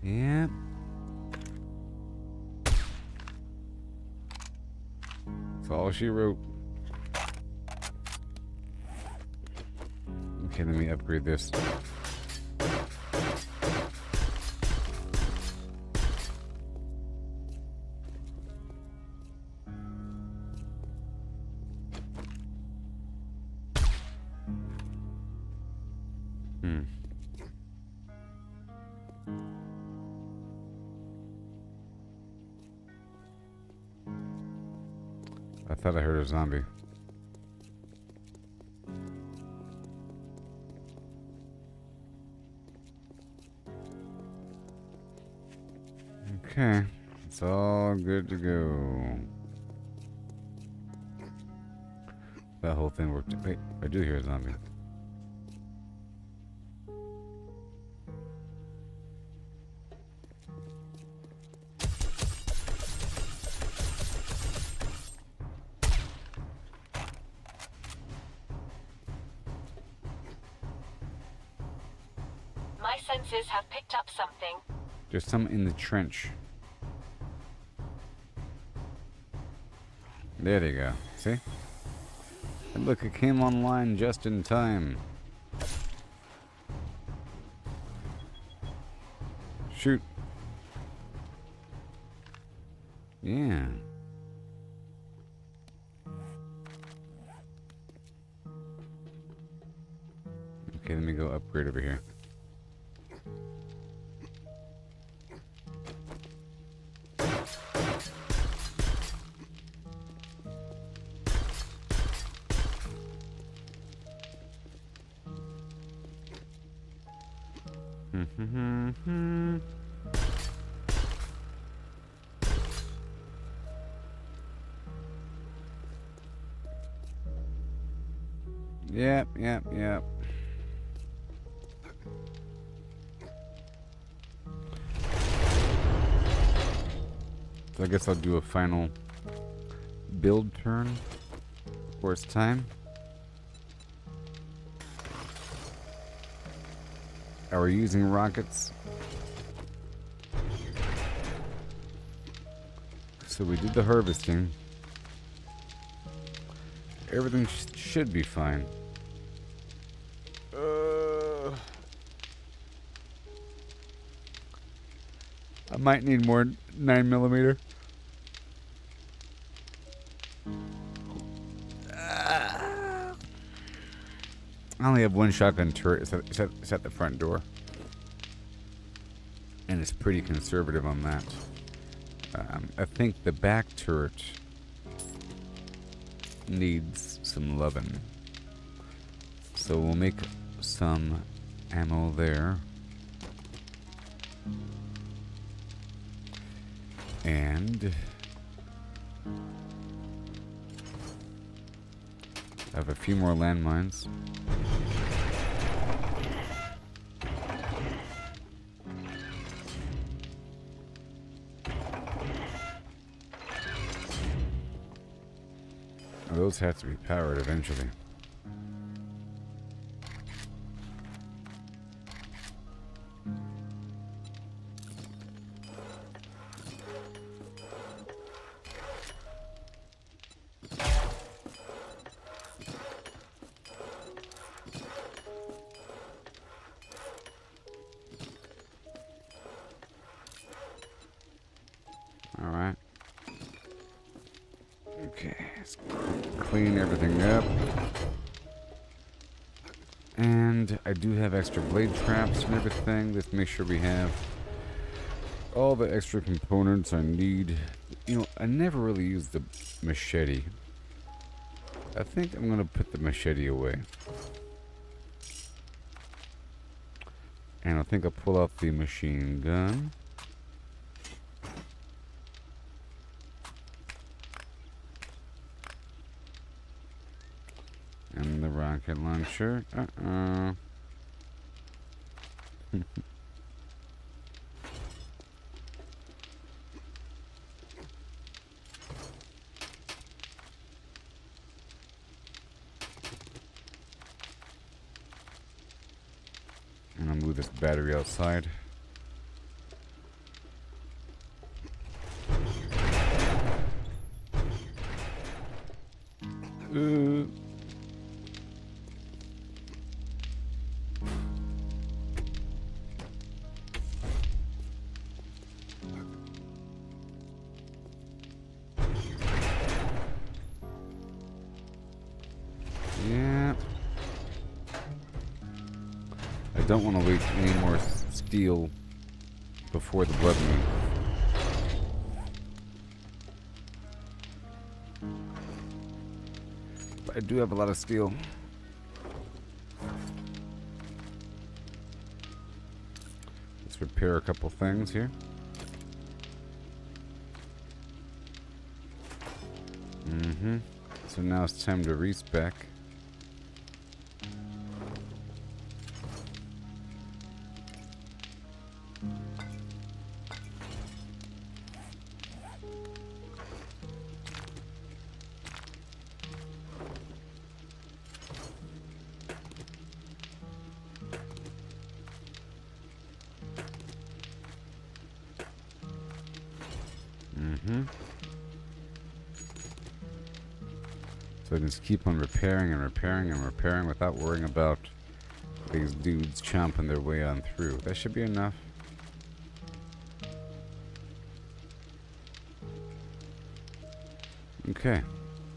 S4: Yep. That's all she wrote. Okay, let me upgrade this. I thought I heard a zombie. Okay, it's all good to go. That whole thing worked. Wait, I do hear a zombie.
S5: My senses have picked up something.
S4: There's some in the trench. There they go. See? And look, it came online just in time. Shoot. Yeah. Okay, let me go upgrade over here. Yep. So I guess I'll do a final build turn before it's time. Are we using rockets? So we did the harvesting. Everything should be fine. I might need more 9mm. I only have one shotgun turret. It's at the front door. And it's pretty conservative on that. I think the back turret needs some loving. So we'll make some ammo there. And I have a few more landmines. Those have to be powered eventually. Alright. Okay, let's clean everything up. And I do have extra blade traps and everything. Let's make sure we have all the extra components I need. You know, I never really use the machete. I think I'm gonna put the machete away. And I think I'll pull out the machine gun. And the rocket launcher. And I'll move this battery outside. Yeah. I don't want to waste any more steel before the blood moon. But I do have a lot of steel. Let's repair a couple things here. So now it's time to respec. So I just keep on repairing and repairing and repairing without worrying about these dudes chomping their way on through. That should be enough. Okay.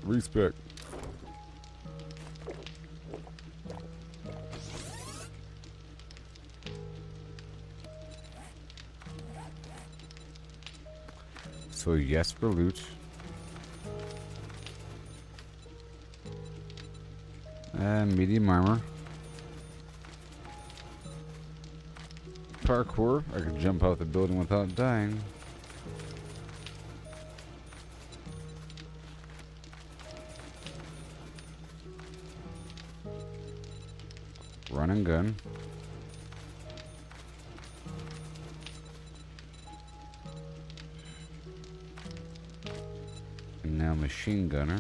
S4: Respec. So yes for loot. Medium armor. Parkour. I can jump out the building without dying. Run and gun. And now machine gunner.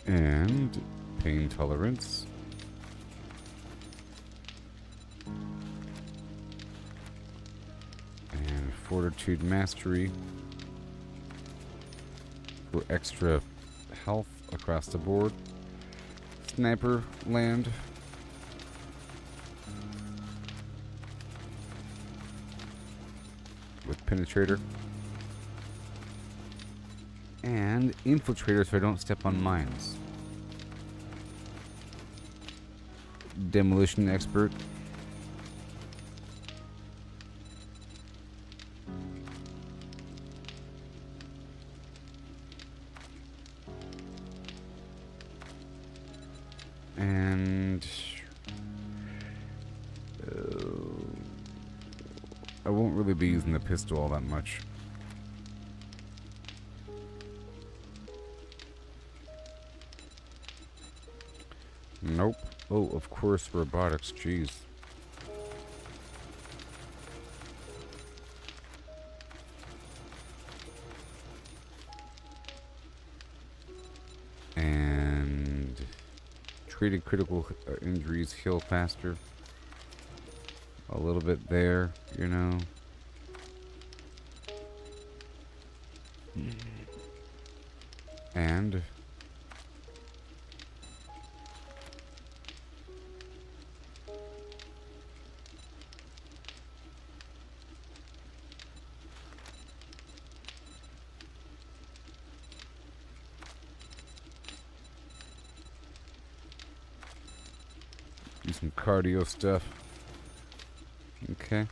S4: And pain tolerance. And fortitude mastery for extra health across the board. Sniper land. With penetrator. And infiltrator so I don't step on mines. Demolition expert. And I won't really be using the pistol all that much. Nope. Oh, of course, robotics. Jeez. And treated critical injuries heal faster. A little bit there, you know. And do some cardio stuff. Okay.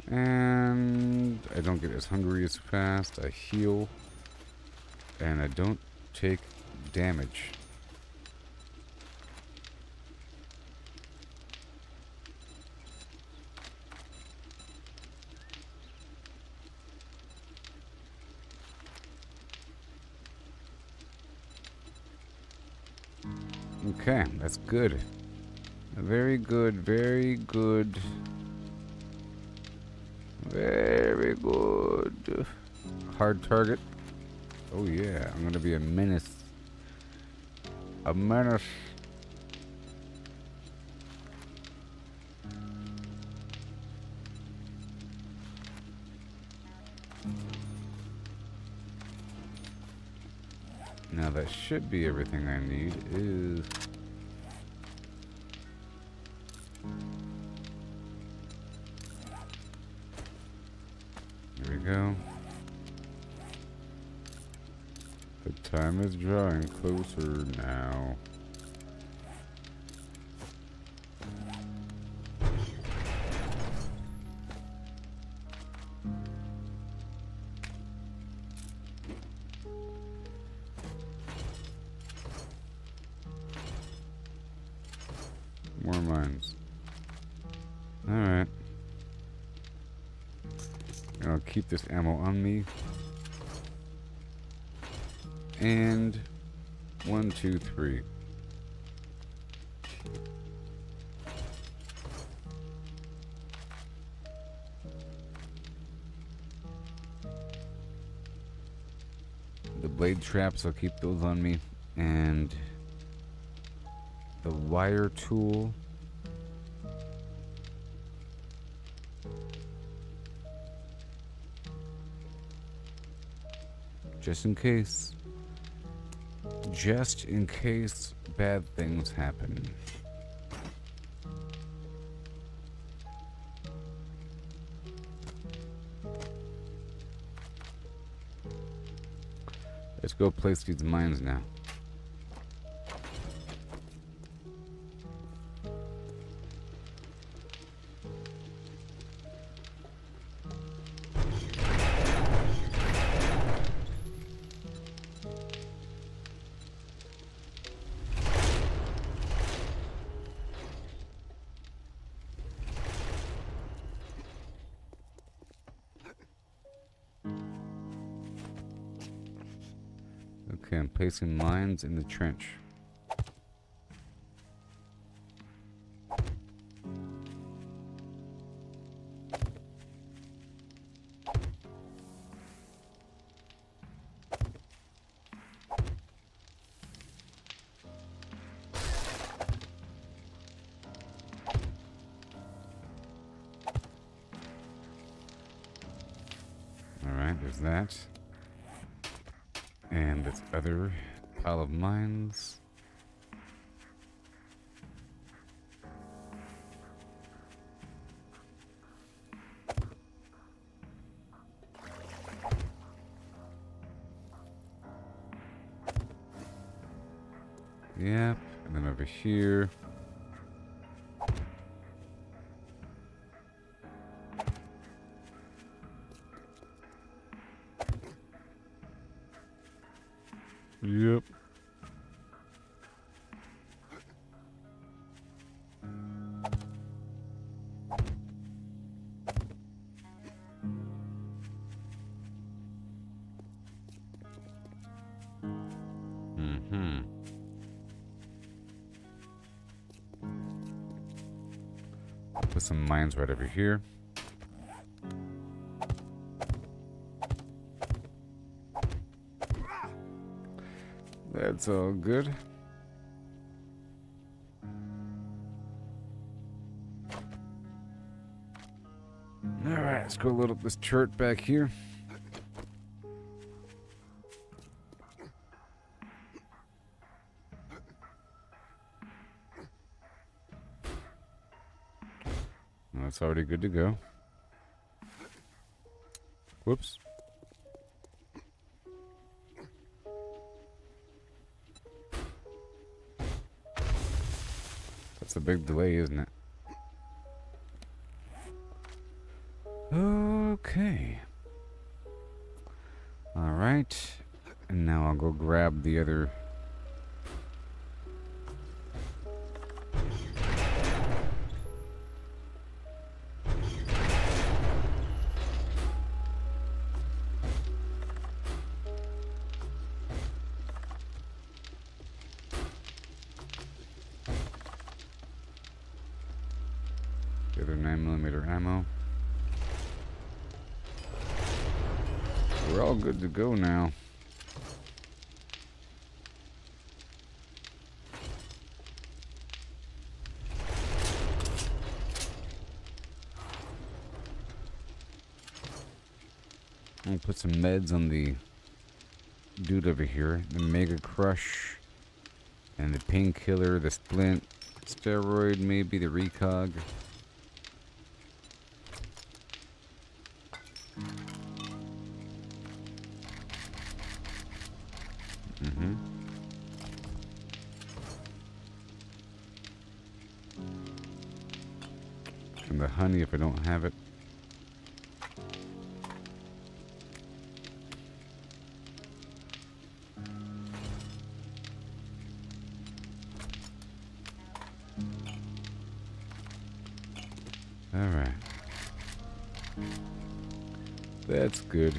S4: And I don't get as hungry as fast. I heal. And I don't take damage. Okay, that's good. Very good, very good. Very good. Hard target. Oh yeah, I'm gonna be a menace. A menace. Now that should be everything I need is... Here we go. The time is drawing closer now. More mines. Alright. I'll keep this ammo on me. And 1, 2, 3. The blade traps, I'll keep those on me. And the wire tool. Just in case. Just in case bad things happen. Let's go place these mines now. Okay, I'm placing mines in the trench. Alright, there's that. And this other pile of mines. Yep, and then over here. Yep. Put some mines right over here. That's all good. Alright, let's go load up this turret back here. That's already good to go. Whoops. That's a big delay, isn't it? Okay. Alright. And now I'll go grab the other... the other 9mm ammo. We're all good to go now. I'll put some meds on the dude over here. The Mega Crush and the painkiller, the splint, steroid, maybe the recog. And the honey if I don't have it. Alright. That's good.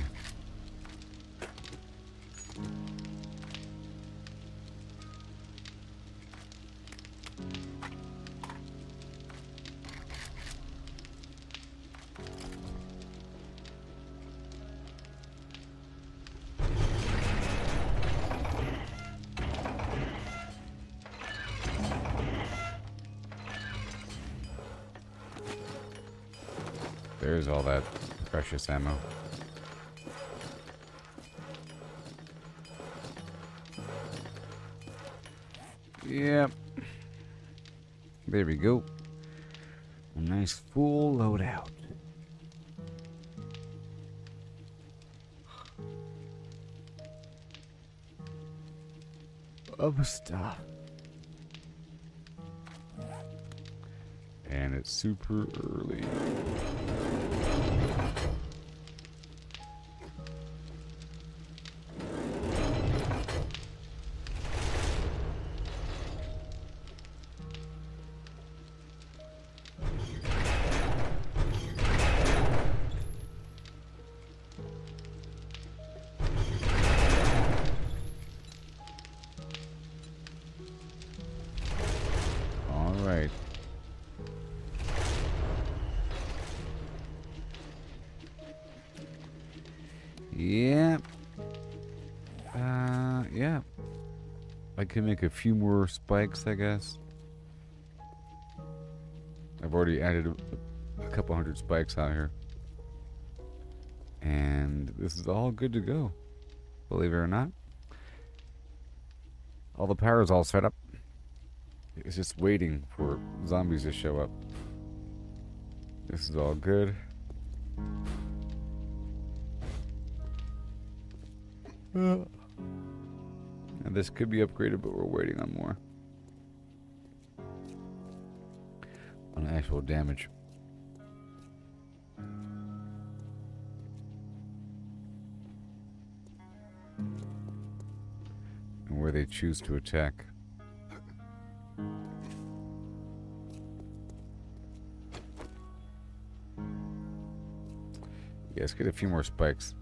S4: There's all that precious ammo. Yep. There we go. A nice full loadout. Of stuff. And it's super early. All right. Yeah. Yeah. I can make a few more spikes, I guess. I've already added a couple hundred spikes out here. And this is all good to go. Believe it or not. All the power is all set up. It's just waiting for zombies to show up. This is all good. And this could be upgraded, but we're waiting on more. On actual damage. And where they choose to attack. Yeah, let's get a few more spikes.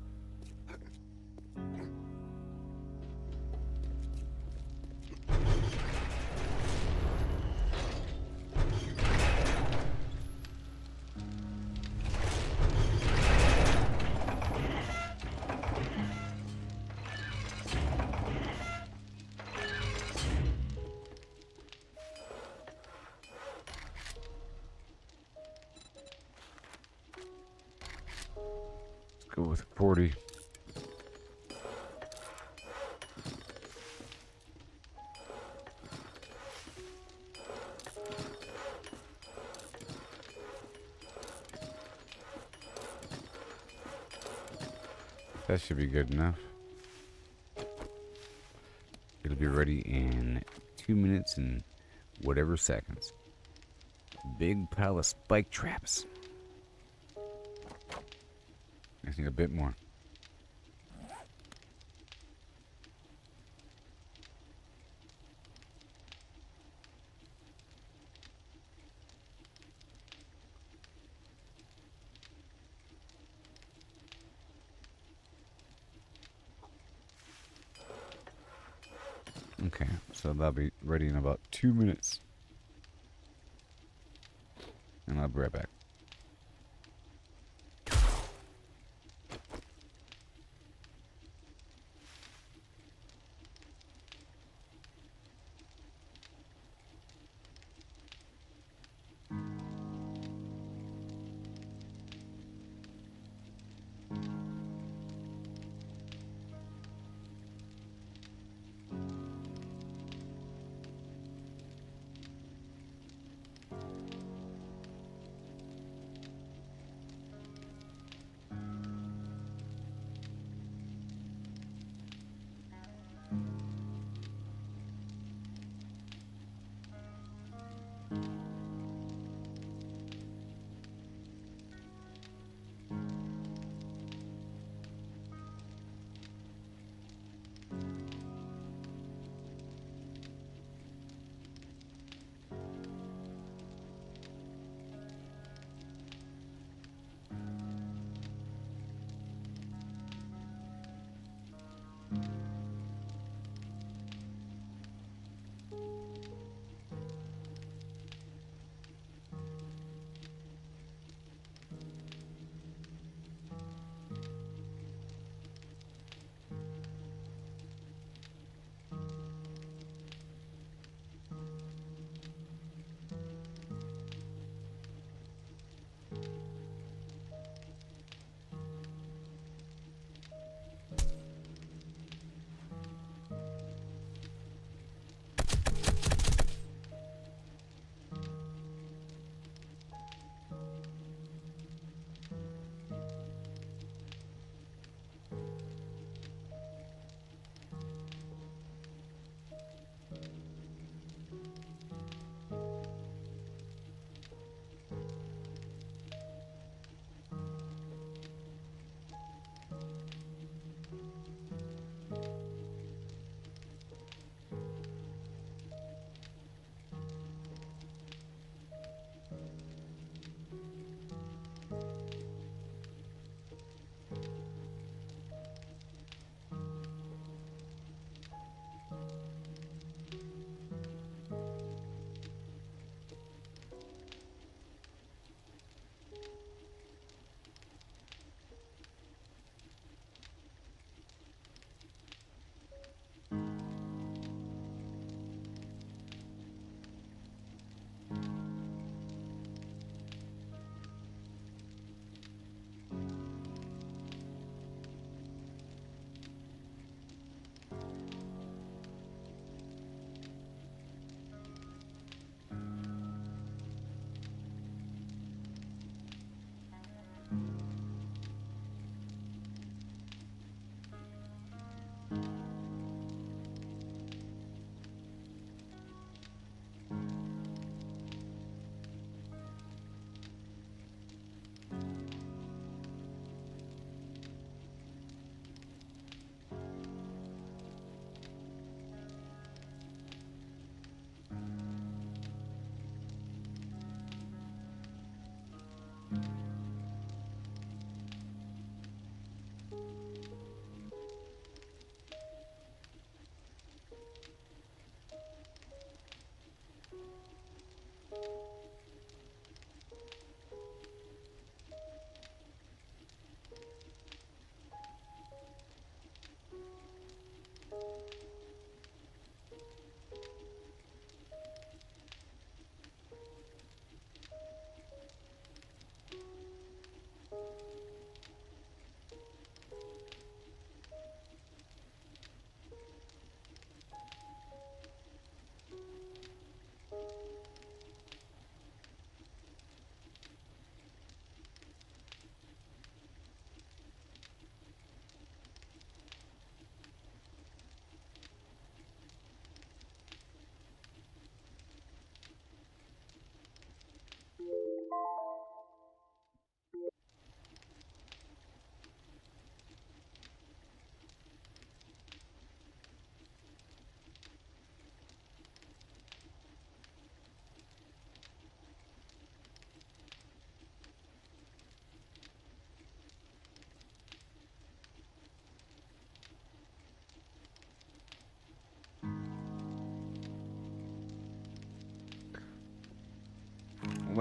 S4: Let's go with 40. That should be good enough. It'll be ready in 2 minutes and whatever seconds. Big pile of spike traps. I just need a bit more. Okay, so that'll be ready in about 2 minutes. And I'll be right back.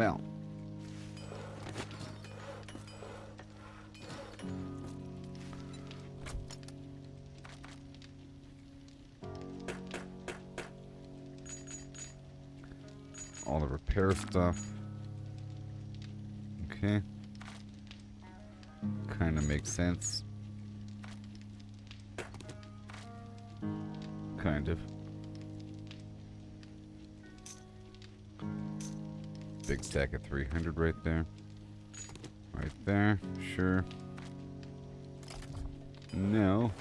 S4: well. All the repair stuff. Okay. Kind of makes sense. Kind of. Big stack of 300 right there. Right there. Sure. No.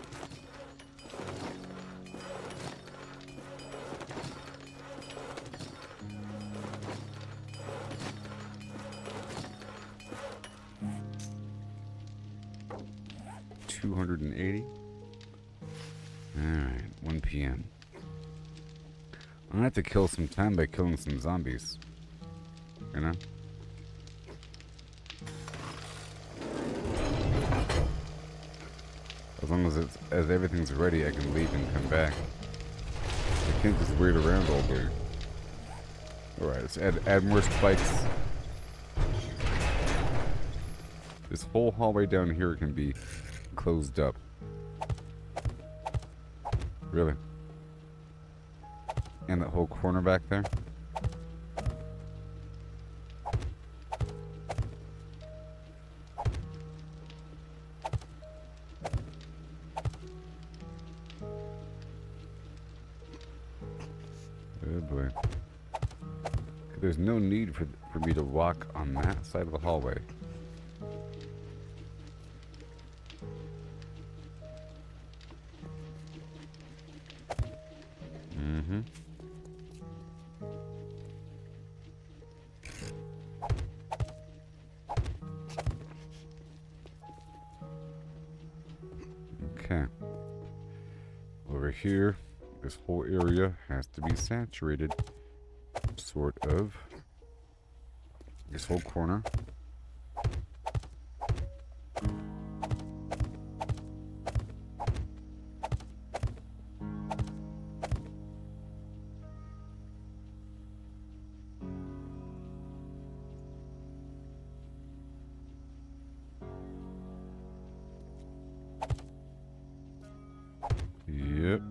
S4: $280. Alright, 1 p.m. I'm gonna have to kill some time by killing some zombies. You know? As long as everything's ready, I can leave and come back. I can't just wait around all day. Alright, let's add more spikes. This whole hallway down here can be closed up. Really? And that whole corner back there? Oh boy. There's no need for me to walk on that side of the hallway. Mm-hmm. Okay. Over here, this whole area has to be saturated. Sort of. This whole corner. Yep.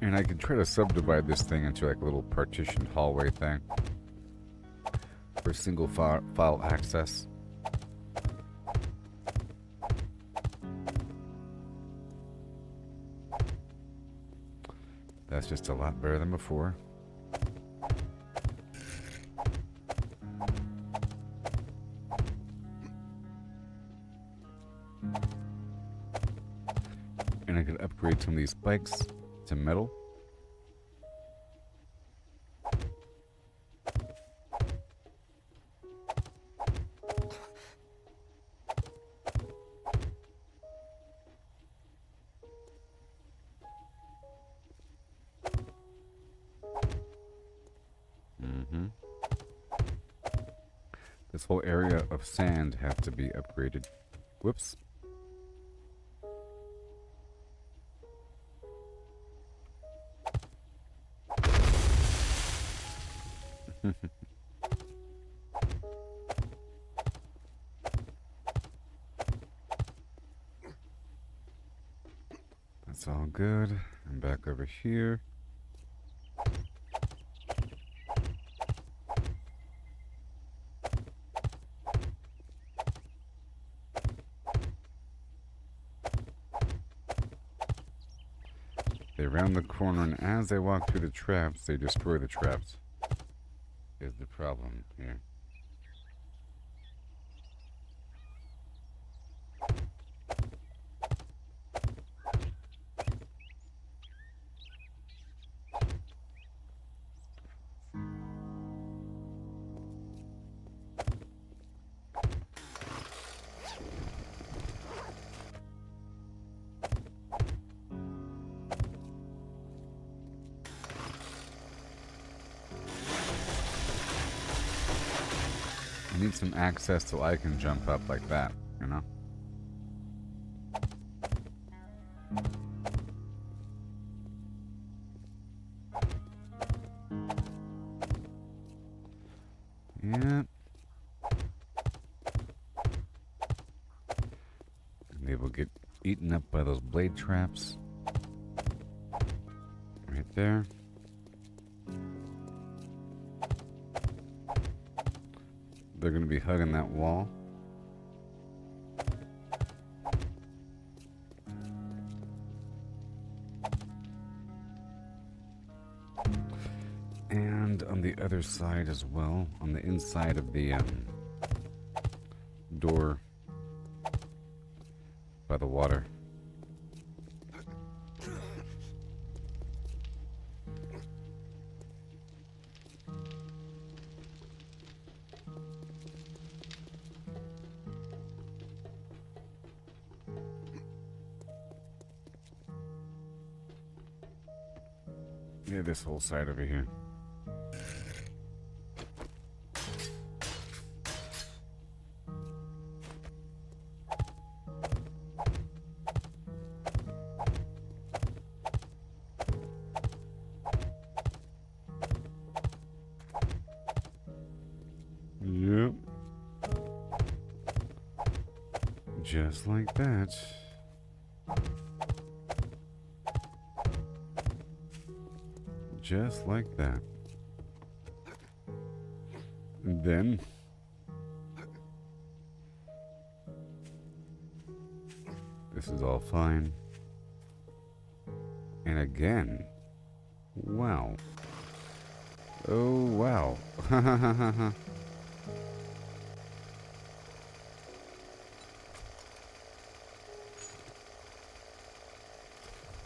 S4: And I can try to subdivide this thing into like a little partitioned hallway thing for single file access. That's just a lot better than before. And I can upgrade some of these spikes to metal. This whole area of sand has to be upgraded. Whoops. That's all good. I'm back over here. They round the corner, and as they walk through the traps, they destroy the traps. Is the problem here. I need some access so I can jump up like that, you know? eaten up by those blade traps. Right there. They're going to be hugging that wall. And on the other side as well, on the inside of the door by the water. Yeah, this whole side over here. Yep. Just like that. Just like that. And then this is all fine. And again, wow. Oh, wow.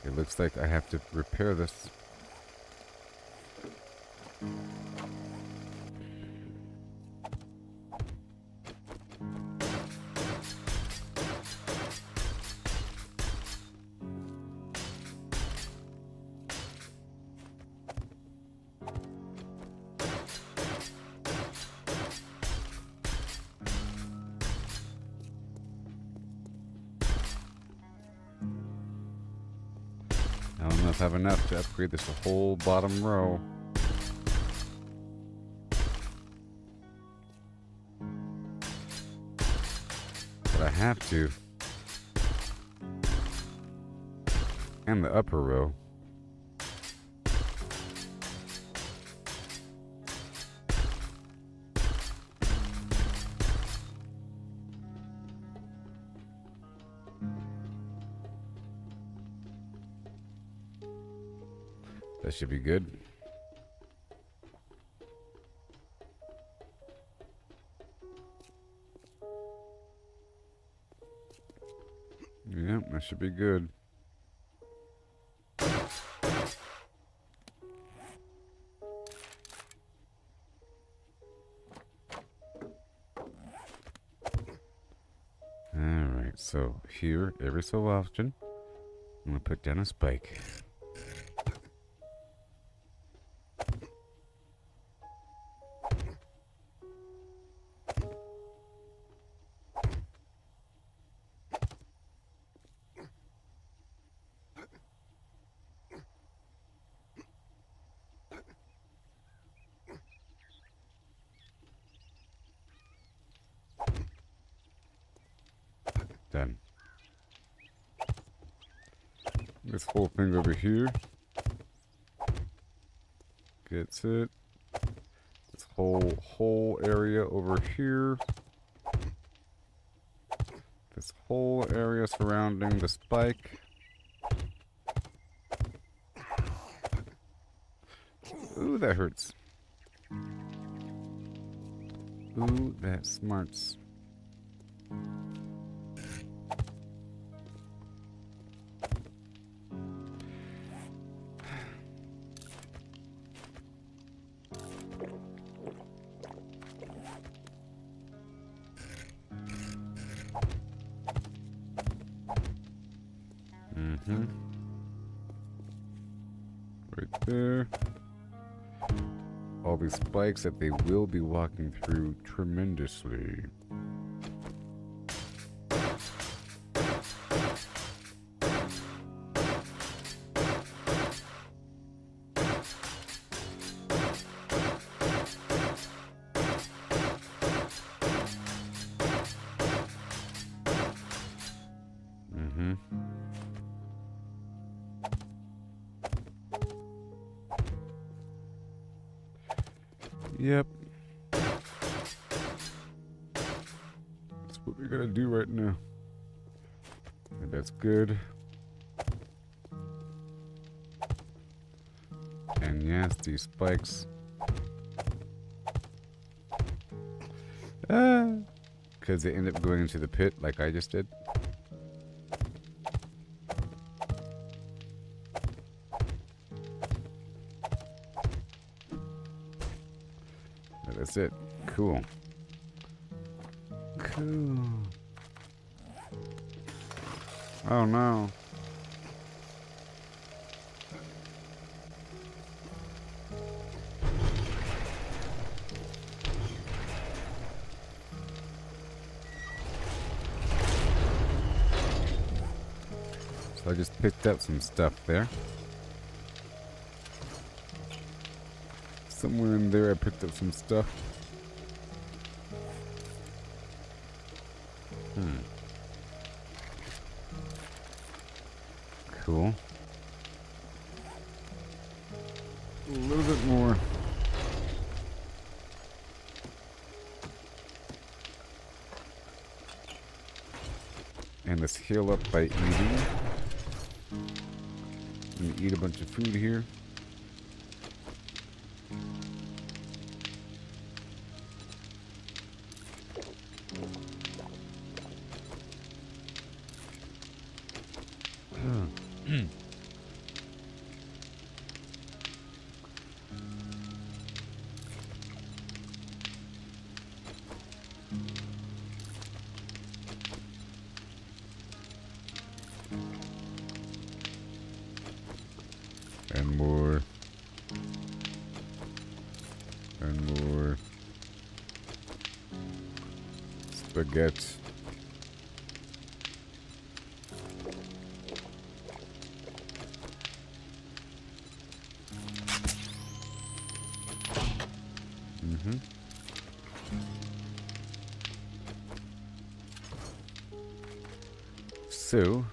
S4: It looks like I have to repair this. I don't know if I have enough to upgrade this whole bottom row. But I have to. And the upper row. That should be good. Yeah, that should be good. Alright, so here, every so often, I'm going to put down a spike. Done. This whole thing over here gets it. This whole area over here. This whole area surrounding the spike. Ooh, that hurts. Ooh, that smarts. Right there. All these spikes that they will be walking through tremendously. Yep. That's what we gotta do right now. And that's good. And yes, these spikes. Because they end up going into the pit like I just did. That's it. Cool. Cool. Oh no. So I just picked up some stuff there. Somewhere in there I picked up some stuff. Cool. A little bit more. And let's heal up by eating. I'm gonna eat a bunch of food here. And more. And more. Spaghetti. So,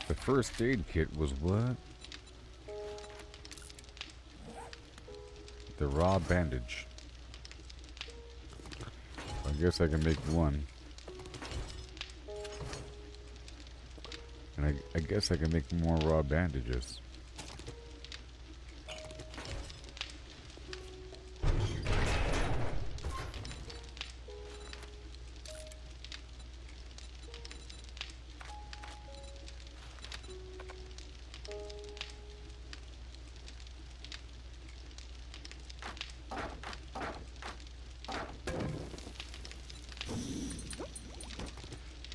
S4: the first aid kit was what? The raw bandage. I guess I can make one. And I guess I can make more raw bandages.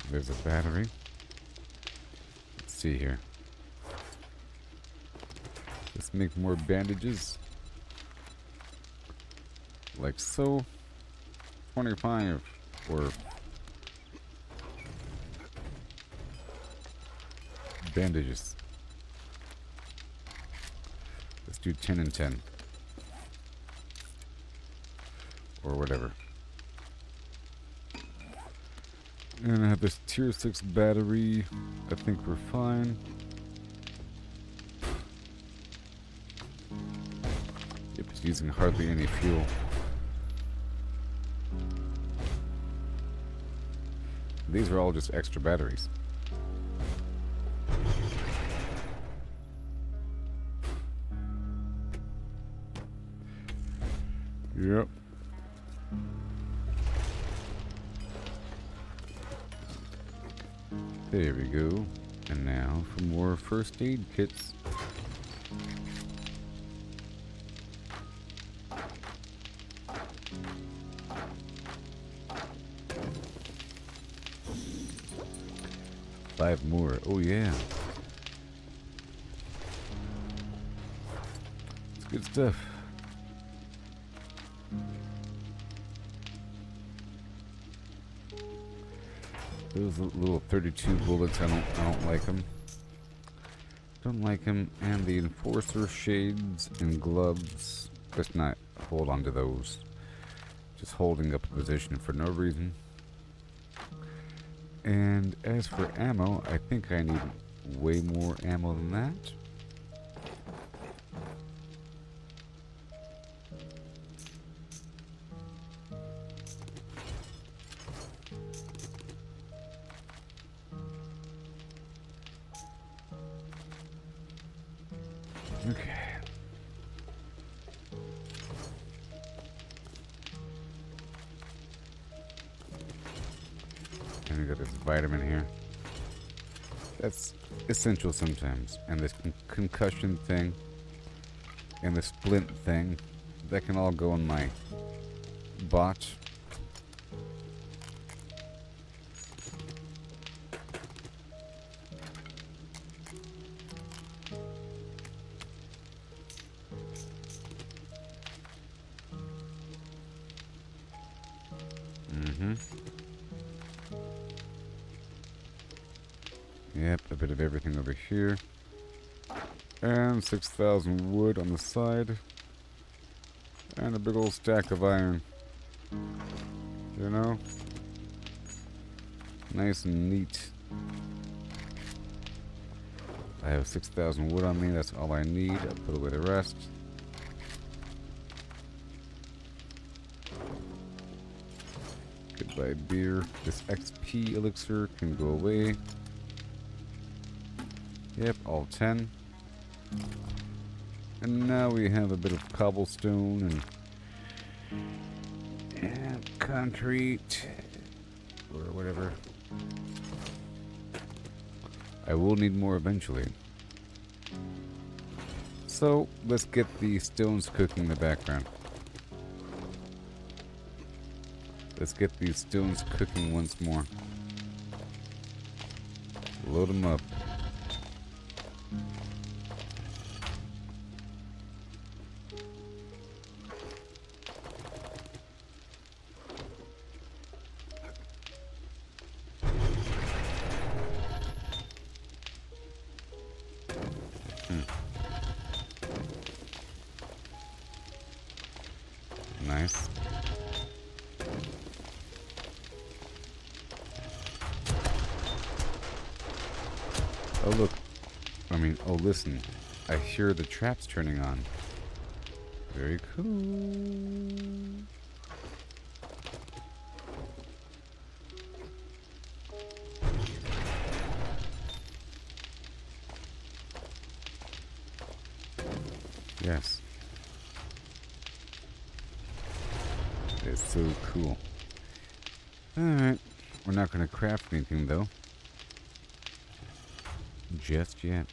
S4: There's a battery. Let's see here. Let's make more bandages. Like so. 25 or bandages. Let's do 10 and 10. Or whatever. And I have this tier 6 battery. I think we're fine. Yep, it's using hardly any fuel. These are all just extra batteries. Yep. There we go. And now for more first aid kits. Five more. Oh yeah. It's good stuff. Those little 32 bullets, I don't like them. Don't like them. And the enforcer shades and gloves. Let's not hold on to those. Just holding up a position for no reason. And as for ammo, I think I need way more ammo than that. Okay. And we got this vitamin here. That's essential sometimes. And this concussion thing. And the splint thing. That can all go in my bot. Yep, a bit of everything over here. And 6,000 wood on the side. And a big old stack of iron. You know? Nice and neat. I have 6,000 wood on me, that's all I need. I'll put away the rest. Goodbye beer. This XP elixir can go away. Yep, all 10. And now we have a bit of cobblestone and concrete or whatever. I will need more eventually. So let's get the stones cooking in the background. Let's get these stones cooking once more. Load them up. Nice. Oh look. Oh listen. I hear the traps turning on. Very cool. Yes. It's so cool. Alright. We're not going to craft anything though. Just yet.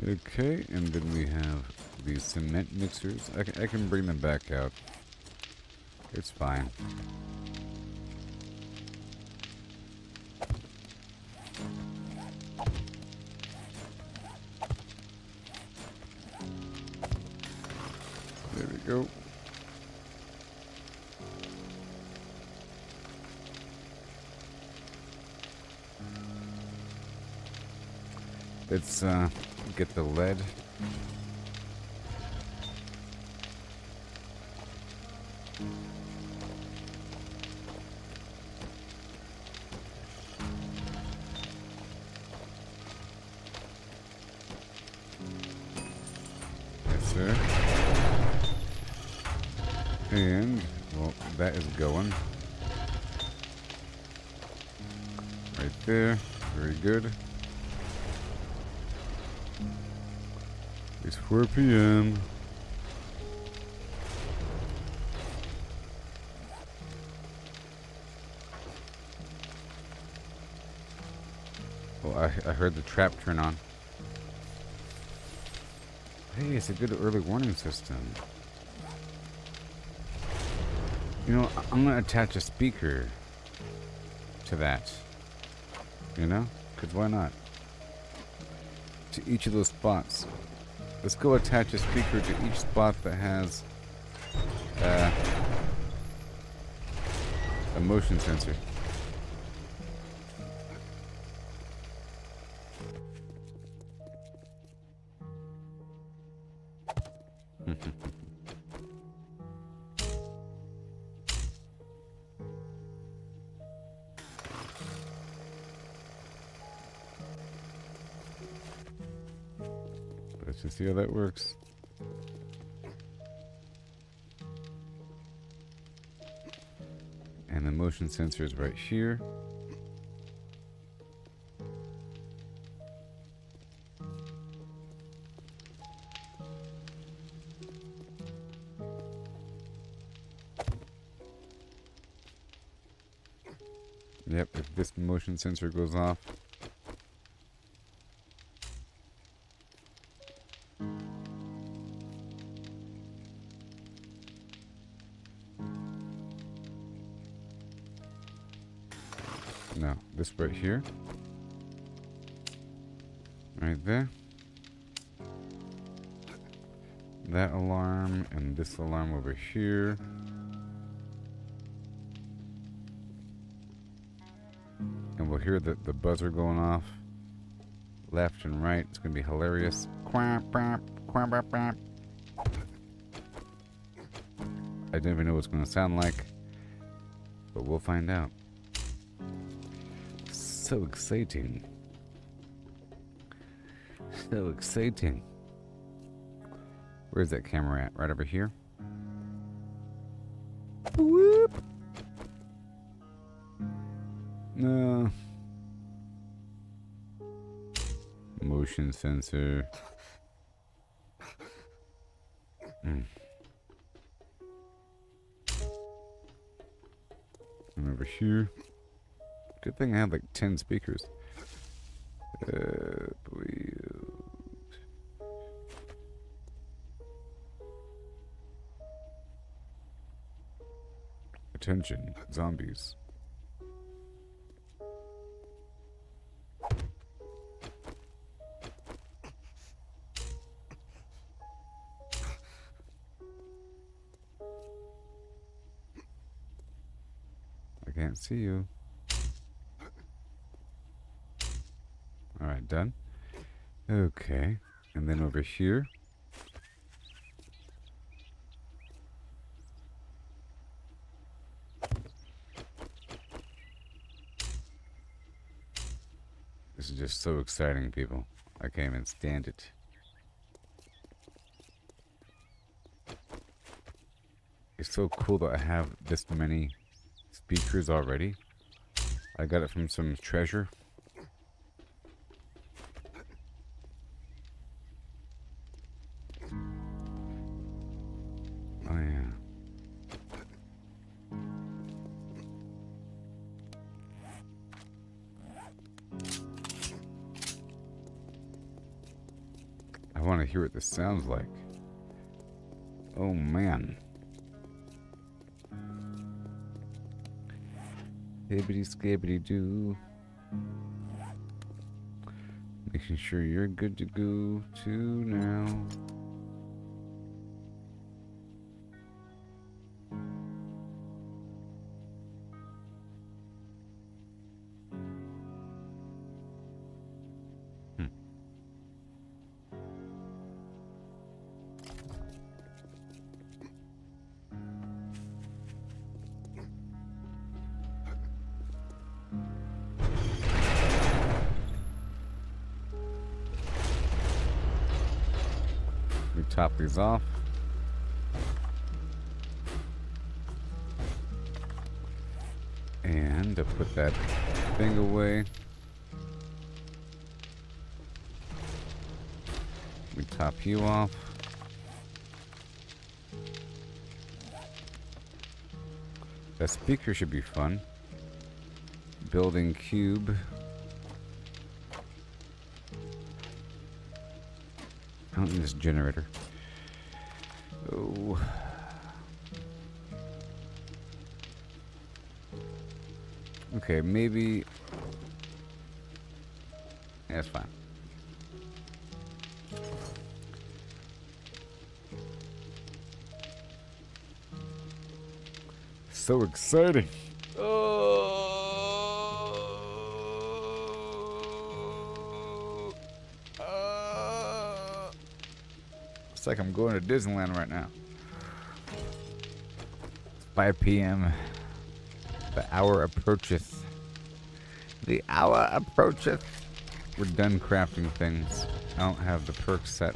S4: Okay, and then we have these cement mixers. I can bring them back out. It's fine. There we go. Let's get the lead. Yes, sir. And, well, that is going. Right there. Very good. It's 4 p.m. Well, I heard the trap turn on. Hey, it's a good early warning system. You know, I'm gonna attach a speaker to that. You know? Because why not? To each of those spots. Let's go attach a speaker to each spot that has a motion sensor. Let's just see how that works. And the motion sensor is right here. Yep, if this motion sensor goes off, no, this right here, right there, that alarm, and this alarm over here. And we'll hear the buzzer going off left and right. It's going to be hilarious. Quack, quack, quack, quack, quack. I don't even know what it's going to sound like, but we'll find out. So exciting. So exciting. Where's that camera at? Right over here? Whoop! No. Motion sensor. And over here. Good thing I have like 10 speakers. Attention, zombies. I can't see you. Alright, done. Okay. And then over here. This is just so exciting, people. I can't even stand it. It's so cool that I have this many speakers already. I got it from some treasure. Oh yeah. I want to hear what this sounds like. Oh man. Hibbity skibbity doo. Making sure you're good to go too now. We top these off. And to put that thing away, we top you off. That speaker should be fun. Building cube. I don't need this generator. Oh. Okay, maybe. Yeah, that's fine. So exciting. It's like I'm going to Disneyland right now. 5 p.m. The hour approacheth. The hour approacheth. We're done crafting things. I don't have the perks set.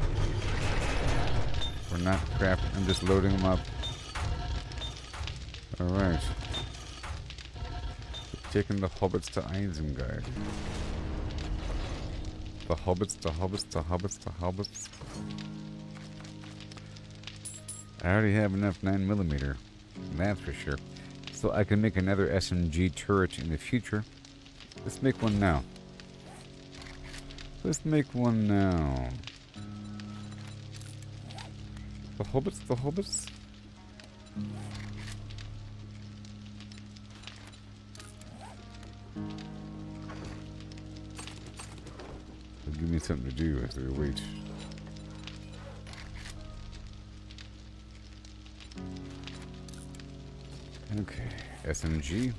S4: We're not crap. I'm just loading them up. Alright. Taking the hobbits to Isengard. The hobbits, the hobbits, the hobbits, the hobbits. I already have enough 9mm. That's for sure. So I can make another SMG turret in the future. Let's make one now. Let's make one now. The hobbits, the hobbits. It'll give me something to do as we wait. Okay, SMG.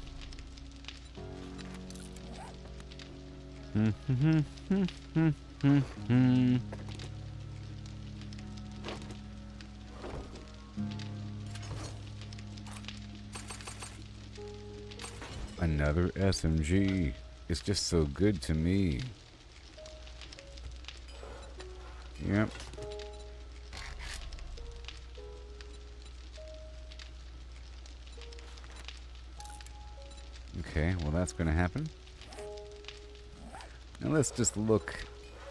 S4: Another SMG. It's just so good to me. Yep. Okay, well that's gonna happen. Now let's just look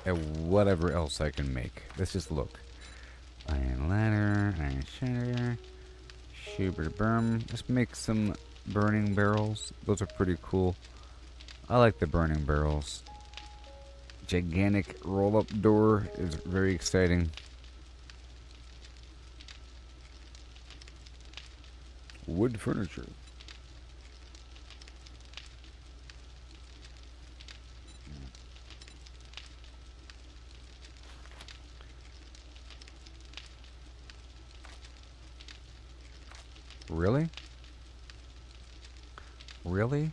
S4: at whatever else I can make. Let's just look. Iron ladder, iron shatter, super berm. Let's make some burning barrels. Those are pretty cool. I like the burning barrels. Gigantic roll-up door is very exciting. Wood furniture. Really? Really?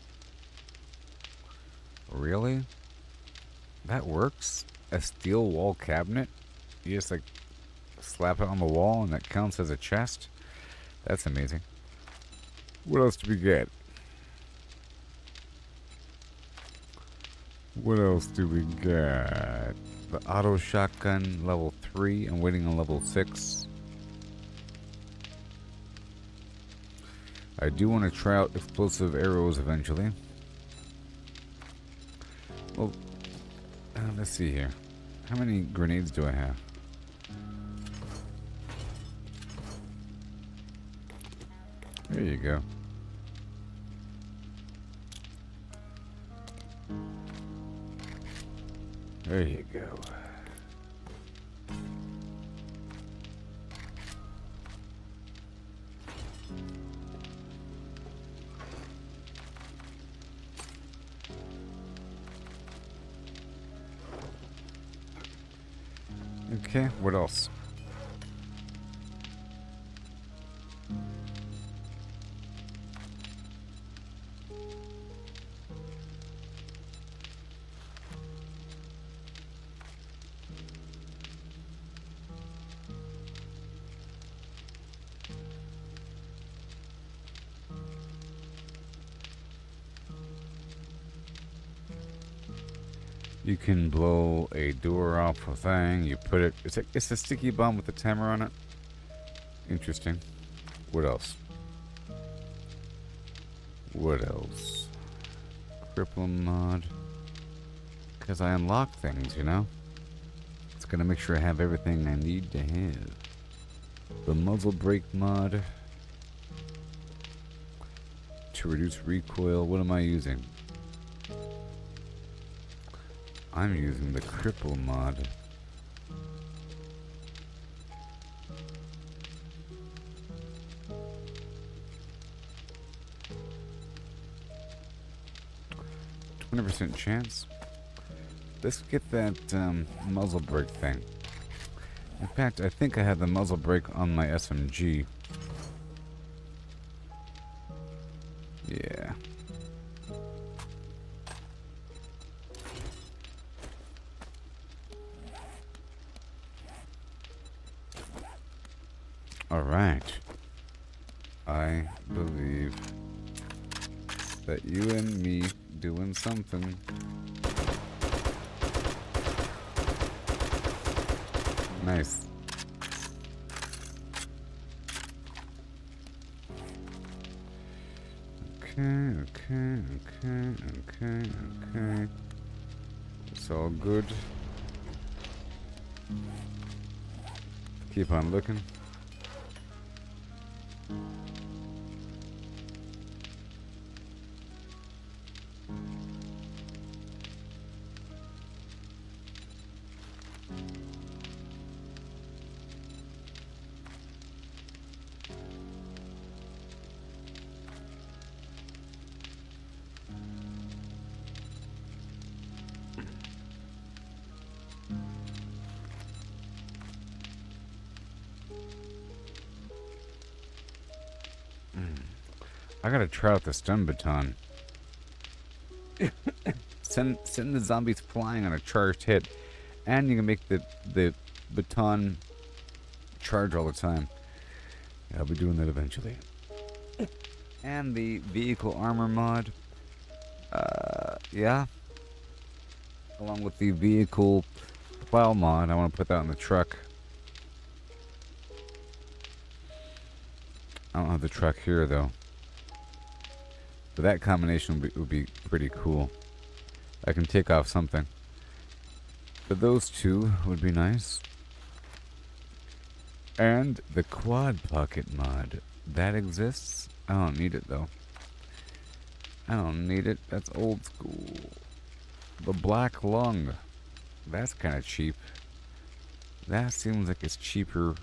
S4: Really? That works? A steel wall cabinet? You just like slap it on the wall and that counts as a chest? That's amazing. What else do we get? What else do we get? The auto shotgun level 3. I'm waiting on level 6. I do want to try out explosive arrows eventually. Well, let's see here. How many grenades do I have? There you go. There you go. Okay, what else? You can blow a door off a thing. You put it. It's a sticky bomb with a timer on it. Interesting. What else? What else? Cripple mod. Because I unlock things, you know. It's gonna make sure I have everything I need to have. The muzzle brake mod. To reduce recoil. What am I using? I'm using the cripple mod. %20 chance. Let's get that muzzle brake thing. In fact, I think I have the muzzle brake on my SMG. Yeah. Alright. I believe that you and me doing something. Nice. Okay. It's all good. Keep on looking. I gotta try out the stun baton. send the zombies flying on a charged hit, and you can make the baton charge all the time. Yeah, I'll be doing that eventually. And the vehicle armor mod. Yeah. Along with the vehicle plow mod, I want to put that on the truck. I don't have the truck here though. But that combination would be pretty cool. I can take off something. But those two would be nice. And the quad pocket mod. That exists? I don't need it though. I don't need it. That's old school. The black lung. That's kind of cheap. That seems like it's cheaper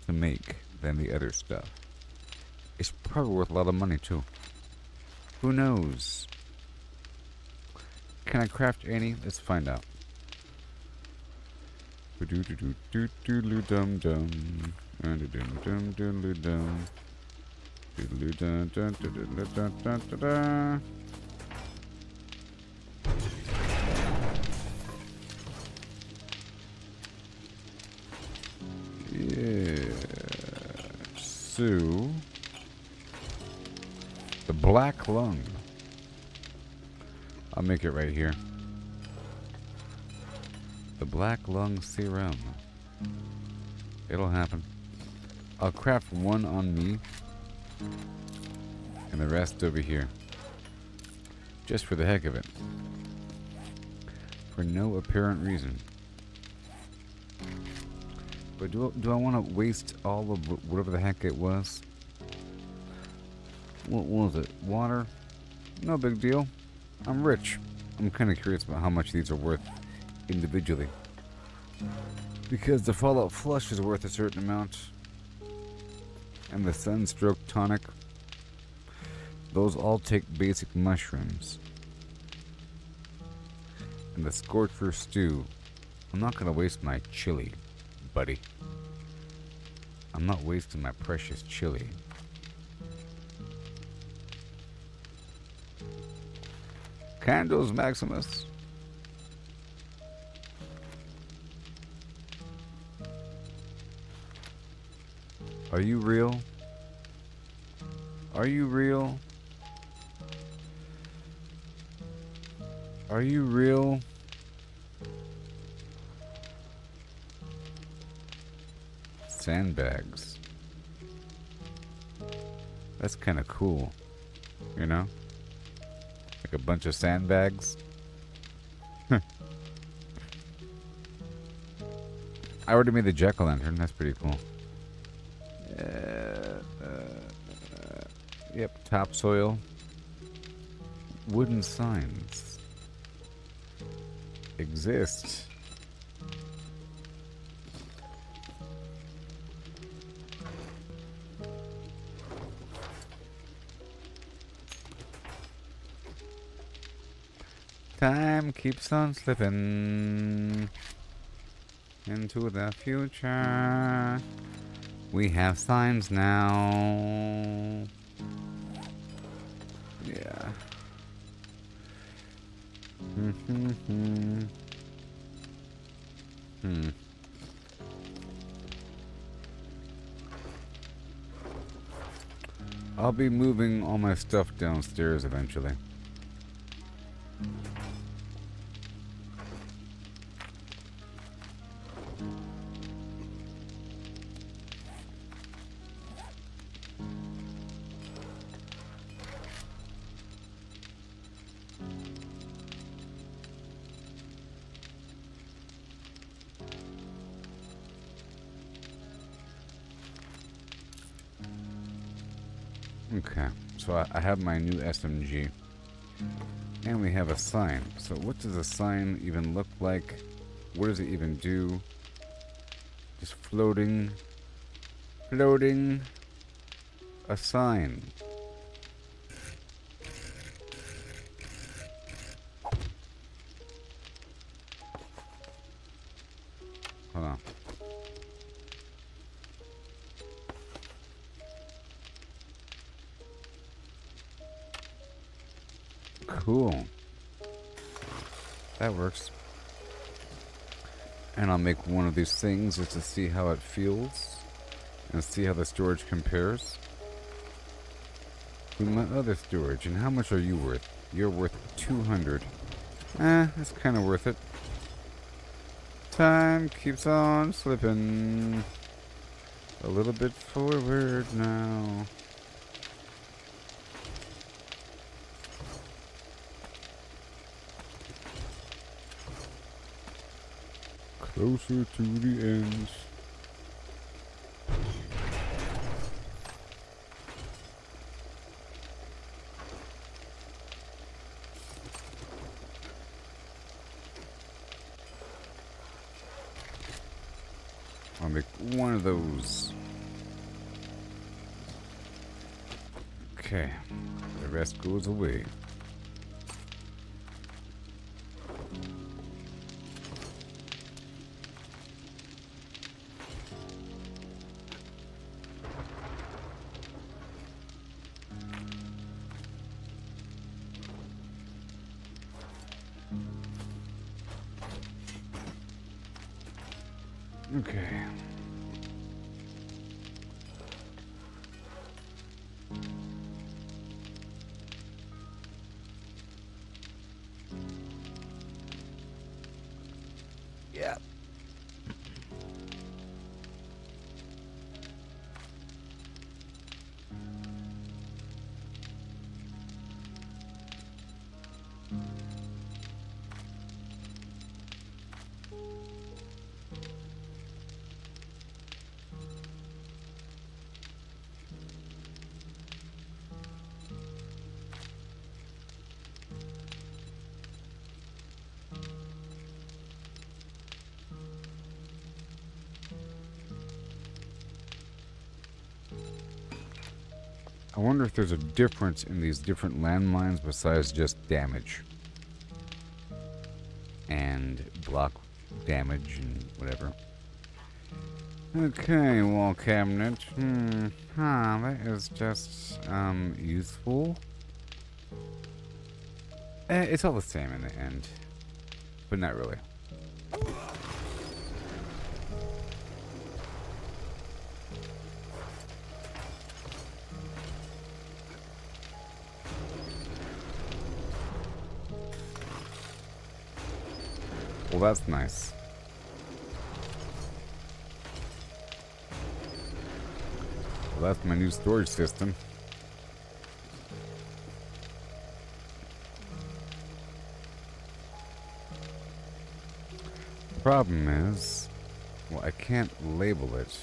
S4: to make than the other stuff. It's probably worth a lot of money too. Who knows? Can I craft any? Let's find out. Yeah. So the black lung. I'll make it right here. The black lung serum. It'll happen. I'll craft one on me and the rest over here. Just for the heck of it. For no apparent reason. But do I want to waste all of whatever the heck it was? What was it? Water? No big deal. I'm rich. I'm kind of curious about how much these are worth individually. Because the Fallout Flush is worth a certain amount. And the Sunstroke Tonic. Those all take basic mushrooms. And the Scorcher Stew. I'm not going to waste my chili, buddy. I'm not wasting my precious chili. Candles, Maximus. Are you real? Are you real? Are you real? Sandbags. That's kind of cool, you know? Like a bunch of sandbags. I already made the jack-o'-lantern. That's pretty cool. Yep, topsoil. Wooden signs. Exist. Time keeps on slipping into the future. We have signs now. Yeah. I'll be moving all my stuff downstairs eventually. Okay, so I have my new SMG. And we have a sign. So what does a sign even look like? What does it even do? Just floating. Floating. A sign. Hold on. Cool. That works. And I'll make one of these things just to see how it feels and see how the storage compares to my other storage. And how much are you worth? You're worth 200. That's kind of worth it. Time keeps on slipping a little bit forward now. Closer to the ends. I'll make one of those. Okay, the rest goes away. Okay. Yeah. I wonder if there's a difference in these different landmines besides just damage. And block damage and whatever. Okay, wall cabinet. That is just, useful. It's all the same in the end. But not really. Well, that's nice. Well, that's my new storage system. The problem is, well, I can't label it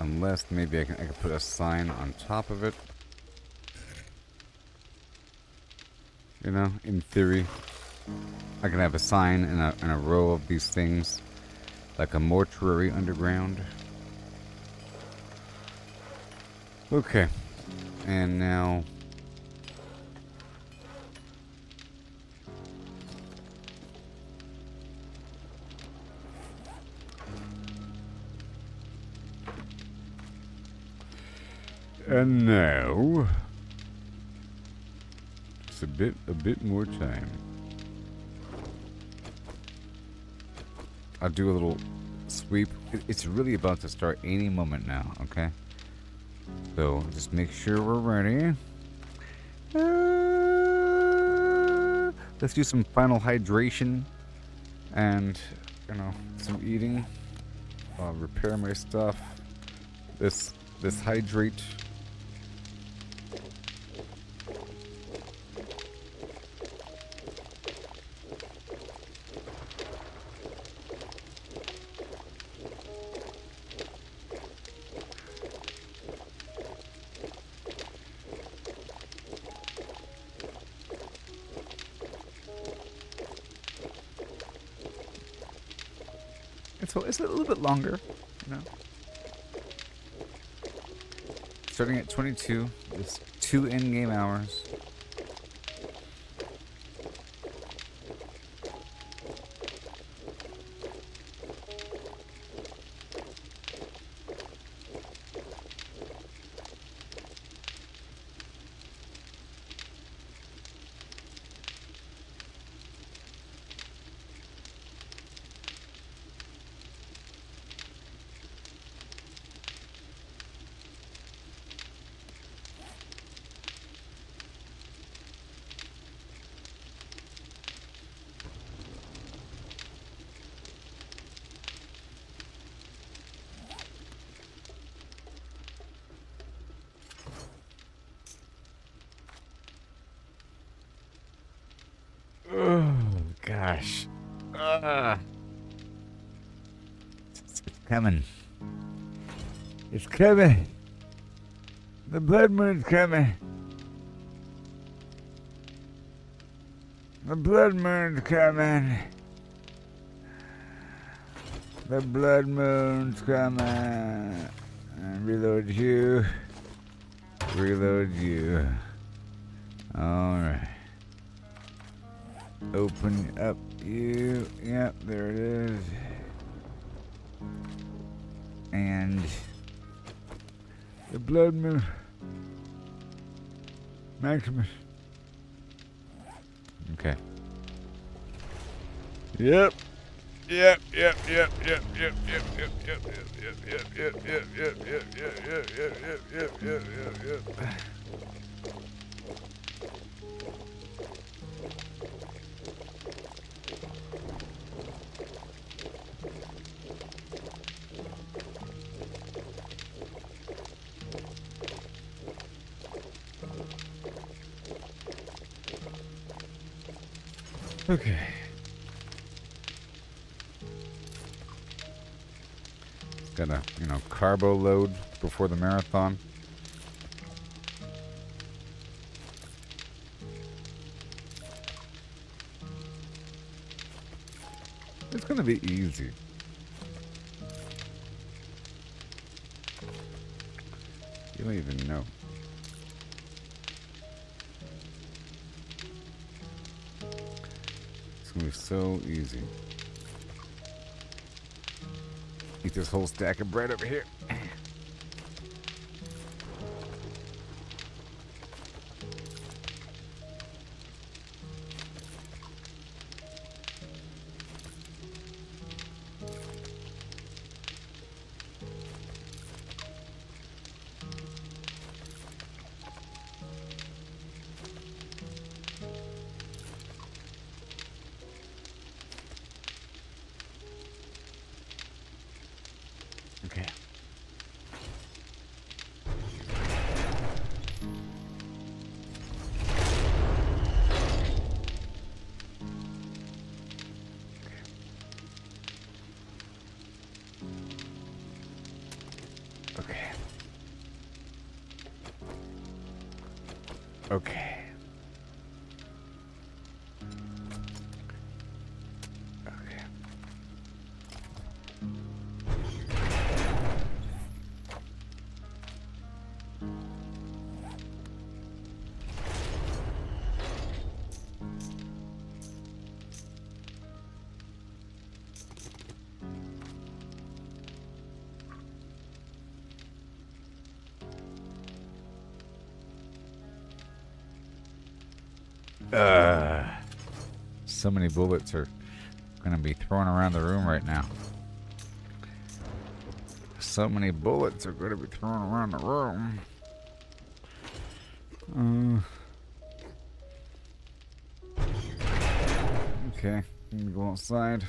S4: unless maybe I can put a sign on top of it. You know, in theory, I can have a sign in a row of these things, like a mortuary underground. Okay, and now just a bit more time. I'll do a little sweep. It's really about to start any moment now, okay? So just make sure we're ready. Let's do some final hydration and, you know, some eating. I'll repair my stuff. This hydrate. It's a little bit longer, you know. Starting at 22, it's 2 in-game hours. Oh gosh. It's coming. It's coming. The blood moon's coming. The blood moon's coming. The blood moon's coming. And reload you. Reload you. Alright. Open up you. Yep, there it is. And the blood moon. Maximus. Okay. Yep. Yep. Okay. Gotta, carbo load before the marathon. It's gonna be easy. You don't even know. It's gonna be so easy. Eat this whole stack of bread over here. Okay. Okay. Okay. So many bullets are going to be thrown around the room right now. So many bullets are going to be thrown around the room. Okay, I'm going to go outside.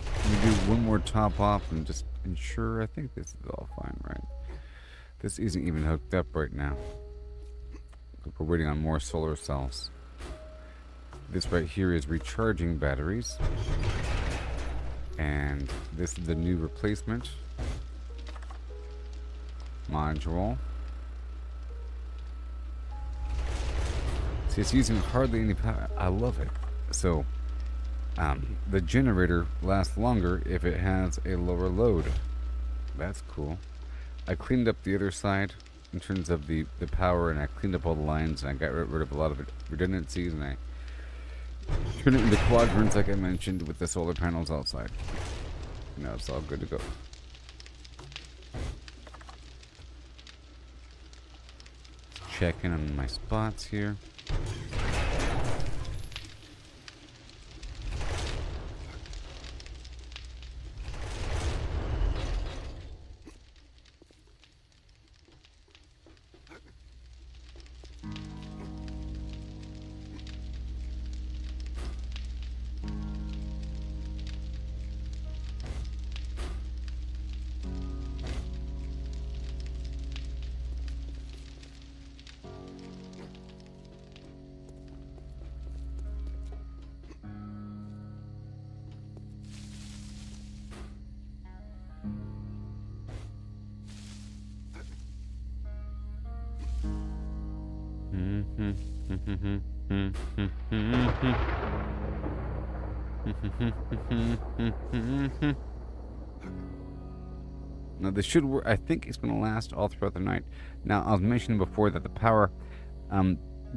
S4: Let me do one more top off and just ensure I think this is all fine, right? This isn't even hooked up right now. We're waiting on more solar cells. This right here is recharging batteries. And this is the new replacement module. See, it's using hardly any power. I love it. So The generator lasts longer if it has a lower load. That's cool. I cleaned up the other side in terms of the power, and I cleaned up all the lines, and I got rid of a lot of redundancies, and I turned it into quadrants like I mentioned with the solar panels outside. Now it's all good to go. Check in on my spots here. Now this should work. I think it's going to last all throughout the night. Now I was mentioning before that the power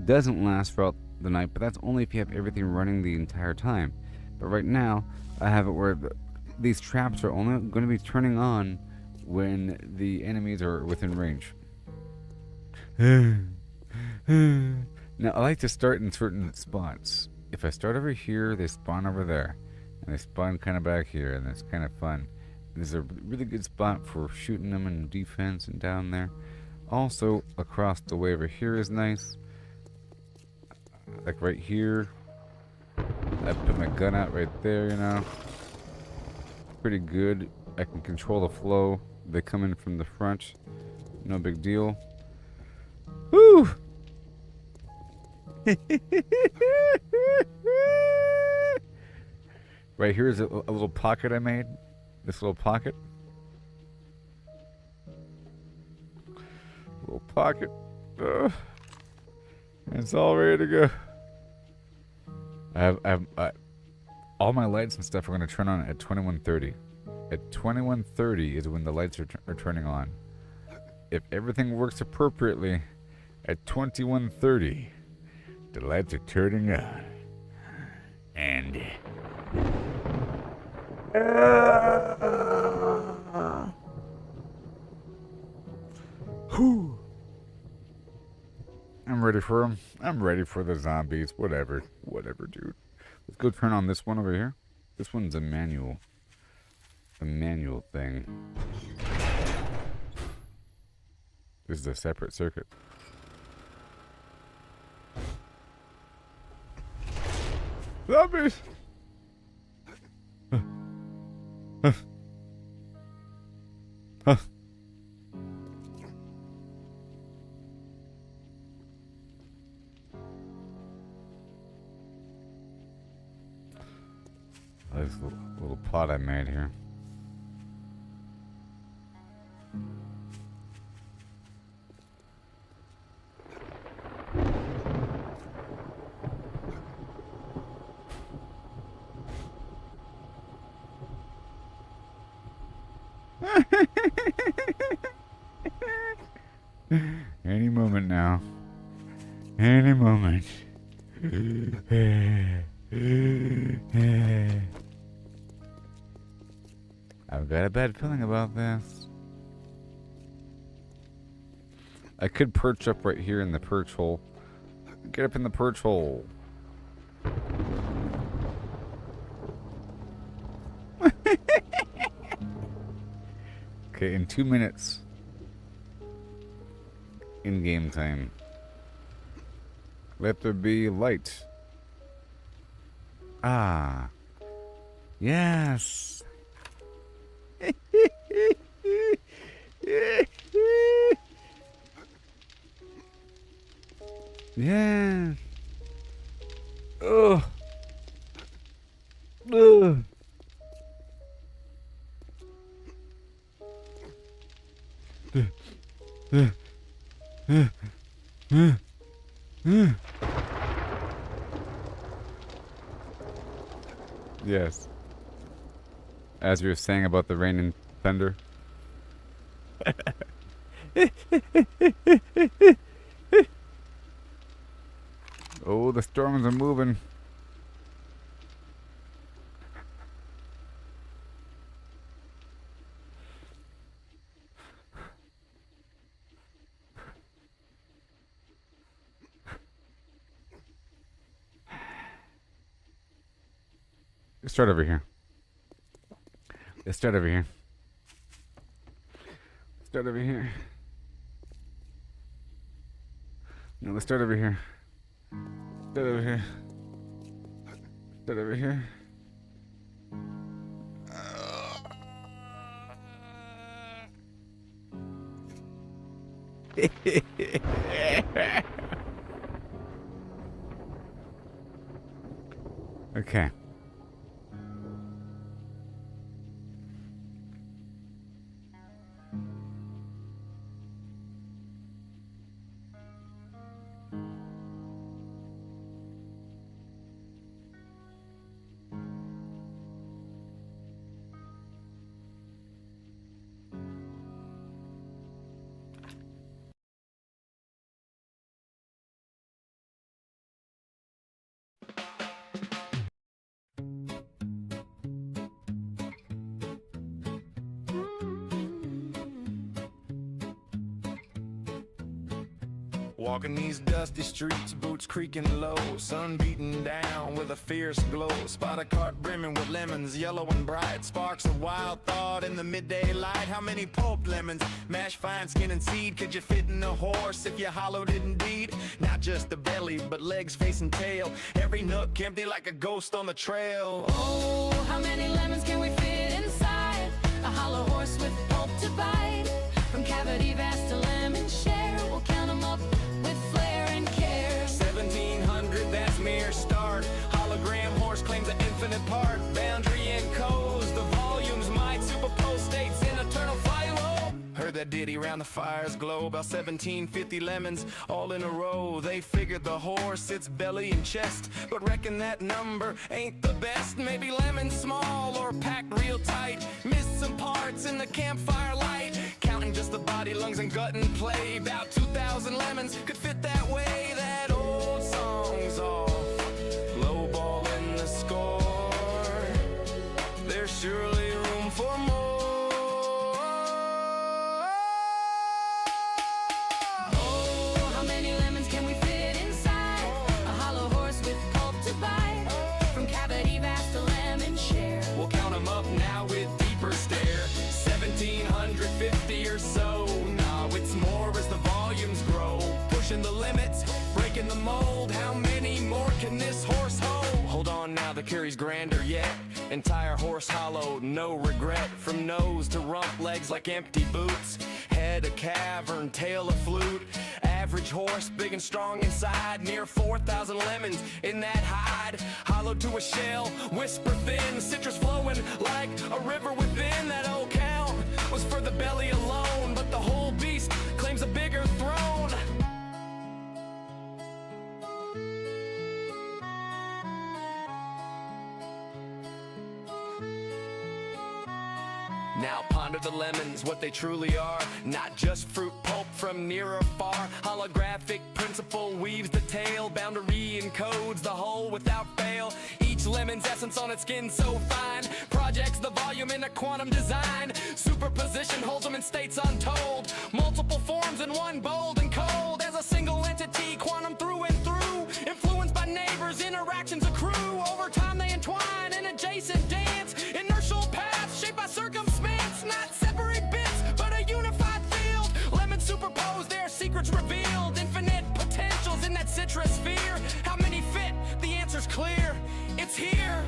S4: doesn't last throughout the night, but that's only if you have everything running the entire time. But right now I have it where these traps are only going to be turning on when the enemies are within range. Now I like to start in certain spots. If I start over here, they spawn over there, and they spawn kind of back here, and it's kind of fun. This is a really good spot for shooting them in defense and down there. Also, across the way over here is nice. Like right here. I put my gun out right there, you know. Pretty good. I can control the flow. They come in from the front. No big deal. Woo! Right here is a little pocket I made. This little pocket. Little pocket. It's all ready to go. All my lights and stuff are going to turn on at 21:30. At 21:30 is when the lights are turning on. If everything works appropriately, at 21:30, the lights are turning on. And I'm ready for them. I'm ready for the zombies. Whatever, dude. Let's go turn on this one over here. This one's a manual thing. This is a separate circuit. Zombies! This little pot I made here. Any moment now. Any moment. I've got a bad feeling about this. I could perch up right here in the perch hole. Get up in the perch hole. Okay, in 2 minutes. In game time. Let there be light. Ah. Yes. Yeah. Oh. Ugh. Yes. As you were saying about the rain and thunder. Oh, the storms are moving. Let's start over here. Let's start over here. Start over here. No, let's start over here. Start over here. Start over here. Okay.
S7: Walking these dusty streets, boots creaking low, sun beating down with a fierce glow. Spot a cart brimming with lemons, yellow and bright. Sparks of wild thought in the midday light. How many pulped lemons, mashed fine skin and seed, could you fit in a horse if you hollowed it indeed? Not just the belly, but legs, face and tail. Every nook empty like a ghost on the trail.
S1: Oh, how many lemons can we fit inside a hollow horse with pulp to bite? From cavity vast to lemon share, we'll count them up with flair and care.
S7: 1700, that's mere start. Hologram horse claims an infinite part. Boundary and codes, the volumes might superpose states in eternal flight. Whoa. Heard that ditty round the fire's glow. About 1750 lemons all in a row. They figured the horse, its belly and chest, but reckon that number ain't the best. Maybe lemons small or packed real tight. Missed some parts in the campfire light. Counting just the body, lungs and gut and play. About 2,000 lemons could fit that way. That old song's off, lowballing the score. There's surely room for more.
S1: Oh, how many lemons can we fit inside a hollow horse with pulp to bite? From cavity vast to lemon share.
S7: We'll count them up now with deeper stare. 1750 or so. Nah, it's more as the volumes grow. Pushing the limits, breaking the mold. How many more can this horse hold? Hold on now, the carry's grander yet. Entire horse hollowed, no regret. From nose to rump, legs like empty boots. Head a cavern, tail a flute. Average horse, big and strong inside. Near 4,000 lemons in that hide. Hollowed to a shell, whisper thin. Citrus flowing like a river within. That old count was for the belly alone, but the whole beast claims a bigger throne. Now ponder the lemons, what they truly are. Not just fruit pulp from near or far. Holographic principle weaves the tale. Boundary encodes the whole without fail. Each lemon's essence on its skin so fine. Projects the volume in a quantum design. Superposition holds them in states untold. Multiple forms in one bold and cold. As a single entity, quantum through and through. Influenced by neighbors, interactions accrue. Over time they entwine in adjacent dance. Inertial paths shaped by circumstance. Not separate bits, but a unified field. Lemons superposed, their secrets revealed. Infinite potentials in that citrus sphere. How many fit? The answer's clear. It's here.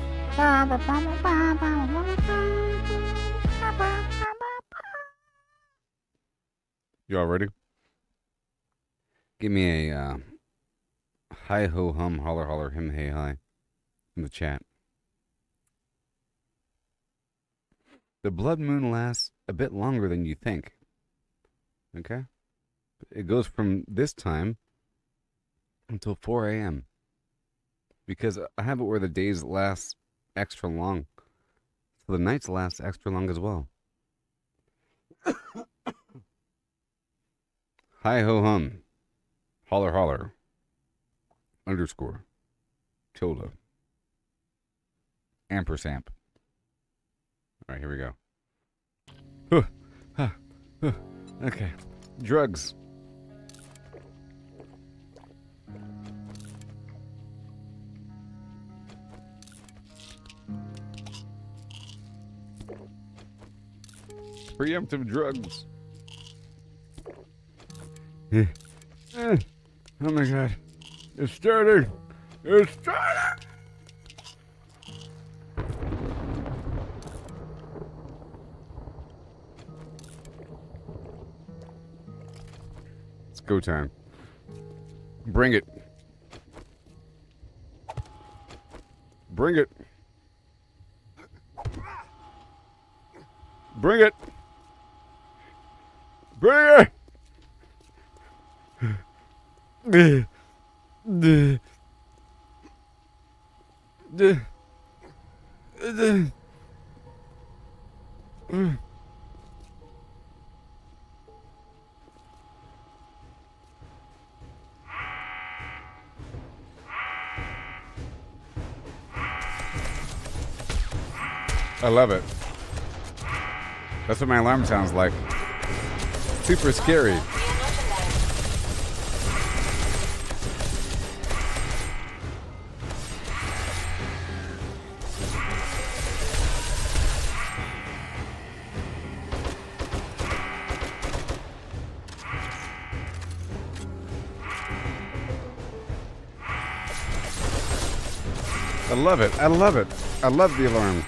S4: You all ready? Give me a hi ho hum holler holler him hey hi in the chat. The blood moon lasts a bit longer than you think. Okay? It goes from this time until 4 a.m. Because I have it where the days last extra long. So the nights last extra long as well. Hi ho hum. Holler holler. Underscore. Tilde. Ampersand. Alright, here we go. Okay. Drugs. Preemptive drugs. Oh my god. It's starting. It's starting. It's go time. Bring it. Bring it. Bring it. Bring it. I love it. That's what my alarm sounds like. Super scary. I love it. I love it. I love the alarm.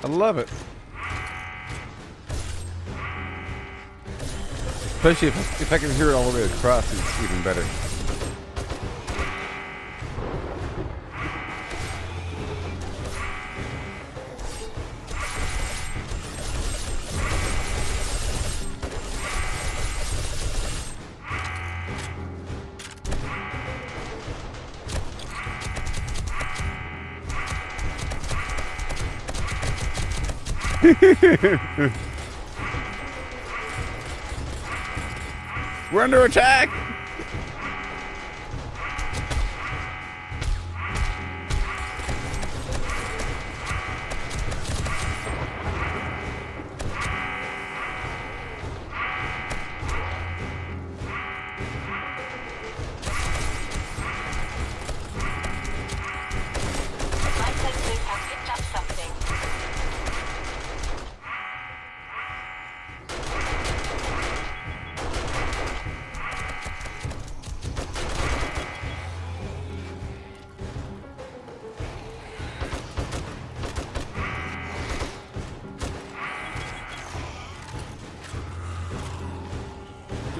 S4: I love it. Especially if I can hear it all the way across, it's even better. We're under attack!
S5: My sensors have picked up something.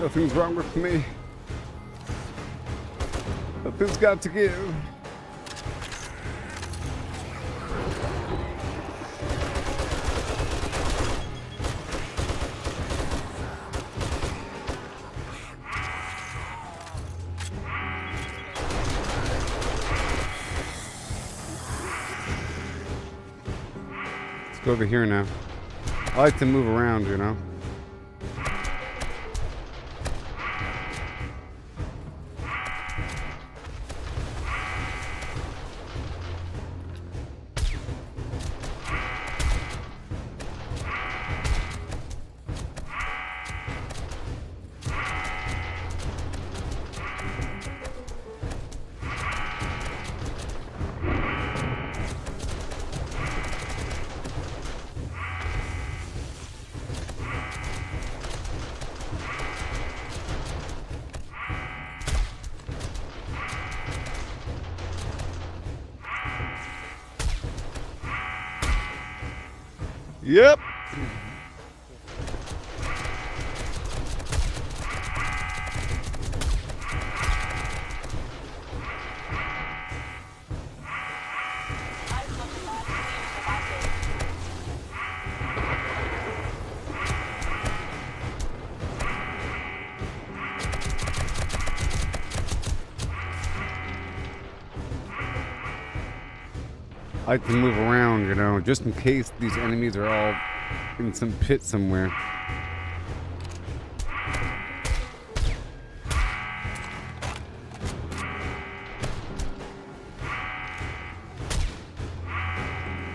S4: Nothing's wrong with me. Nothing's got to give. Let's go over here now. I like to move around, you know. Yep. like to move around, you know, just in case these enemies are all in some pit somewhere.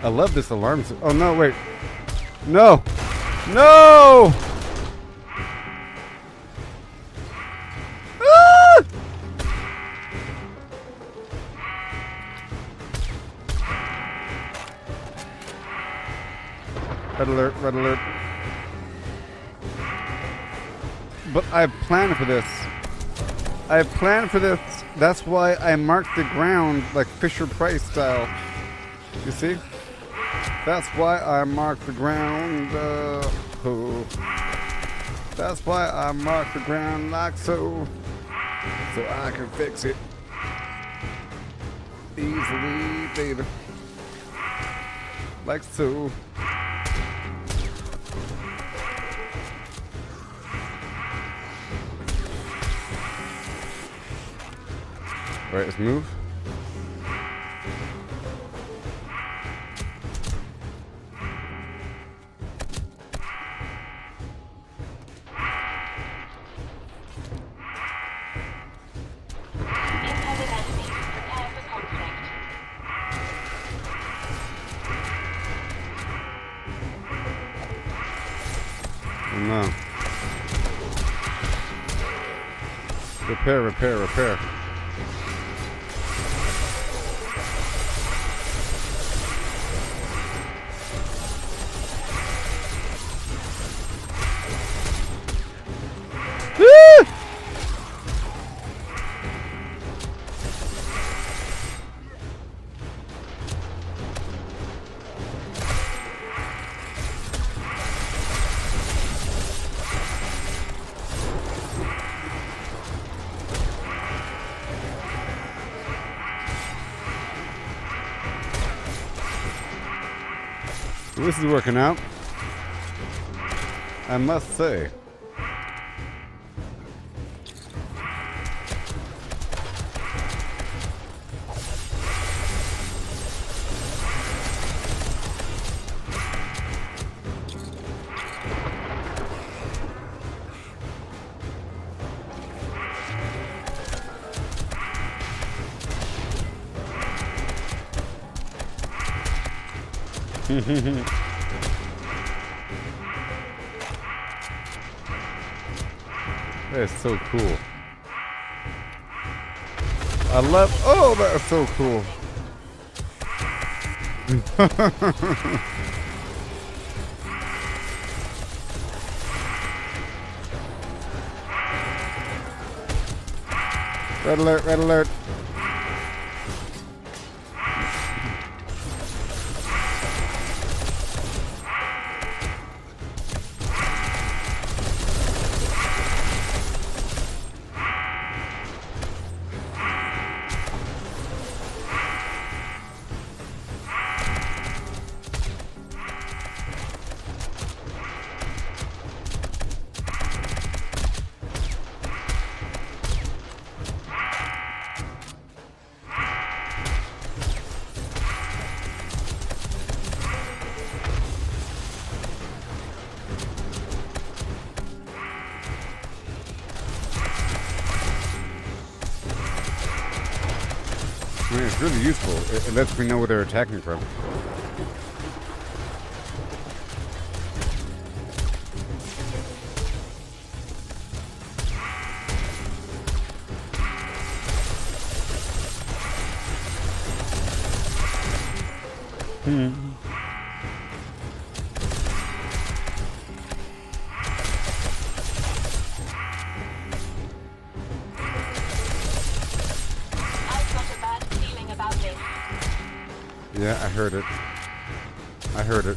S4: I love this alarm. Oh no, wait. No! No! Ah! Red alert, red alert. But I planned for this. I planned for this. That's why I marked the ground like Fisher-Price style. You see? That's why I marked the ground. Oh. That's why I marked the ground like so. So I can fix it easily, baby. Like so. Alright, let's move.
S5: Intended enemies. Prepare for conflict.
S4: Oh no. Repair, repair, repair. This is working out, I must say. That is so cool. I love. Oh, that is so cool. Red alert! Red alert! I mean, it's really useful. It lets me know where they're attacking from.
S5: I've got a bad feeling about this.
S4: Yeah, I heard it. I heard it.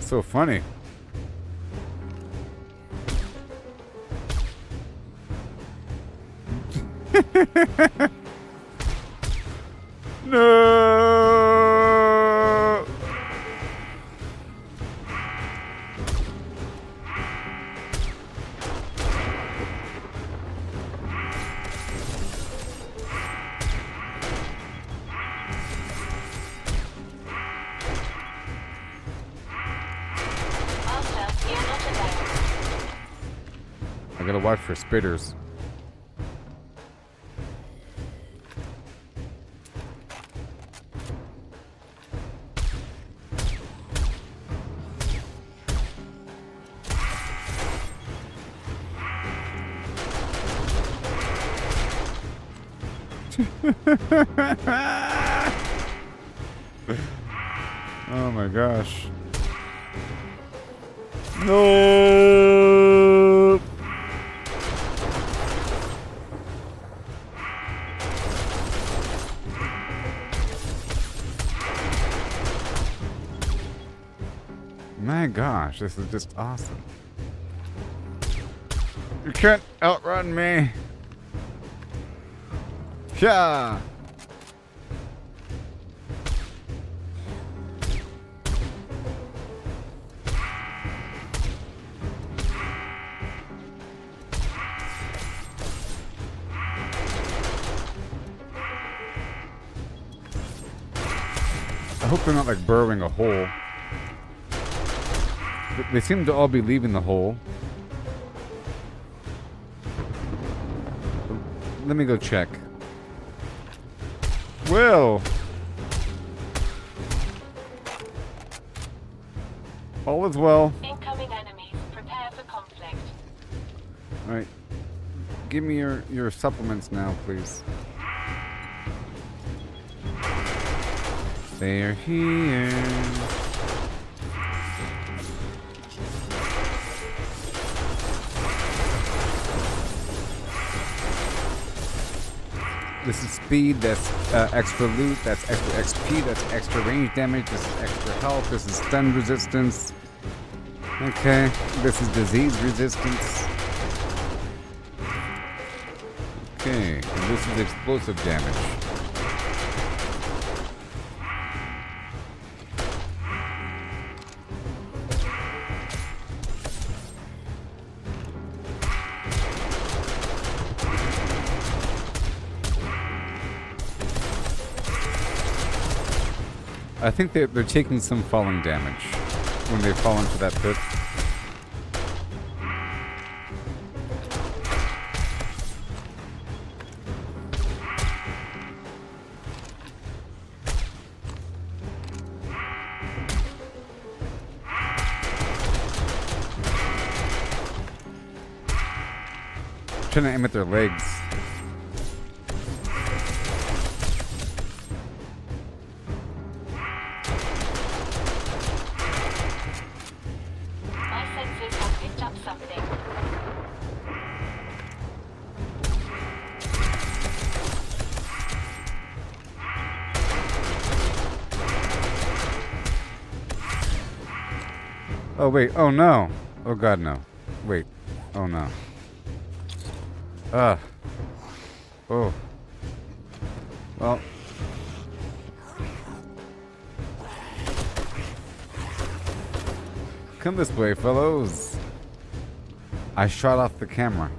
S4: So funny. No.
S5: Master, you're not alone.
S4: I gotta watch for spitters. Oh my gosh. No. My gosh, this is just awesome. You can't outrun me. Yeah. I hope they're not like burrowing a hole. They seem to all be leaving the hole. Let me go check. Well, all is well.
S5: Incoming enemies. Prepare for conflict.
S4: All right, give me your supplements now, please. They're here. This is speed, that's extra loot, that's extra XP, that's extra range damage, this is extra health, this is stun resistance. Okay, this is disease resistance. Okay, and this is explosive damage. I think they're taking some falling damage when they fall into that pit. Trying to aim at their legs.
S5: My senses have picked up something.
S4: Oh wait, oh no. Oh god no. Wait. Oh no. Ah. Oh. Well. Come this way, fellows. I shot off the camera.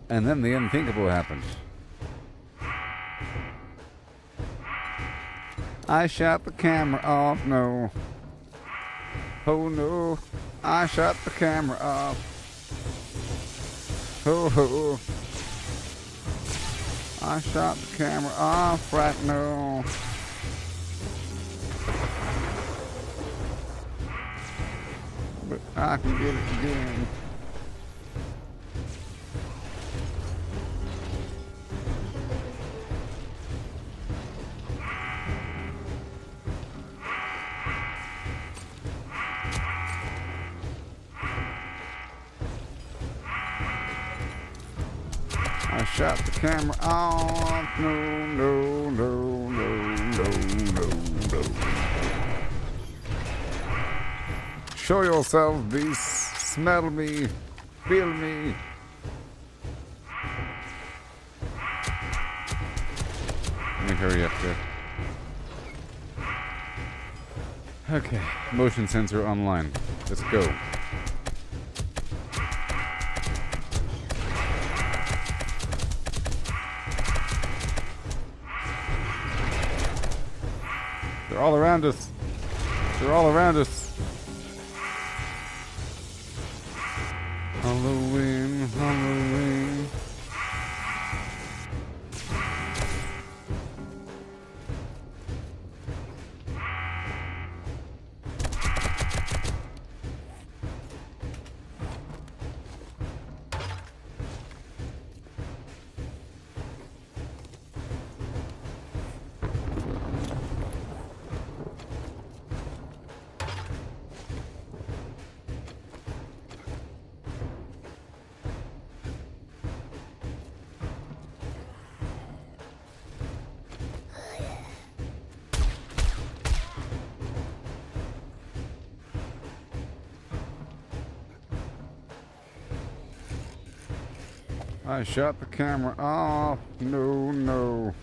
S4: And then the unthinkable happened. I shot the camera off, no. Oh no, I shot the camera off. Oh ho. I shot the camera off right now. But I can get it again. shut the camera off. No, no, no, no, no, no, no. Show yourselves, beasts. Smell me. Feel me. Let me hurry up here. Okay, motion sensor online. Let's go. They're all around us. They're all around us. Halloween, Halloween. I shut the camera off. No, no.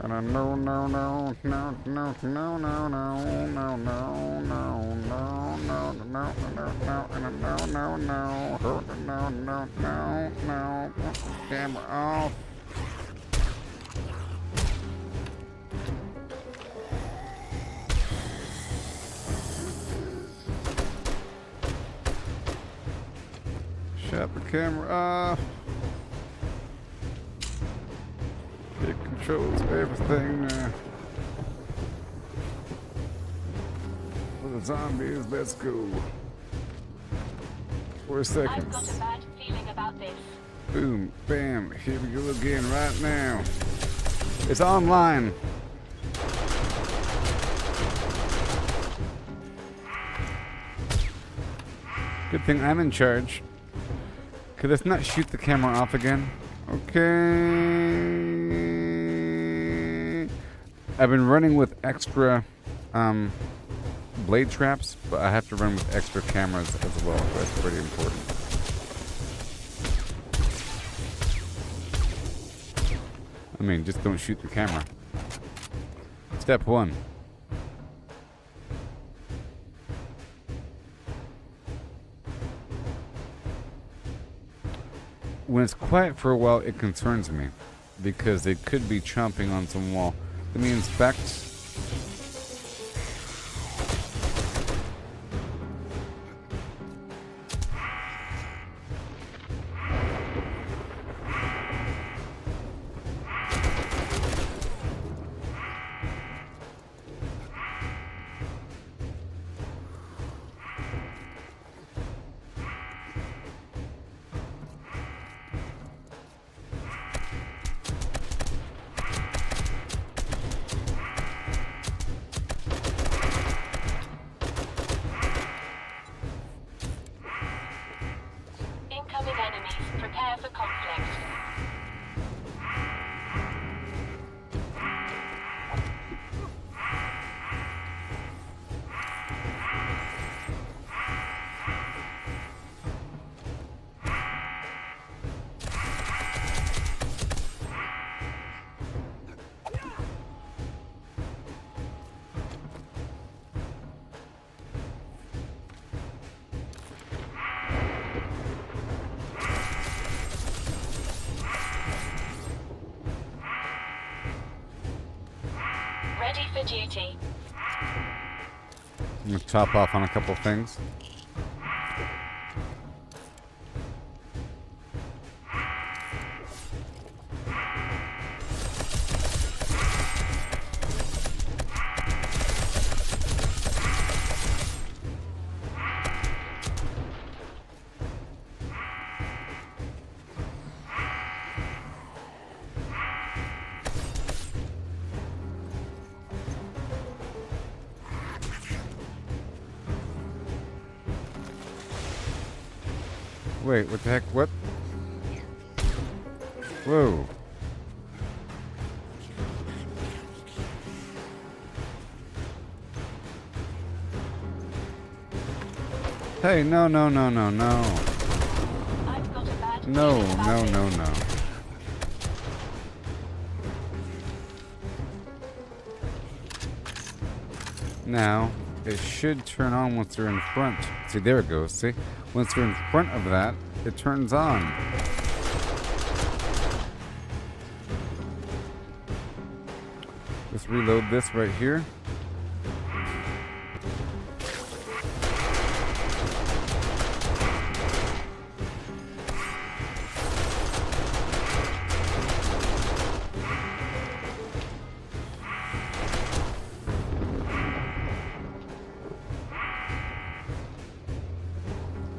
S4: And I no, no, no, no, no, no, no, no, no, no, no, no, no, no, no, no, and a no, no, no, no, no, no, no, camera off. Shut the camera off. It controls everything now. For the zombies, let's go. 4 seconds.
S5: I've got a bad feeling about this.
S4: Boom, bam, here we go again right now. It's online. Good thing I'm in charge. Okay, let's not shoot the camera off again. Okay. I've been running with extra blade traps, but I have to run with extra cameras as well. That's pretty important. I mean, just don't shoot the camera. Step 1. When it's quiet for a while, it concerns me because they could be chomping on some wall. Let me inspect.
S5: Incoming enemies. Prepare for conflict. Ready for duty.
S4: I'm gonna top off on a couple things. Wait, what the heck? What? Whoa. Hey, no, no, no, no, no.
S5: I've got a bad
S4: No,
S5: feeling about
S4: no,
S5: this.
S4: no, no. Now, it should turn on once they're in front. See, there it goes. See? Once they're in front of that, it turns on. Let's reload this right here.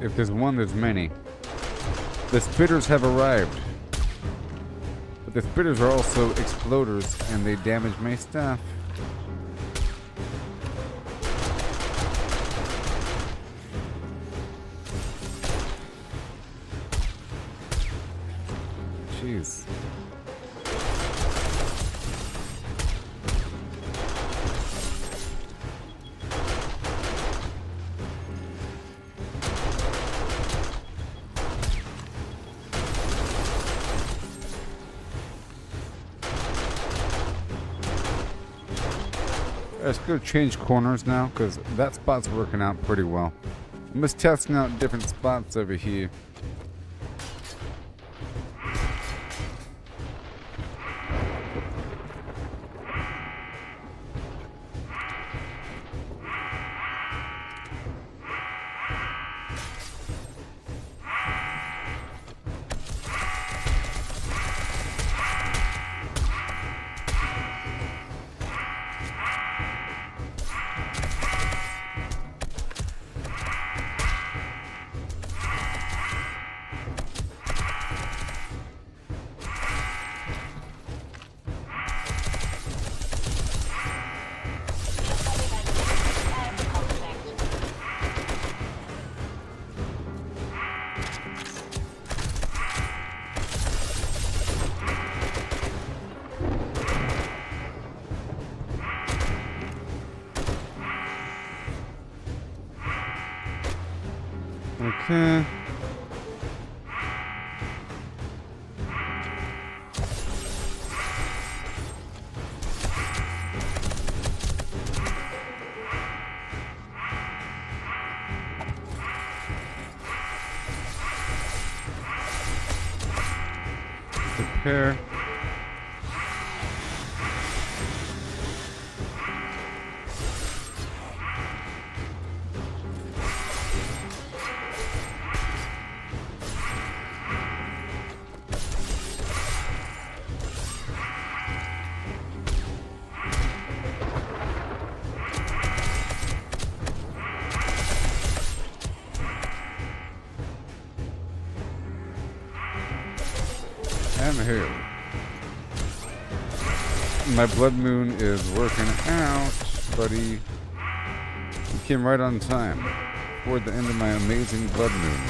S4: If there's one, there's many. The spitters have arrived. But the spitters are also exploders, and they damage my stuff. Jeez. Let's go change corners now, because that spot's working out pretty well. I'm just testing out different spots over here.
S5: Prepare for conflict.
S4: Okay. Prepare. I'm here. My blood moon is working out, buddy. You came right on time. Toward the end of my amazing blood moon.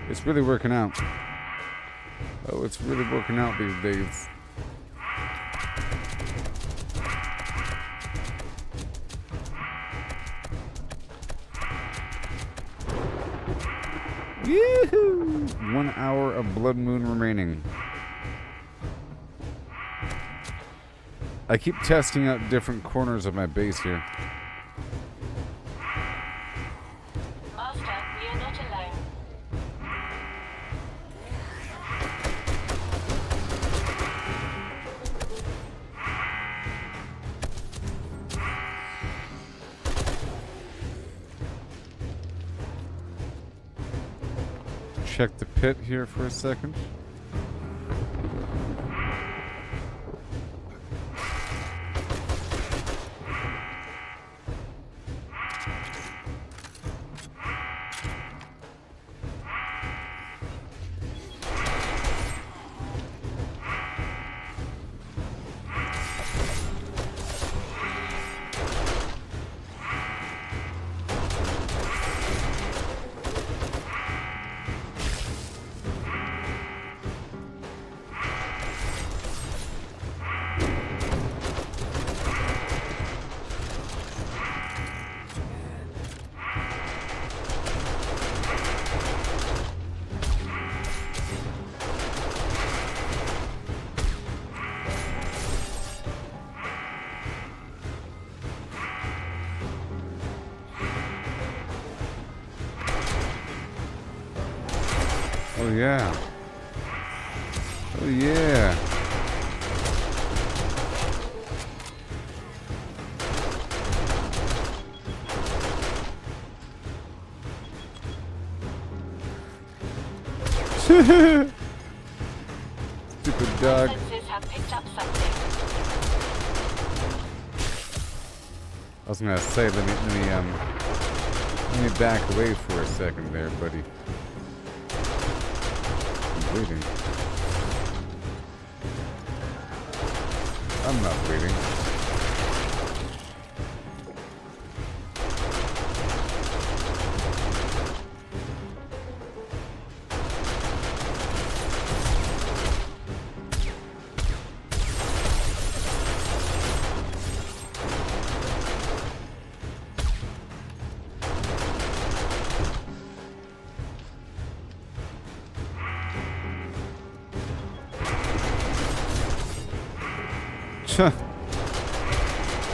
S4: It's really working out. Oh, it's really working out these days. Yoo-hoo! 1 hour of blood moon remaining. I keep testing out different corners of my base here.
S5: Master, we are not alone.
S4: Check the pit here for a second. Oh yeah. Oh yeah. Stupid dog.
S5: Sensors have picked up something.
S4: I was gonna say, let me back away for a second there, buddy. I'm waiting. I'm not waiting.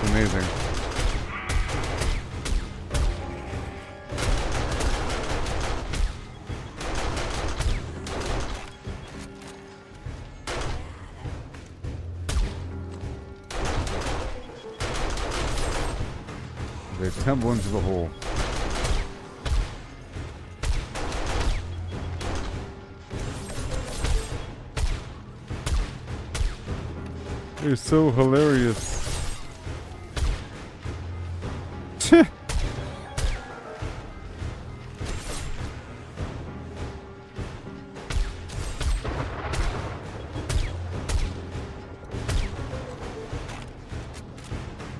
S4: Amazing. They tumble into the hole. They're so hilarious.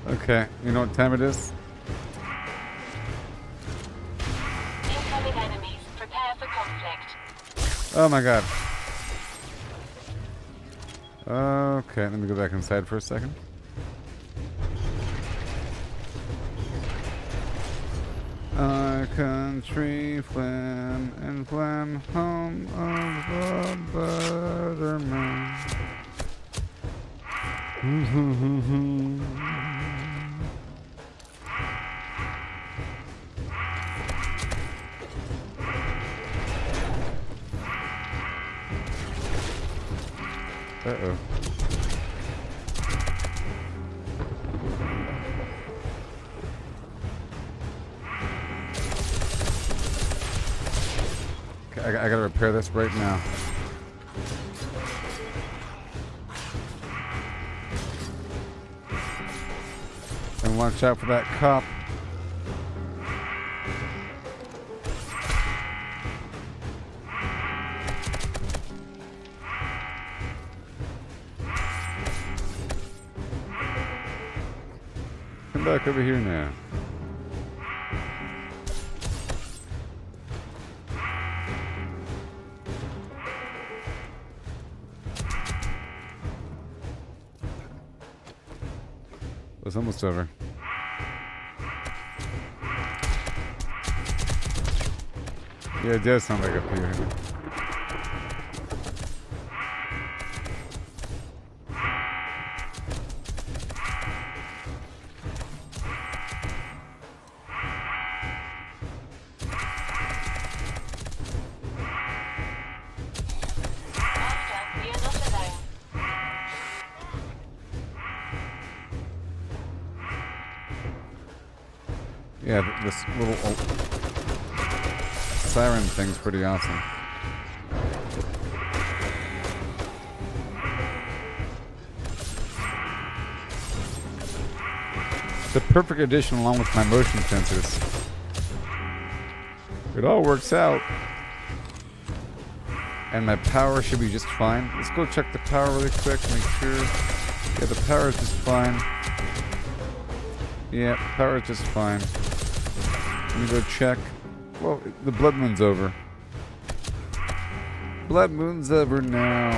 S4: Okay, you know what time it is?
S5: Incoming enemies. Prepare for conflict.
S4: Oh my god. Okay, let me go back inside for a second. Our country flam and flam, home of the butterman. Uh-oh. Okay, I gotta repair this right now. And watch out for that cop. Come back over here now. It's almost over. Yeah, it does sound like up here.
S5: Master, we are not alone.
S4: Yeah, this little siren thing's pretty awesome. The perfect addition along with my motion sensors. It all works out. And my power should be just fine. Let's go check the power really quick, make sure. Yeah, the power is just fine. Yeah, power is just fine. Let me go check. Well, the blood moon's over. Blood moon's over now.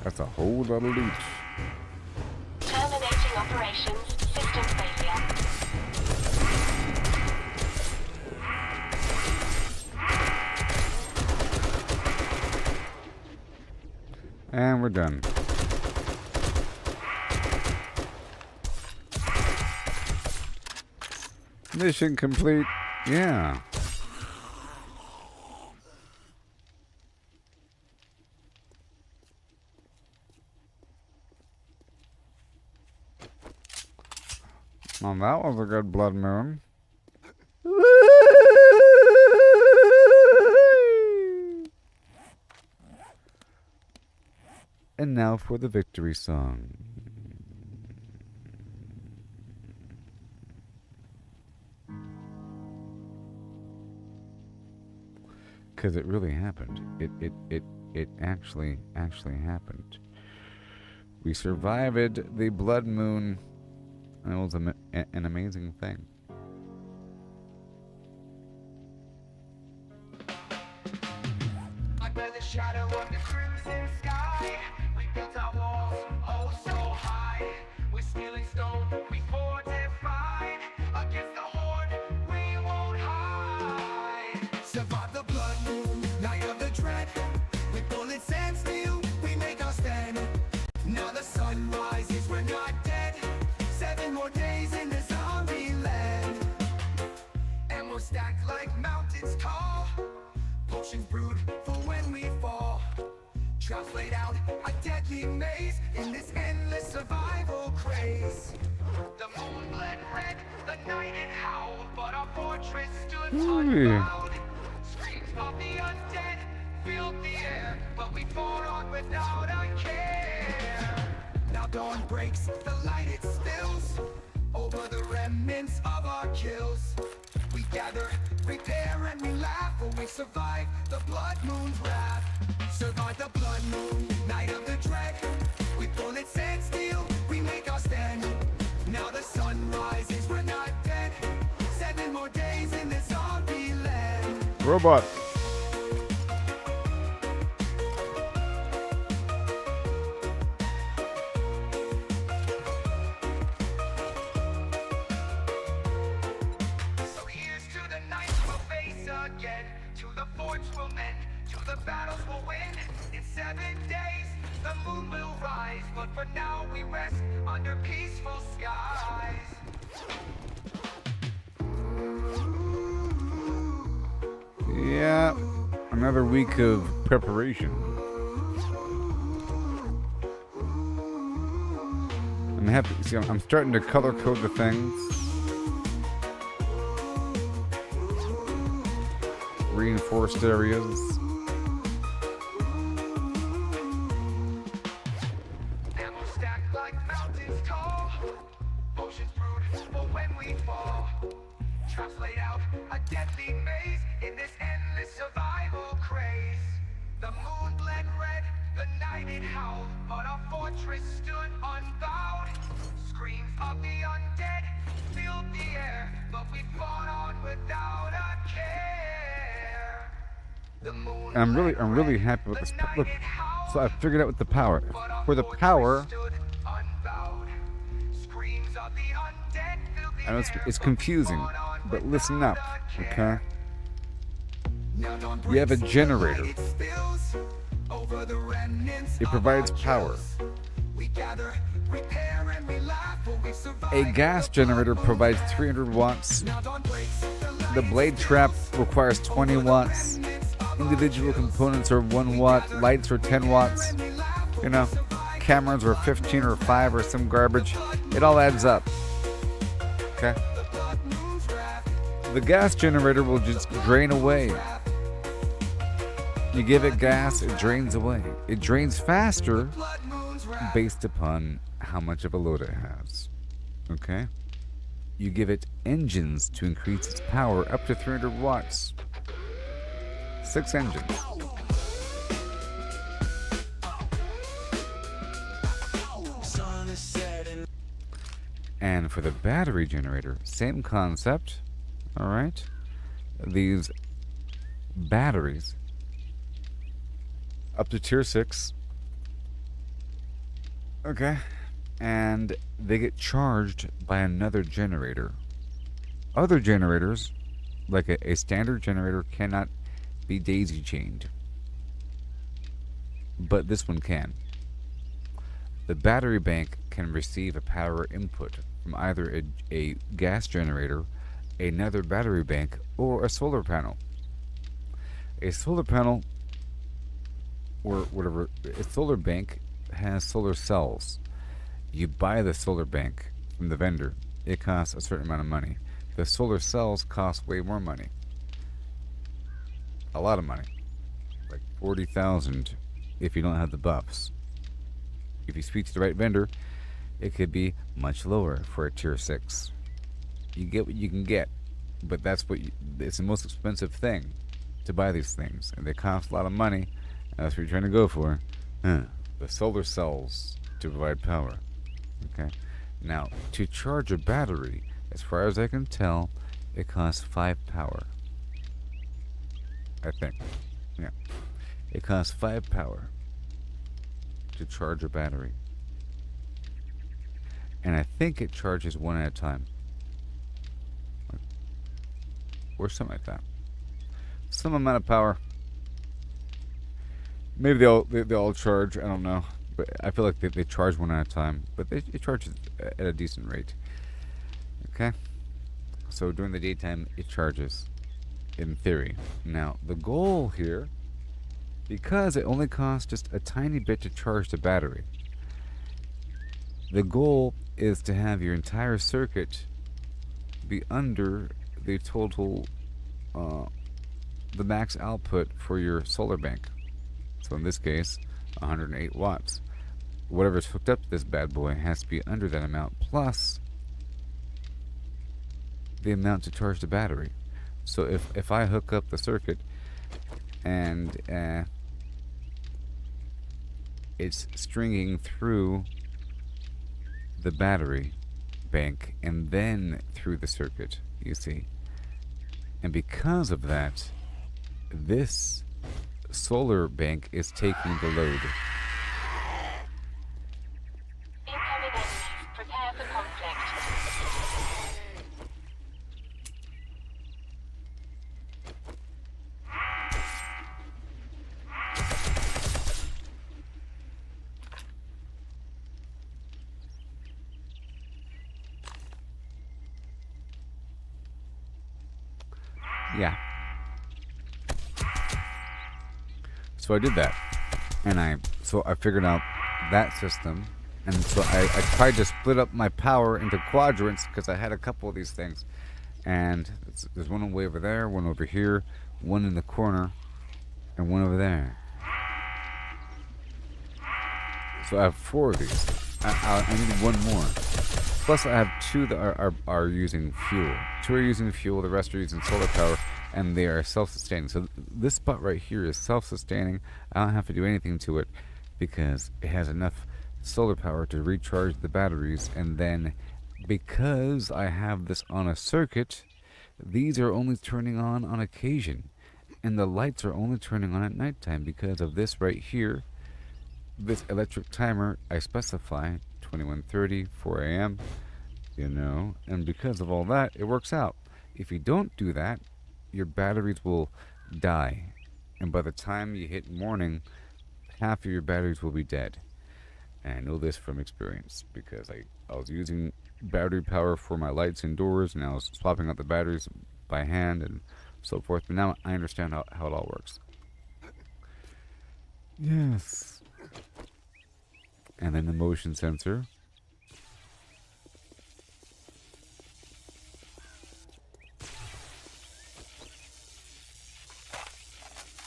S4: That's a whole lot of loot.
S5: Terminating operations. System failure.
S4: And we're done. Mission complete. Yeah. Well, that was a good blood moon. And now for the victory song. Because it really happened. It actually happened. We survived the blood moon. And it was an amazing thing.
S2: Under the shadow of the crimson sky, we built our walls, oh so high. With steel and stone, we fortified. Against the horde, we won't hide. Survive the blood moon, night of the dread. With bullets and steel, we make our stand. Now the sun rises, we're not dead. 7 more days in the zombie land. And we're stacked like mountains tall. Potions brewed for when we fall. Traps laid out, a deadly maze in this endless survival craze. The moon bled red, the night it howled, but our fortress stood unbowed. Screams of the undead filled the air, but we fought on without a care. Now dawn breaks, the light it spills over the remnants of our kills. We gather, prepare, and we laugh when we survive the blood moon's wrath. Survive the blood moon, night of the dread. With bullets and steel, we make our stand. Now the sun rises, we're not dead. 7 more days in this zombie land.
S4: Robot.
S2: So here's to the nights we'll face again. To the forts we'll mend, to the battles we'll win. In 7 days, the moon will rise. But for now we rest under peaceful skies.
S4: Yeah. Another week of preparation. I'm happy. See, I'm starting to color code the things. Reinforced areas.
S2: And we'll stack like mountains tall. Potions brewed for when we fall. Traps laid out, a deadly maze in this endless survival craze. The moon bled red, the night it howled, but our fortress stood unbowed. Screams of the undead filled the air, but we fought on without a care. The moon
S4: I'm really
S2: bled
S4: happy with
S2: red,
S4: this.
S2: the night
S4: Look,
S2: it howled,
S4: so I figured out what the power.
S2: but our
S4: For the
S2: fortress
S4: power,
S2: stood unbowed. Screams of the undead filled the
S4: I know it's
S2: air,
S4: it's
S2: but we
S4: confusing,
S2: fought on
S4: but listen up,
S2: without a
S4: okay?
S2: care. Now dawn
S4: You have a
S2: breaks,
S4: generator.
S2: the light it spills over the remnants
S4: It
S2: of
S4: provides
S2: our
S4: power.
S2: kills. We gather, repair, and we laugh, for we survive
S4: A gas
S2: the
S4: generator
S2: blood
S4: provides
S2: moon
S4: 300 watts.
S2: Now dawn breaks,
S4: The
S2: light
S4: blade
S2: spills
S4: trap requires
S2: over
S4: 20
S2: the
S4: watts.
S2: remnants of our
S4: Individual
S2: kills.
S4: components are 1 watt. Lights are 10 watts.
S2: And we laugh, for
S4: You know,
S2: we survive
S4: cameras were 15 or 5 or some garbage. It all adds up. Okay?
S2: the blood moon's wrath.
S4: The gas generator will just drain away. You give it gas, it drains away. It drains faster
S2: Blood moon's wrath.
S4: based upon how much of a load it has. Okay? You give it engines to increase its power up to 300 watts. 6 engines. And for the battery generator, same concept. All right? These batteries up to tier 6. Okay. And they get charged by another generator. Other generators, like a standard generator, cannot be daisy chained. But this one can. The battery bank can receive a power input from either a gas generator, another battery bank, or a solar panel. A solar panel or whatever, a solar bank has solar cells. You buy the solar bank from the vendor. It costs a certain amount of money. The solar cells cost way more money. A lot of money. Like 40,000 if you don't have the buffs. If you speak to the right vendor, it could be much lower for a tier 6. You get what you can get, but it's the most expensive thing to buy these things, and they cost a lot of money, and that's what you're trying to go for. The solar cells to provide power. Okay. Now, to charge a battery, as far as I can tell, it costs 5 power. I think. Yeah. It costs 5 power to charge a battery. And I think it charges one at a time. Or something like that. Some amount of power. Maybe they all charge, I don't know. But I feel like they charge one at a time. But they charge at a decent rate. Okay? So during the daytime, it charges. In theory. Now, the goal here, because it only costs just a tiny bit to charge the battery, the goal is to have your entire circuit be under the total, the max output for your solar bank. So in this case, 108 watts. Whatever's hooked up to this bad boy has to be under that amount, plus the amount to charge the battery. So if I hook up the circuit and it's stringing through the battery bank and then through the circuit, you see. And because of that, this solar bank is taking the load.
S5: Incoming enemies. Prepare for conflict.
S4: Yeah. So I did that, and I figured out that system, and so I tried to split up my power into quadrants because I had a couple of these things, and there's one way over there, one over here, one in the corner, and one over there. So I have 4 of these. I need one more. Plus, I have 2 that are using fuel. 2 are using fuel, the rest are using solar power, and they are self-sustaining. So this spot right here is self-sustaining. I don't have to do anything to it because it has enough solar power to recharge the batteries. And then, because I have this on a circuit, these are only turning on occasion. And the lights are only turning on at nighttime because of this right here. This electric timer I specify 21:30, 4 a.m. You know, and because of all that, it works out. If you don't do that, your batteries will die, and by the time you hit morning, half of your batteries will be dead. And I know this from experience because I was using battery power for my lights indoors, and I was swapping out the batteries by hand and so forth. But now I understand how it all works. Yes. And then the motion sensor.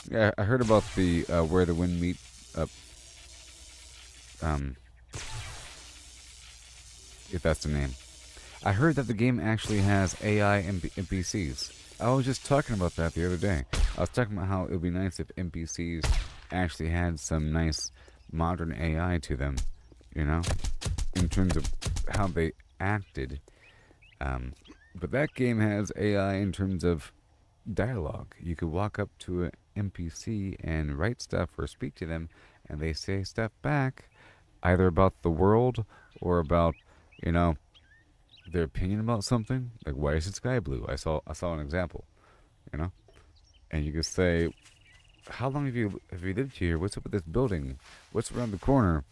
S4: Yeah, I heard about the where the wind meet up. If that's the name. I heard that the game actually has AI NPCs. I was just talking about that the other day. I was talking about how it would be nice if NPCs actually had some nice modern AI to them, you know, in terms of how they acted. But that game has AI in terms of dialogue. You could walk up to an NPC and write stuff or speak to them, and they say stuff back, either about the world or about, you know, their opinion about something. Like, why is the sky blue? I saw an example, you know, and you could say, how long have you lived here? What's up with this building? What's around the corner?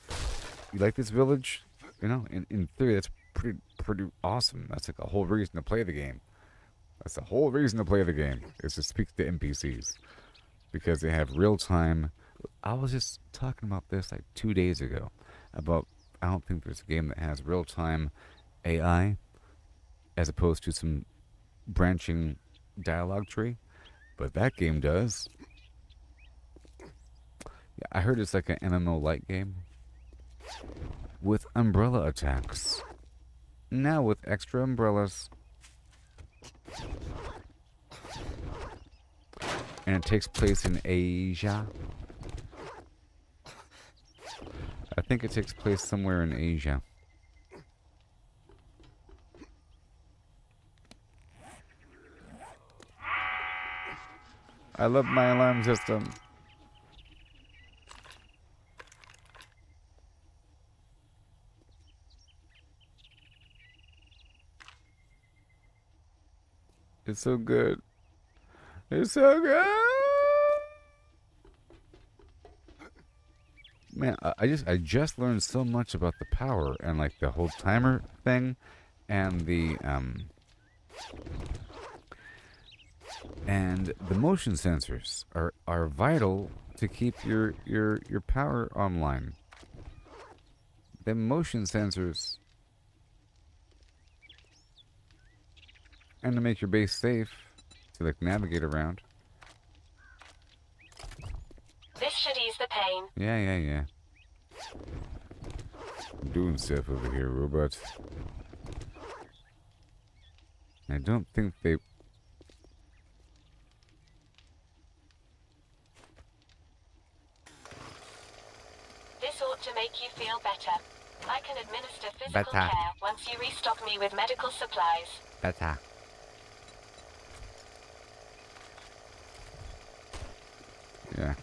S4: You like this village? You know, in theory, that's pretty awesome. That's like a whole reason to play the game. That's the whole reason to play the game, is to speak to NPCs. Because they have real time. I was just talking about this like 2 days ago. About, I don't think there's a game that has real time AI as opposed to some branching dialogue tree. But that game does. Yeah, I heard it's like an MMO light game with umbrella attacks. Now with extra umbrellas. And it takes place in Asia. I think it takes place somewhere in Asia. I love my alarm system. It's so good. It's so good. Man, I just learned so much about the power and like the whole timer thing and the motion sensors are vital to keep your power online. The motion sensors, and to make your base safe to like navigate around.
S5: This should ease the pain.
S4: Yeah. I'm doing stuff over here, robots. I don't think they...
S5: This ought to make you feel better. I can administer physical
S4: Better.
S5: care once you restock me with medical supplies.
S4: Better. Yeah.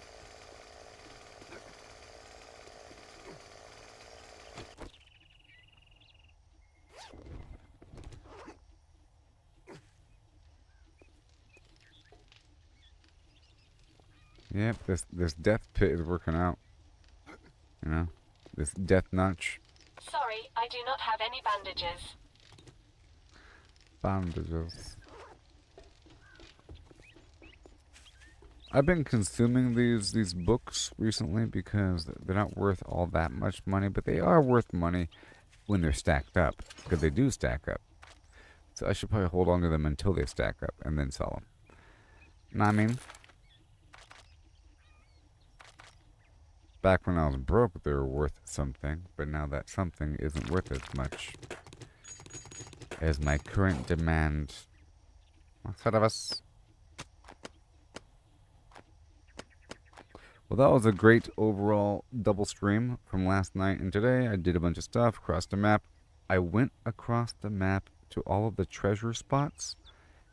S4: Yep, this death pit is working out. You know? This death notch.
S5: Sorry, I do not have any bandages.
S4: Bandages. I've been consuming these books recently because they're not worth all that much money, but they are worth money when they're stacked up, because they do stack up. So I should probably hold on to them until they stack up and then sell them. Know what I mean? Back when I was broke, they were worth something, but now that something isn't worth as much as my current demand. Outside of us. Well, that was a great overall double stream from last night and today. I did a bunch of stuff across the map. I went across the map to all of the treasure spots.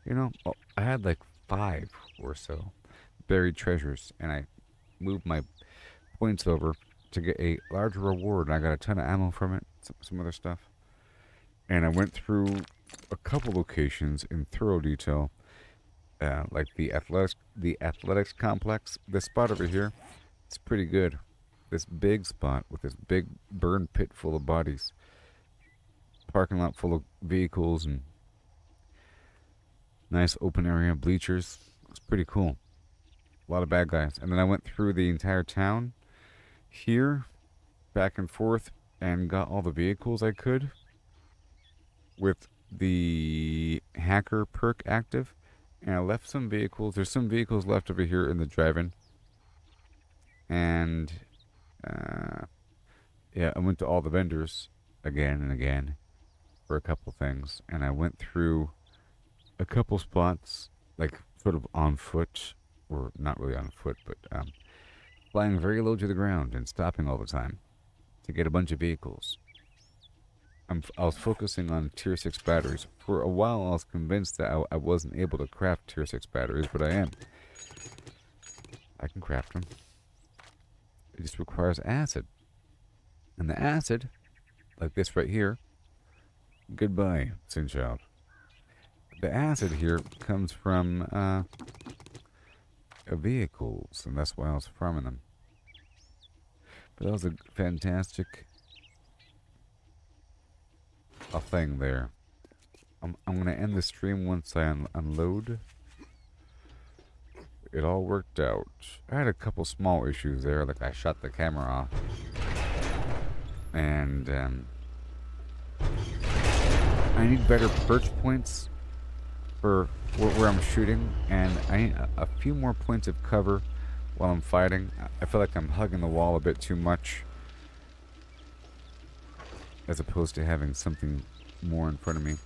S4: You know, I had like 5 or so buried treasures, and I moved my points over to get a larger reward, and I got a ton of ammo from it, some other stuff. And I went through a couple locations in thorough detail, like the athletics complex. This spot over here, it's pretty good. This big spot with this big burn pit full of bodies, parking lot full of vehicles, and nice open area bleachers. It's pretty cool. A lot of bad guys. And then I went through the entire town here, back and forth, and got all the vehicles I could with the hacker perk active. And I left some vehicles. There's some vehicles left over here in the drive-in. And yeah, I went to all the vendors again and again for a couple things. And I went through a couple spots, like sort of on foot, or not really on foot, but flying very low to the ground and stopping all the time to get a bunch of vehicles. I was focusing on tier 6 batteries. For a while I was convinced that I wasn't able to craft tier 6 batteries, but I am. I can craft them. It just requires acid. And the acid, like this right here, goodbye, Sinchild. The acid here comes from vehicles, and that's why I was farming them. But that was a fantastic a thing there. I'm gonna end the stream once I unload. It all worked out. I had a couple small issues there, like I shut the camera off. And I need better perch points for where I'm shooting, and I need a few more points of cover while I'm fighting. I feel like I'm hugging the wall a bit too much, as opposed to having something more in front of me.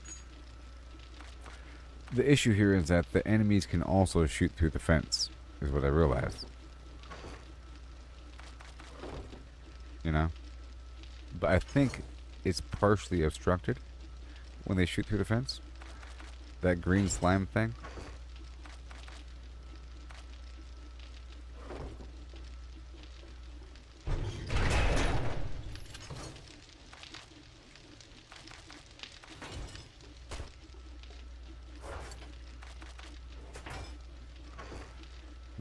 S4: The issue here is that the enemies can also shoot through the fence, is what I realized. You know? But I think it's partially obstructed when they shoot through the fence. That green slime thing.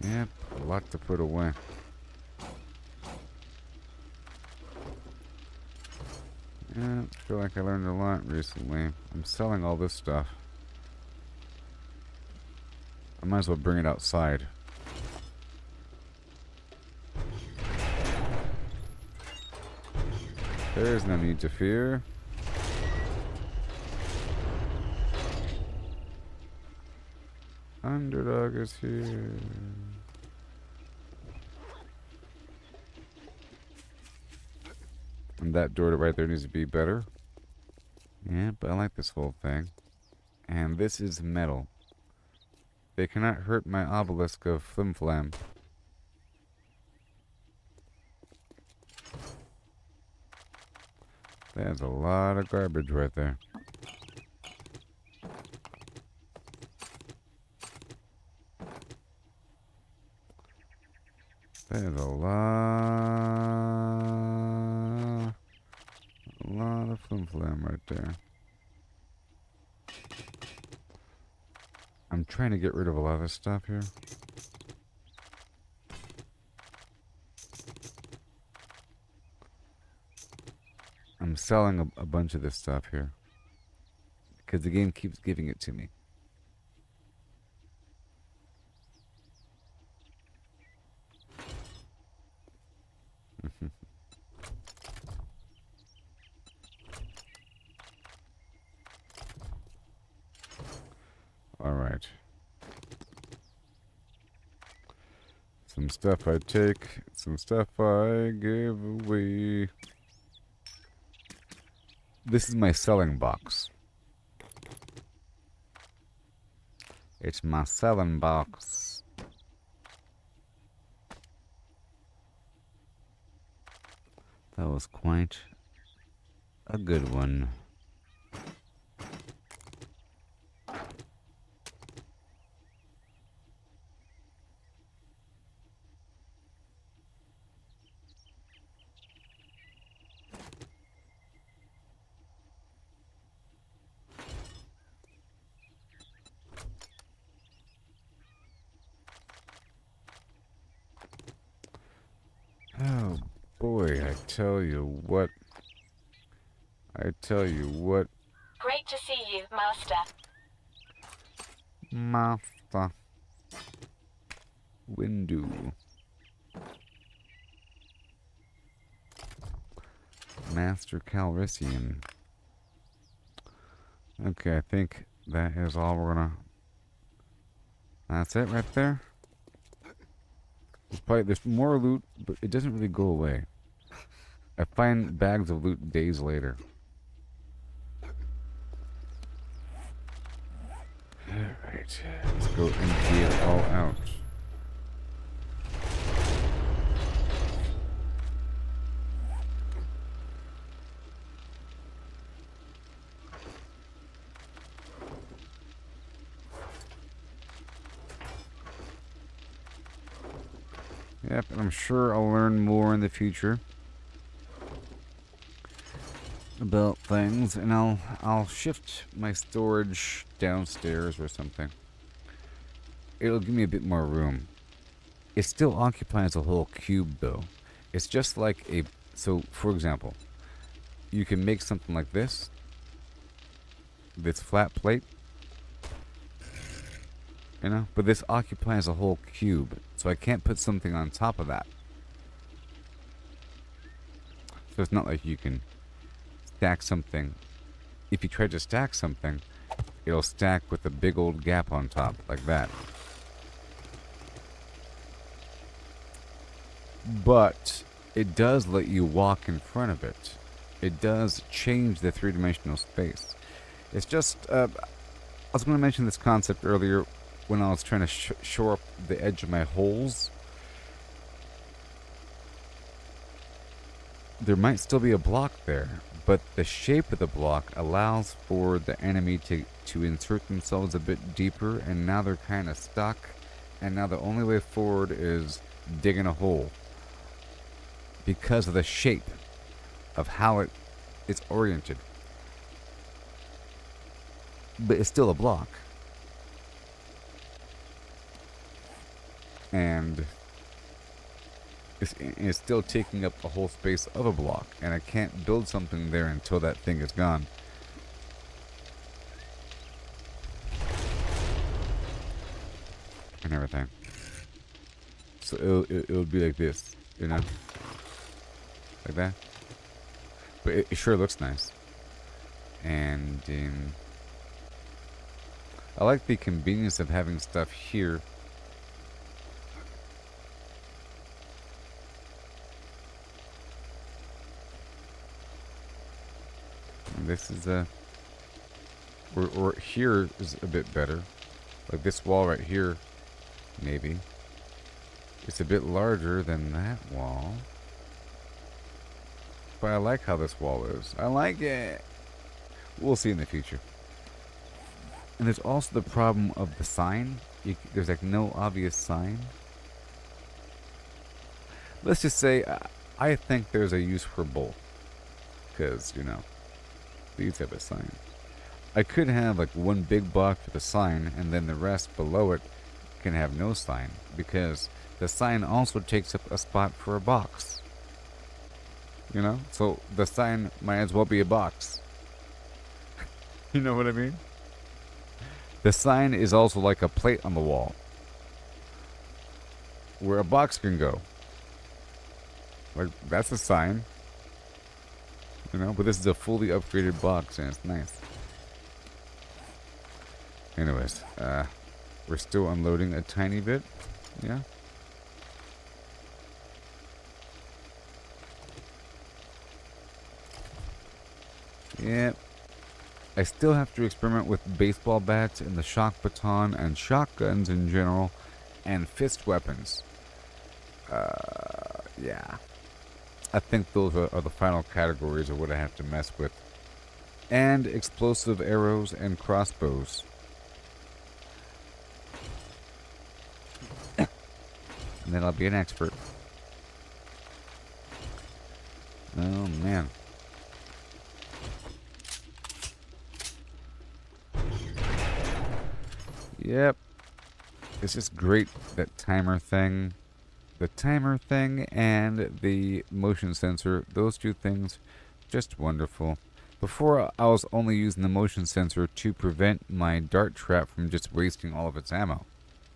S4: Yep, a lot to put away. Yeah, I feel like I learned a lot recently. I'm selling all this stuff. I might as well bring it outside. There's no need to fear. Underdog is here. And that door right there needs to be better. Yeah, but I like this whole thing. And this is metal. They cannot hurt my obelisk of Flim Flam. That's a lot of garbage right there. That is a lot of Flim Flam right there. I'm trying to get rid of a lot of this stuff here. I'm selling a bunch of this stuff here because the game keeps giving it to me. All right. Some stuff I take, some stuff I give away. This is my selling box. It's my selling box. That was quite a good one. Oh boy, I tell you what.
S5: Great to see you, Master.
S4: Master. Window. Master Calrissian. Okay, I think that is all we're gonna... That's it right there. There's more loot, but it doesn't really go away. I find bags of loot days later. Alright, let's go empty it all out. Yep, and I'm sure I'll learn more in the future about things, and I'll shift my storage downstairs or something. It'll give me a bit more room. It still occupies a whole cube though. It's just like so for example, you can make something like this, this flat plate. You know, but this occupies a whole cube, so I can't put something on top of that. So it's not like you can stack something. If you try to stack something, it'll stack with a big old gap on top, like that. But it does let you walk in front of it. It does change the three-dimensional space. It's just, I was going to mention this concept earlier when I was trying to shore up the edge of my holes. There might still be a block there, but the shape of the block allows for the enemy to insert themselves a bit deeper, and now they're kind of stuck, and now the only way forward is digging a hole because of the shape of how it's oriented. But it's still a block. And it's still taking up the whole space of a block, and I can't build something there until that thing is gone. And everything. So it'll be like this, you know? Like that. But it sure looks nice. And I like the convenience of having stuff here. This is or here is a bit better. Like this wall right here, maybe. It's a bit larger than that wall. But I like how this wall is. I like it. We'll see in the future. And there's also the problem of the sign. There's like no obvious sign. Let's just say I think there's a use for both. Because, you know, these have a sign. I could have like one big box with a sign, and then the rest below it can have no sign, because the sign also takes up a spot for a box. You know? So the sign might as well be a box. You know what I mean? The sign is also like a plate on the wall, where a box can go. Like, that's a sign. You know, but this is a fully upgraded box, and it's nice. Anyways, we're still unloading a tiny bit. Yeah. Yep. I still have to experiment with baseball bats and the shock baton and shotguns in general, and fist weapons. Yeah. I think those are the final categories of what I have to mess with. And explosive arrows and crossbows. And then I'll be an expert. Oh, man. Yep. It's just great, that timer thing. The timer thing and the motion sensor, those two things, just wonderful. Before, I was only using the motion sensor to prevent my dart trap from just wasting all of its ammo,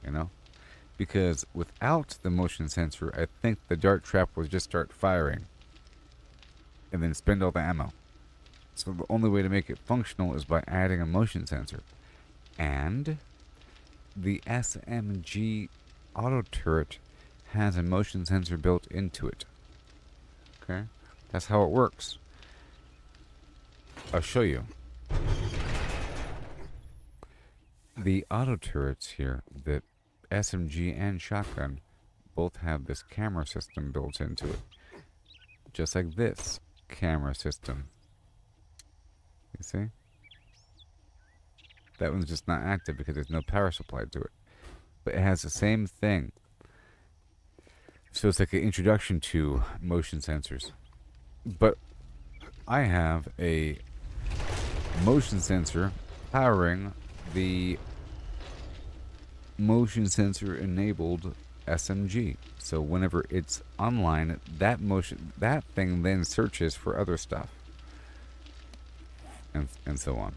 S4: you know? Because without the motion sensor, I think the dart trap would just start firing and then spend all the ammo. So the only way to make it functional is by adding a motion sensor. And the SMG auto turret has a motion sensor built into it. Okay? That's how it works. I'll show you. The auto turrets here, the SMG and shotgun, both have this camera system built into it. Just like this camera system. You see? That one's just not active because there's no power supply to it. But it has the same thing. So it's like an introduction to motion sensors. But I have a motion sensor powering the motion sensor enabled SMG. So whenever it's online, that thing then searches for other stuff. And so on.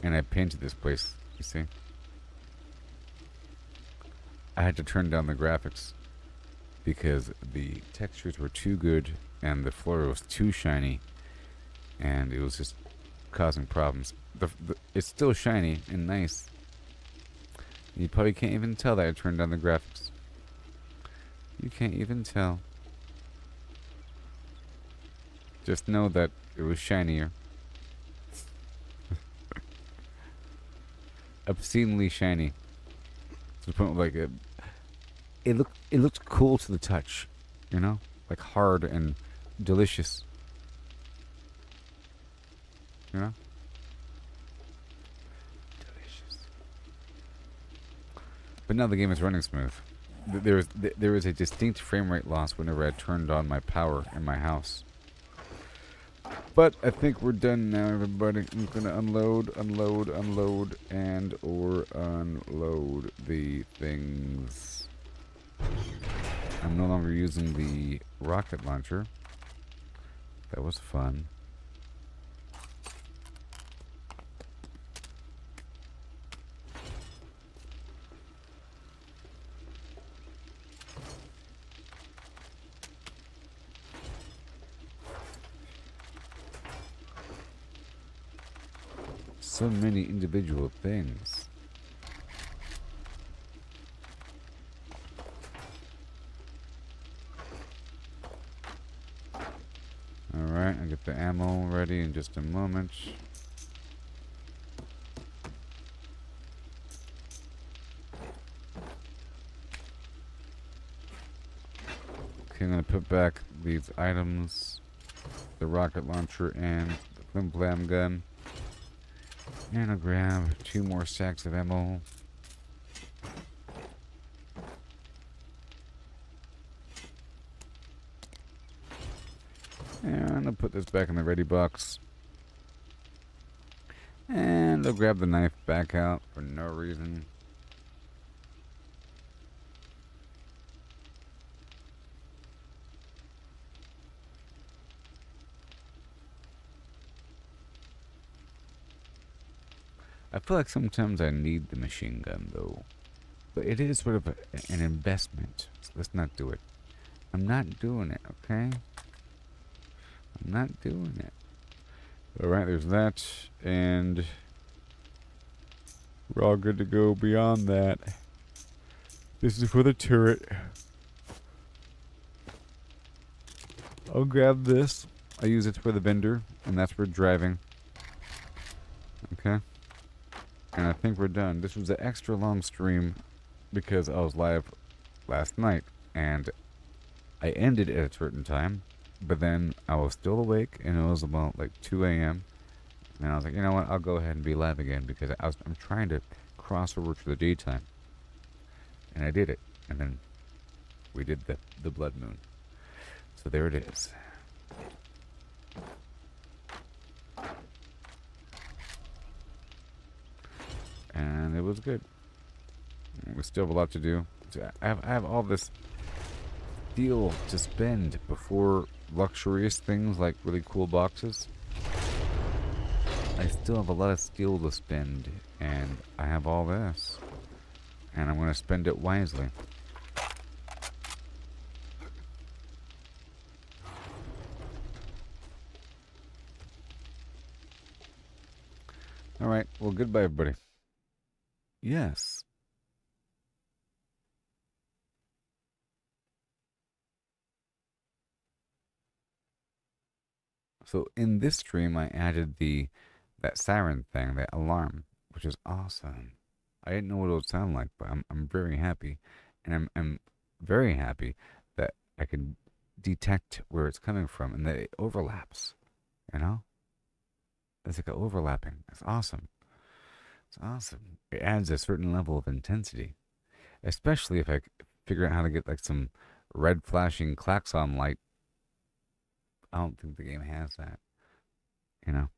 S4: And I painted this place, you see. I had to turn down the graphics because the textures were too good and the floor was too shiny, and it was just causing problems. It's still shiny and nice. You probably can't even tell that I turned down the graphics. You can't even tell. Just know that it was shinier. Obscenely shiny. To the point where, like, it looked cool to the touch, you know, like hard and delicious. You know, delicious. But now the game is running smooth. There is a distinct frame rate loss whenever I turned on my power in my house. But I think we're done now, everybody. I'm gonna unload, and or unload the things. I'm no longer using the rocket launcher. That was fun. So many individual things. Alright, I'll get the ammo ready in just a moment. Okay, I'm gonna put back these items. The rocket launcher and the flim flam gun. And I'll grab 2 more stacks of ammo. And I'll put this back in the ready box. And I'll grab the knife back out for no reason. I feel like sometimes I need the machine gun, though. But it is sort of an investment. So let's not do it. I'm not doing it, okay? I'm not doing it. Alright, there's that. And we're all good to go beyond that. This is for the turret. I'll grab this. I use it for the vendor, and that's for driving. Okay? And I think we're done. This was an extra long stream because I was live last night and I ended at a certain time, but then I was still awake and it was about like 2 a.m. and I was like, you know what, I'll go ahead and be live again because I'm trying to cross over to the daytime. And I did it. And then we did the blood moon. So there it is. And it was good. We still have a lot to do. I have all this steel to spend before luxurious things like really cool boxes. I still have a lot of steel to spend, and I have all this. And I'm going to spend it wisely. Alright, well, goodbye, everybody. Yes. So in this stream, I added that siren thing, that alarm, which is awesome. I didn't know what it would sound like, but I'm very happy, and I'm very happy that I can detect where it's coming from and that it overlaps. You know, it's like an overlapping. It's awesome. It's awesome. It adds a certain level of intensity, especially if I figure out how to get like some red flashing klaxon light. I don't think the game has that, you know,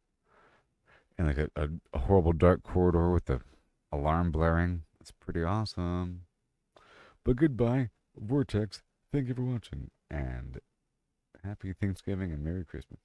S4: and like a horrible dark corridor with the alarm blaring. It's pretty awesome. But goodbye, Vortex. Thank you for watching, and happy Thanksgiving and Merry Christmas.